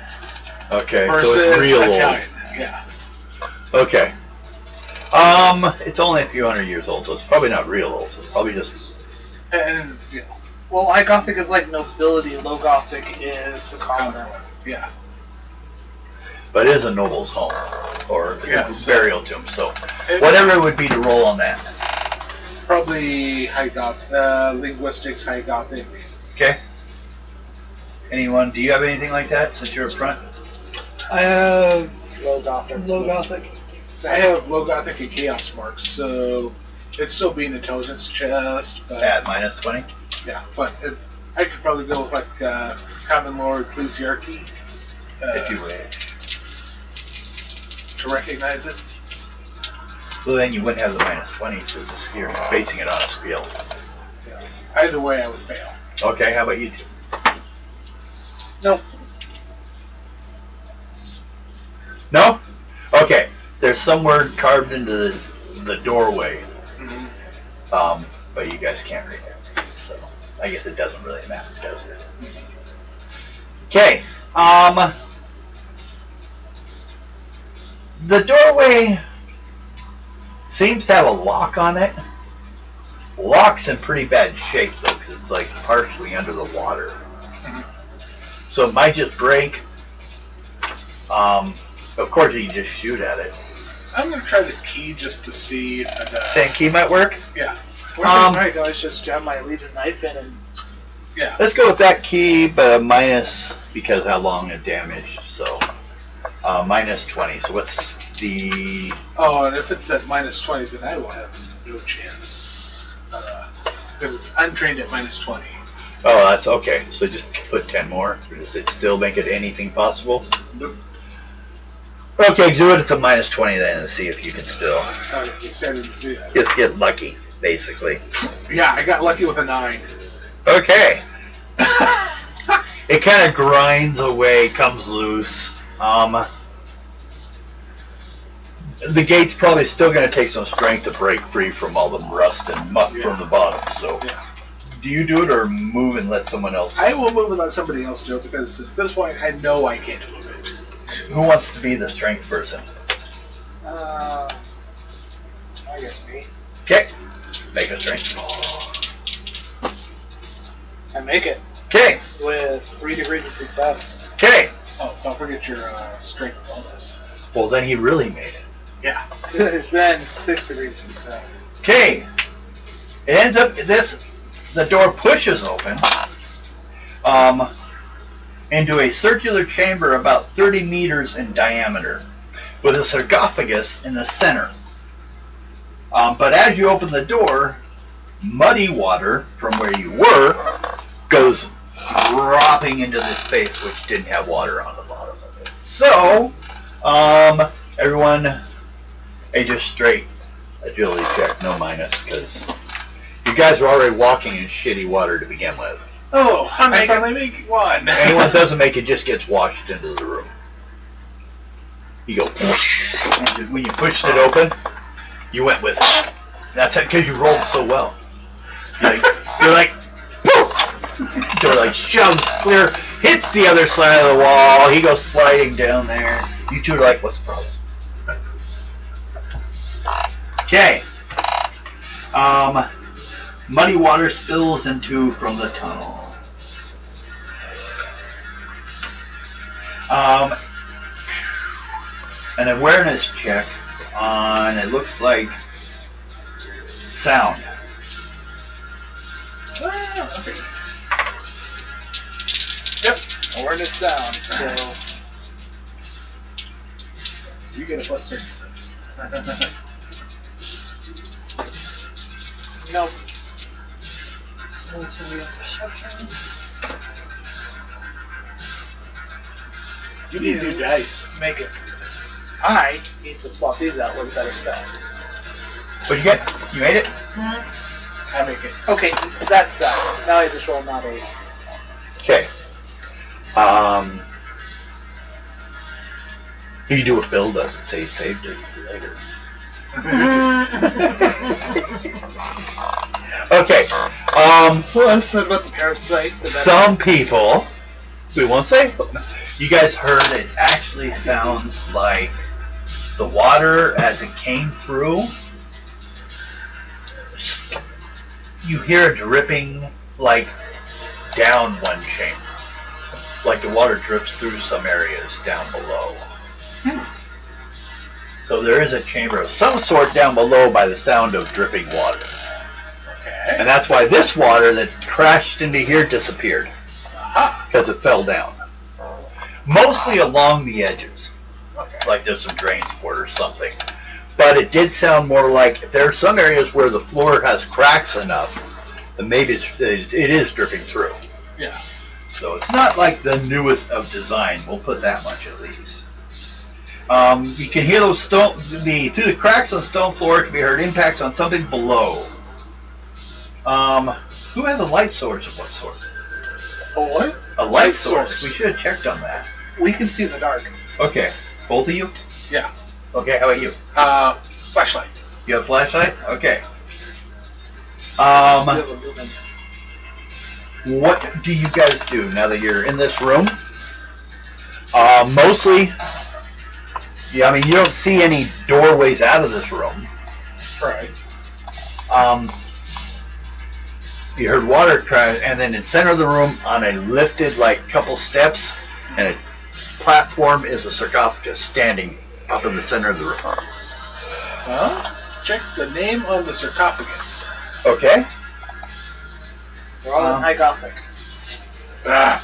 Okay, versus so it's real Italian. Yeah. old. Okay. It's only a few hundred years old, so it's probably not real old. It's probably just... And Well, High Gothic is like nobility. Low Gothic is the commoner. yeah. But it is a noble's home, or Yes. burial tomb, so whatever it would be to roll on that. Probably High Gothic, linguistics, High Gothic. Okay? Anyone, do you have anything like that, since you're up front? I have Low Gothic. Low Gothic. I have Low Gothic and Chaos marks, so it'd still be an intelligence chest. But, At -20? yeah, but I could probably go with like Common Law Ecclesiarchy If you wish. to recognize it. Well, then you wouldn't have the -20 because the skier is basing it on a skill. Yeah. Either way, I would fail. Okay, how about you two? Nope. No? Okay. There's some word carved into the doorway, but you guys can't read it. So I guess it doesn't really matter, does it? Okay. The doorway seems to have a lock on it. Lock's in pretty bad shape though, because it's like partially under the water. So it might just break. Of course, you can just shoot at it. I'm going to try the key just to see if Same key might work? Yeah. Right, I just jam my Legion knife in and... Yeah. Let's go with that key, but a minus, because how long it damaged, so... minus 20, so what's the... Oh, and if it's at minus 20, then I will have no chance. Because it's untrained at minus 20. Oh, that's okay, so just put 10 more. Does it still make it anything possible? Nope. Okay, do it at the minus 20 then and see if you can still... Yeah, Just get lucky, basically. I got lucky with a 9. Okay. It kind of grinds away, comes loose. The gate's probably still going to take some strength to break free from all the rust and muck from the bottom. So, do you do it or move and let someone else do it? I will move and let somebody else do it because at this point I know I can't move it. Who wants to be the strength person? I guess me. Okay. Make a strength. I make it. Okay. With 3 degrees of success. Okay. Oh, don't forget your strength bonus. Well, then he really made it. Yeah. Then 6 degrees of success. Okay. It ends up the door pushes open into a circular chamber about 30 meters in diameter with a sarcophagus in the center. But as you open the door, muddy water from where you were goes dropping into this space which didn't have water on the bottom of it. So, everyone, just straight agility check, no minus, because you guys are already walking in shitty water to begin with. Oh, I finally make one. Anyone that doesn't make it just gets washed into the room. You go, and when you pushed it open, you went with it. That's it, because you rolled so well. You're like, door like shoves clear, hits the other side of the wall. He goes sliding down there. You two are like, what's the problem? Okay. Muddy water spills into from the tunnel. An awareness check on, it looks like, sound. Okay. Yep, awareness sound. So you get a plus 30 for this. Nope. You need new dice. Make it. I need to swap these out with a better set. What'd you get? You made it? I make it. Okay, that sucks. Now I just roll not 8. Okay. You do what Bill does and say he saved it later. Okay. Well, I said about the parasite. Some people, we won't say. You guys heard it actually sounds like the water as it came through. You hear it dripping like down one chamber. Like the water drips through some areas down below. So there is a chamber of some sort down below by the sound of dripping water. Okay. And that's why this water that crashed into here disappeared. Because it fell down. Mostly along the edges. Like there's some drains for it or something. But it did sound more like there are some areas where the floor has cracks enough that maybe it is dripping through. Yeah. So it's not like the newest of design. We'll put that much at least. You can hear those through the cracks on the stone floor can be heard impacts on something below. Who has a light source of what sort? A what? A light source. We should have checked on that. We can see in the dark. Okay. Both of you? Yeah. Okay, how about you? Flashlight. You have a flashlight? Okay. What do you guys do now that you're in this room? Mostly, yeah, I mean, you don't see any doorways out of this room. Right. You heard water crash, and then in the center of the room, on a lifted, like, couple steps, and it platform is a sarcophagus standing up in the center of the room. Well, check the name on the sarcophagus. Okay. We're all in High Gothic. Ah.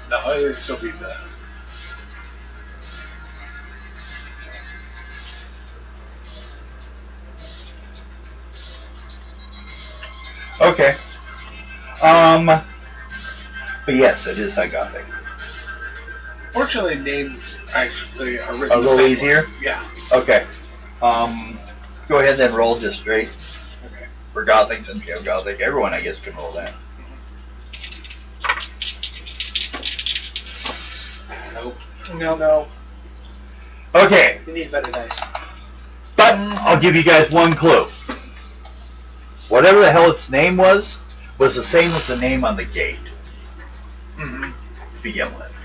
No, it'd still be the. Okay. But yes, it is High Gothic. Fortunately, names actually are written A the little same easier? way. Yeah. Okay. Go ahead then roll just straight. Okay. For Gothic, since you have Gothic. Everyone, I guess, can roll that. Nope. No. Okay. You need better dice. But I'll give you guys one clue. Whatever the hell its name was the same as the name on the gate. Mm-hmm. To begin with.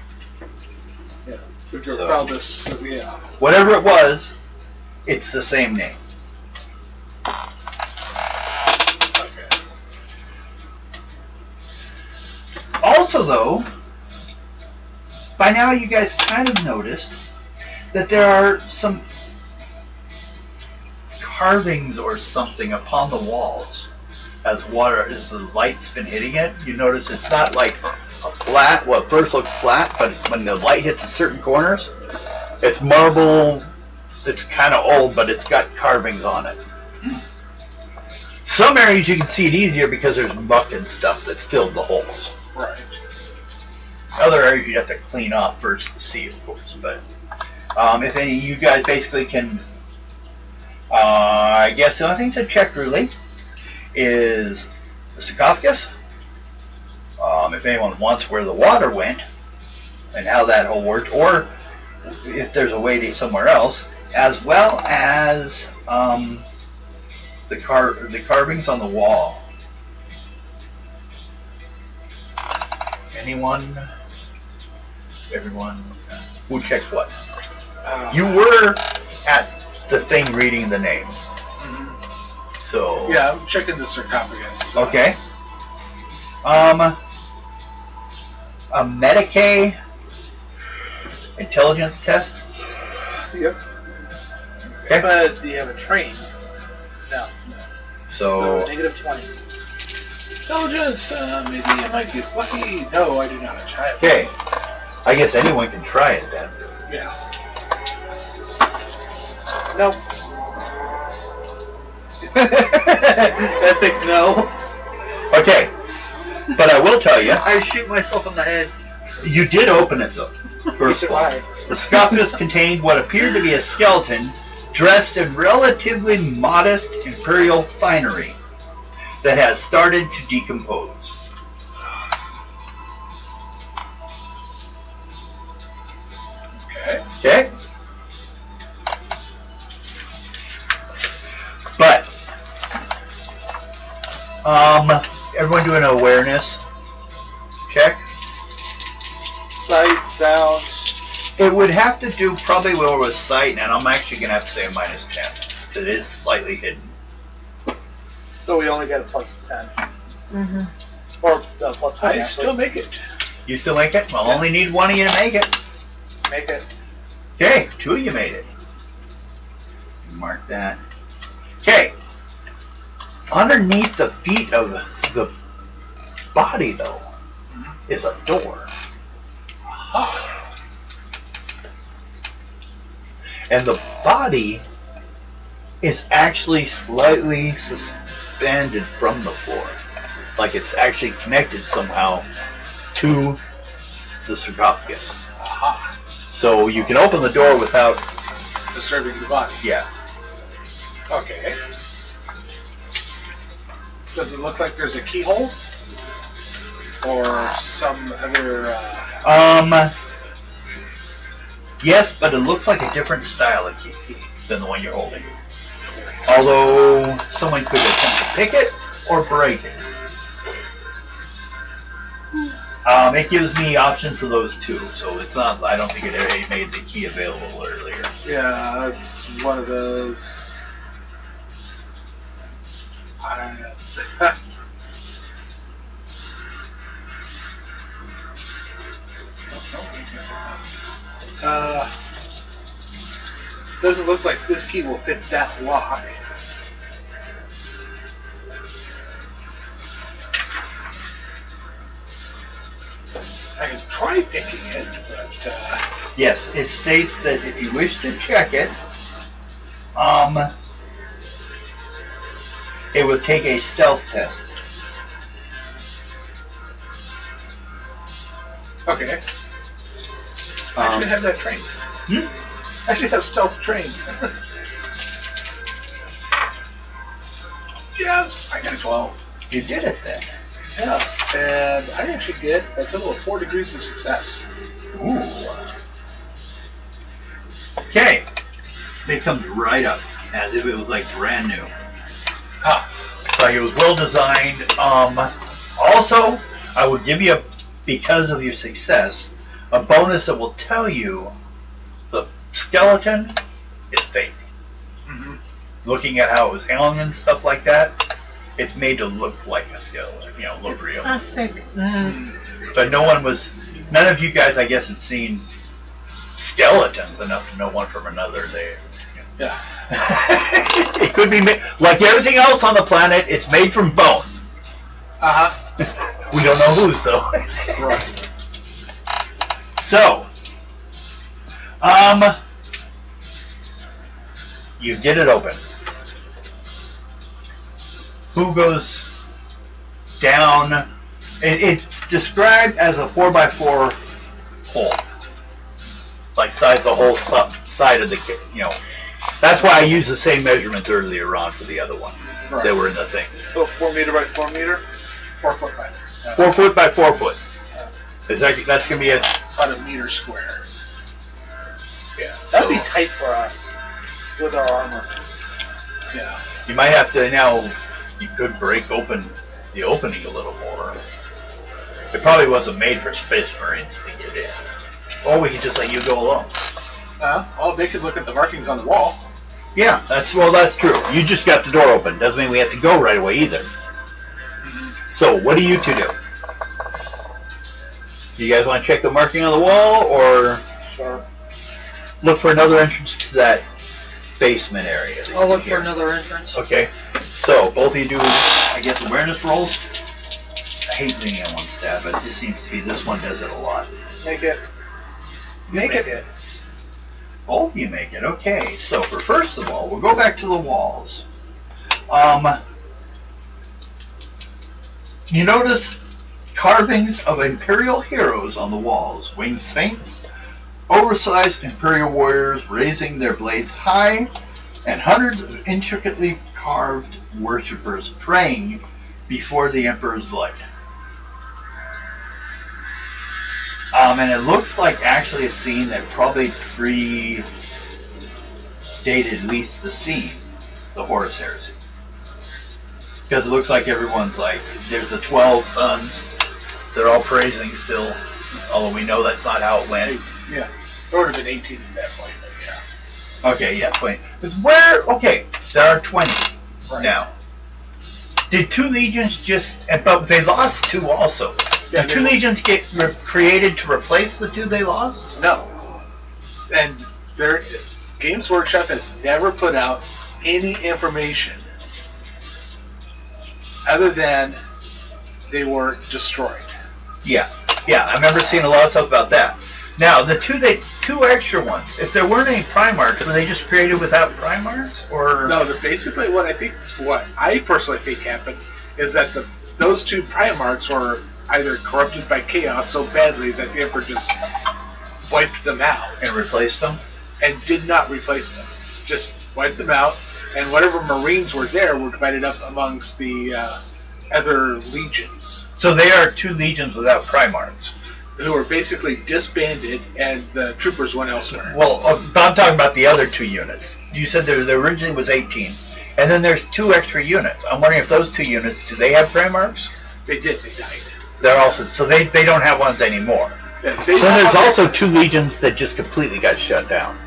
Yeah. So- Well, this, yeah. Whatever it was, it's the same name. Okay. Also, though, by now you guys kind of noticed that there are some carvings or something upon the walls as the light's been hitting it. You notice it's not like a flat, what first looks flat, but when the light hits a certain corners, it's marble. It's kind of old, but it's got carvings on it. Some areas you can see it easier because there's muck and stuff that's filled the holes. Right. Other areas you'd have to clean off first to see, of course. But if any of you guys basically can, I guess the only thing to check really is the sarcophagus. If anyone wants where the water went and how that whole worked, or if there's a way to somewhere else, as well as the carvings on the wall. Anyone? Everyone? Who checks what? You were at the thing reading the name. Mm-hmm. So. Yeah, I'm checking the sarcophagus. Okay. A Medicaid intelligence test. Yep. Okay. But do you have a train? No. So negative 20. Intelligence, maybe I might get lucky. No, I do not. okay. I guess anyone can try it then. Yeah. No. Epic no. Okay. But I will tell you, I shoot myself in the head. you did open it though. First of all, Survive. the sarcophagus contained what appeared to be a skeleton dressed in relatively modest imperial finery that has started to decompose. Okay. Okay? But, everyone do an awareness check. Sight, sound. It would have to do probably well with sight, and I'm actually going to have to say a minus 10. It is slightly hidden. So we only get a plus 10. Mm-hmm. Or plus 20. I still make it. You still make it? Well, only need one of you to make it. Make it. Okay, two of you made it. Mark that. Okay. Underneath the feet of the body, though, is a door. Aha. And the body is actually slightly suspended from the floor. Like it's actually connected somehow to the sarcophagus. Aha. So you can open the door without, Disturbing the body. yeah. Okay. Does it look like there's a keyhole? Or some other... Yes, but it looks like a different style of key than the one you're holding. Although someone could attempt to pick it or break it. It gives me options for those two, so it's not. I don't think it made the key available earlier. Yeah, it's one of those... Doesn't look like this key will fit that lock. I can try picking it, but Yes, it states that if you wish to check it, it would take a stealth test. okay. I should have that trained. I should have stealth trained. Yes, I got a 12. You did it then. Yes, and I actually get a total of 4 degrees of success. Ooh. Okay. It comes right up as if it was like brand new. Like it was well designed. Also, I would give you, because of your success, a bonus that will tell you the skeleton is fake. Mm-hmm. Looking at how it was hung and stuff like that, it's made to look like a skeleton, look real. Plastic. But none of you guys, I guess, had seen skeletons enough to know one from another. Yeah. It could be made, like everything else on the planet, it's made from bone. We don't know whose, though. Right. So, you get it open. Who goes down? It's described as a 4x4 hole, like size the whole side of the kit. That's why I used the same measurements earlier on for the other one. Right. They were in the thing. So 4 meter by 4 meter? 4 foot by 4 foot by 4 foot. That's gonna be about a meter square. Yeah. That'd be tight for us with our armor. Yeah. You might have to now. You could break open the opening a little more. It probably wasn't made for Space Marines to get in. Or we could just let you go alone. Well, they could look at the markings on the wall. Yeah, that's true. You just got the door open. Doesn't mean we have to go right away either. So, what do you two do? Do you guys want to check the marking on the wall, or look for another entrance to that basement area? I'll look for another entrance. Okay. So, both of you do, I guess, awareness rolls. I hate being in one stab, but it just seems to be this one does it a lot. Make it. Make it. Both of you make it. Okay. So, for first of all, we'll go back to the walls. You notice carvings of Imperial heroes on the walls. Winged saints, oversized Imperial warriors raising their blades high, and hundreds of intricately carved worshippers praying before the Emperor's light. And it looks like actually a scene that probably predated at least the scene, the Horus Heresy. Because it looks like everyone's like, there's the 12 sons, they're all praising still, although we know that's not how it went. Yeah, it would have been 18 at that point, but yeah. Okay, yeah, 20. Okay, there are 20 now. Did 2 legions but they lost 2 also. Yeah, Did 2 legions get created to replace the 2 they lost? No. And their Games Workshop has never put out any information other than they were destroyed. Yeah, I remember seeing a lot of stuff about that. Now, the 2 extra ones, if there weren't any Primarchs, were they just created without Primarchs? Or no, basically what I personally think happened is that those 2 Primarchs were either corrupted by chaos so badly that the Emperor just wiped them out. And replaced them? And did not replace them. Just wiped them out, and whatever Marines were there were divided up amongst the other legions. So they are 2 legions without Primarchs. Who were basically disbanded, and the troopers went elsewhere. Well, I'm talking about the other 2 units. You said there originally was 18, and then there's 2 extra units. I'm wondering if those 2 units, do they have Primarchs? They did. They died. They're also, so they don't have ones anymore. Yeah, then there's also 2 legions that just completely got shut down.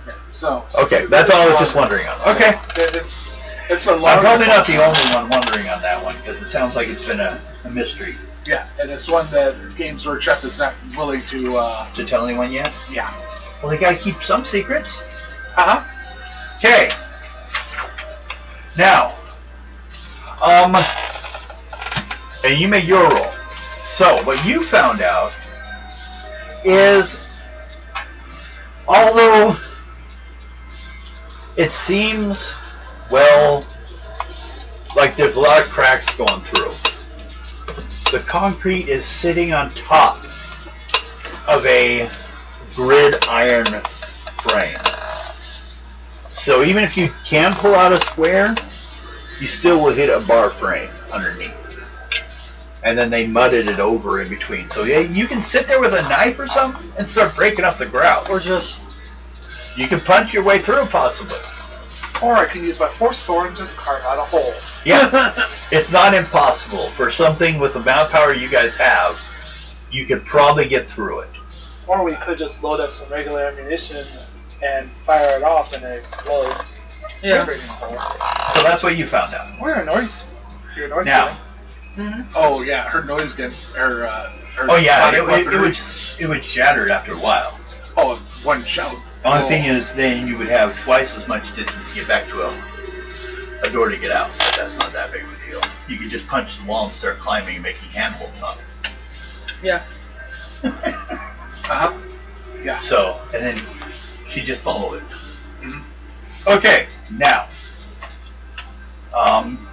Yeah, so okay, that's all I was just wondering on. Okay, it's a long. I'm probably not the only one wondering on that one because it sounds like it's been a mystery. Yeah, and it's one that Games Workshop is not willing to tell anyone yet. Yeah. Well, they gotta keep some secrets. Okay. Now, and you made your roll. So, what you found out is, although it seems, well, like there's a lot of cracks going through, the concrete is sitting on top of a grid iron frame. So even if you can pull out a square, you still will hit a bar frame underneath. And then they mudded it over in between. So yeah, you can sit there with a knife or something and start breaking up the grout. Or just... You can punch your way through, possibly. Or I can use my force sword and just carve out a hole. Yeah, it's not impossible. For something with the amount of power you guys have, you could probably get through it. Or we could just load up some regular ammunition and fire it off and it explodes. Yeah. So that's what you found out. We're a noise. You're a noise Now. Oh yeah, her noise gun. Her Oh yeah, sonic weaponry. it would shatter after a while. Oh, one shout. Only thing is, then you would have twice as much distance to get back to a door to get out. That's not that big of a deal. You could just punch the wall and start climbing and making handholds on it. Yeah. Yeah. So, and then she just followed it. Okay, now,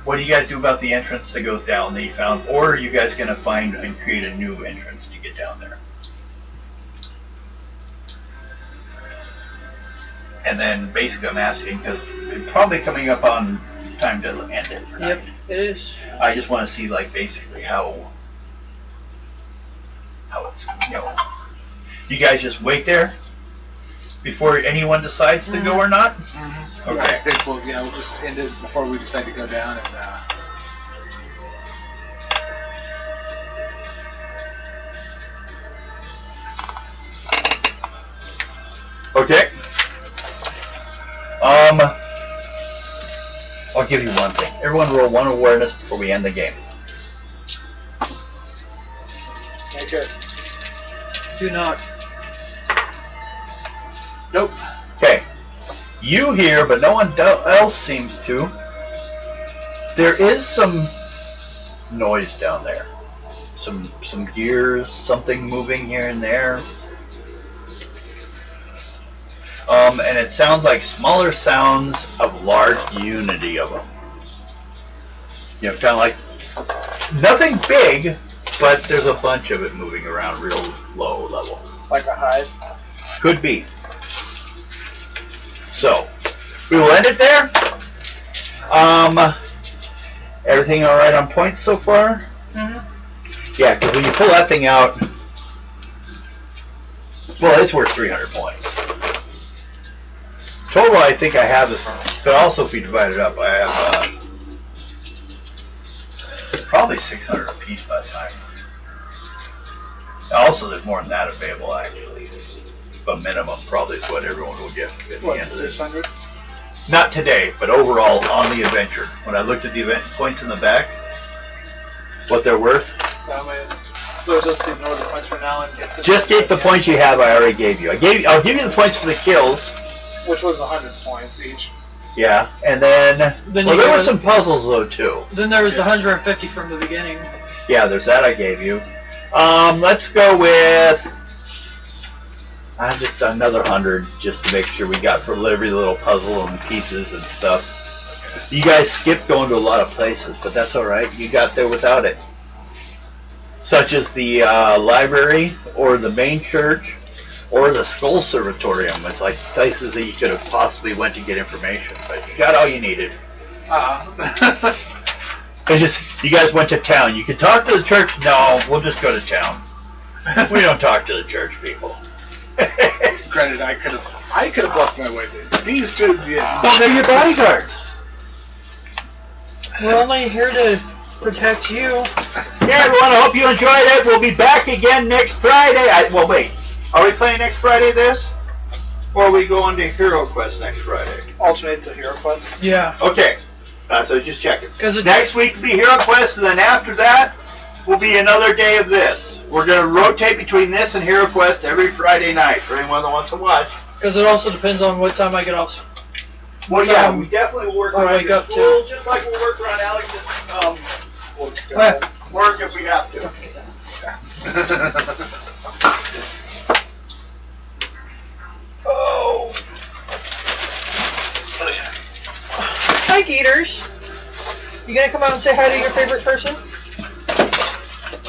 what do you guys do about the entrance that goes down that you found? Or are you guys going to find and create a new entrance to get down there? And then basically I'm asking, because it's probably coming up on time to end it for night. Yep, it is. I just want to see, like, basically how it's, you guys just wait there before anyone decides to go or not? Okay. I think we'll just end it before we decide to go down and. Okay. I'll give you one thing. Everyone roll one awareness before we end the game. Okay. Do not. Nope. Okay. You hear, but no one else seems to. There is some noise down there. Some gears, something moving here and there. And it sounds like smaller sounds of large unity of them. Kind of like nothing big, but there's a bunch of it moving around real low levels. Like a hive? Could be. So, we will end it there. Everything all right on points so far? Yeah, because when you pull that thing out, well, it's worth 300 points. Total, I think I have this, but also if we divide it up, I have probably 600 apiece by the time. Also, there's more than that available, actually. But minimum probably is what everyone will get at the end of this. 600? Not today, but overall on the adventure. When I looked at the event points in the back, what they're worth. So just ignore the points for now and get. Just get the points you have. I already gave you. I'll give you the points for the kills. Which was 100 points each. Yeah, and then well, there were some puzzles though too. Then there was 150 from the beginning. Yeah, there's that I gave you. Let's go with just another 100, just to make sure we got for every little puzzle and pieces and stuff. You guys skipped going to a lot of places, but that's all right. You got there without it, such as the library or the main church. Or the Skull Servatorium. It's like places that you could have possibly went to get information, but you got all you needed. It's just, you guys went to town. You could talk to the church. No, we'll just go to town. We don't talk to the church people. Granted, I could have bluffed my way there. These two, Well, they're your bodyguards. We're only here to protect you. Yeah, everyone, I hope you enjoyed it. We'll be back again next Friday. Well, wait. Are we playing next Friday this? Or are we going to Hero Quest next Friday? Alternates a Hero Quest. Yeah. Okay. So I was just checking. Because Next week will be Hero Quest, and then after that will be another day of this. We're going to rotate between this and Hero Quest every Friday night for anyone that wants to watch. Because it also depends on what time I get off. Well, yeah, we definitely will work I'll around wake your up school, just like we'll work around Alex's work if we have to. Oh. Hi, Geeters. You gonna come out and say hi to your favorite person?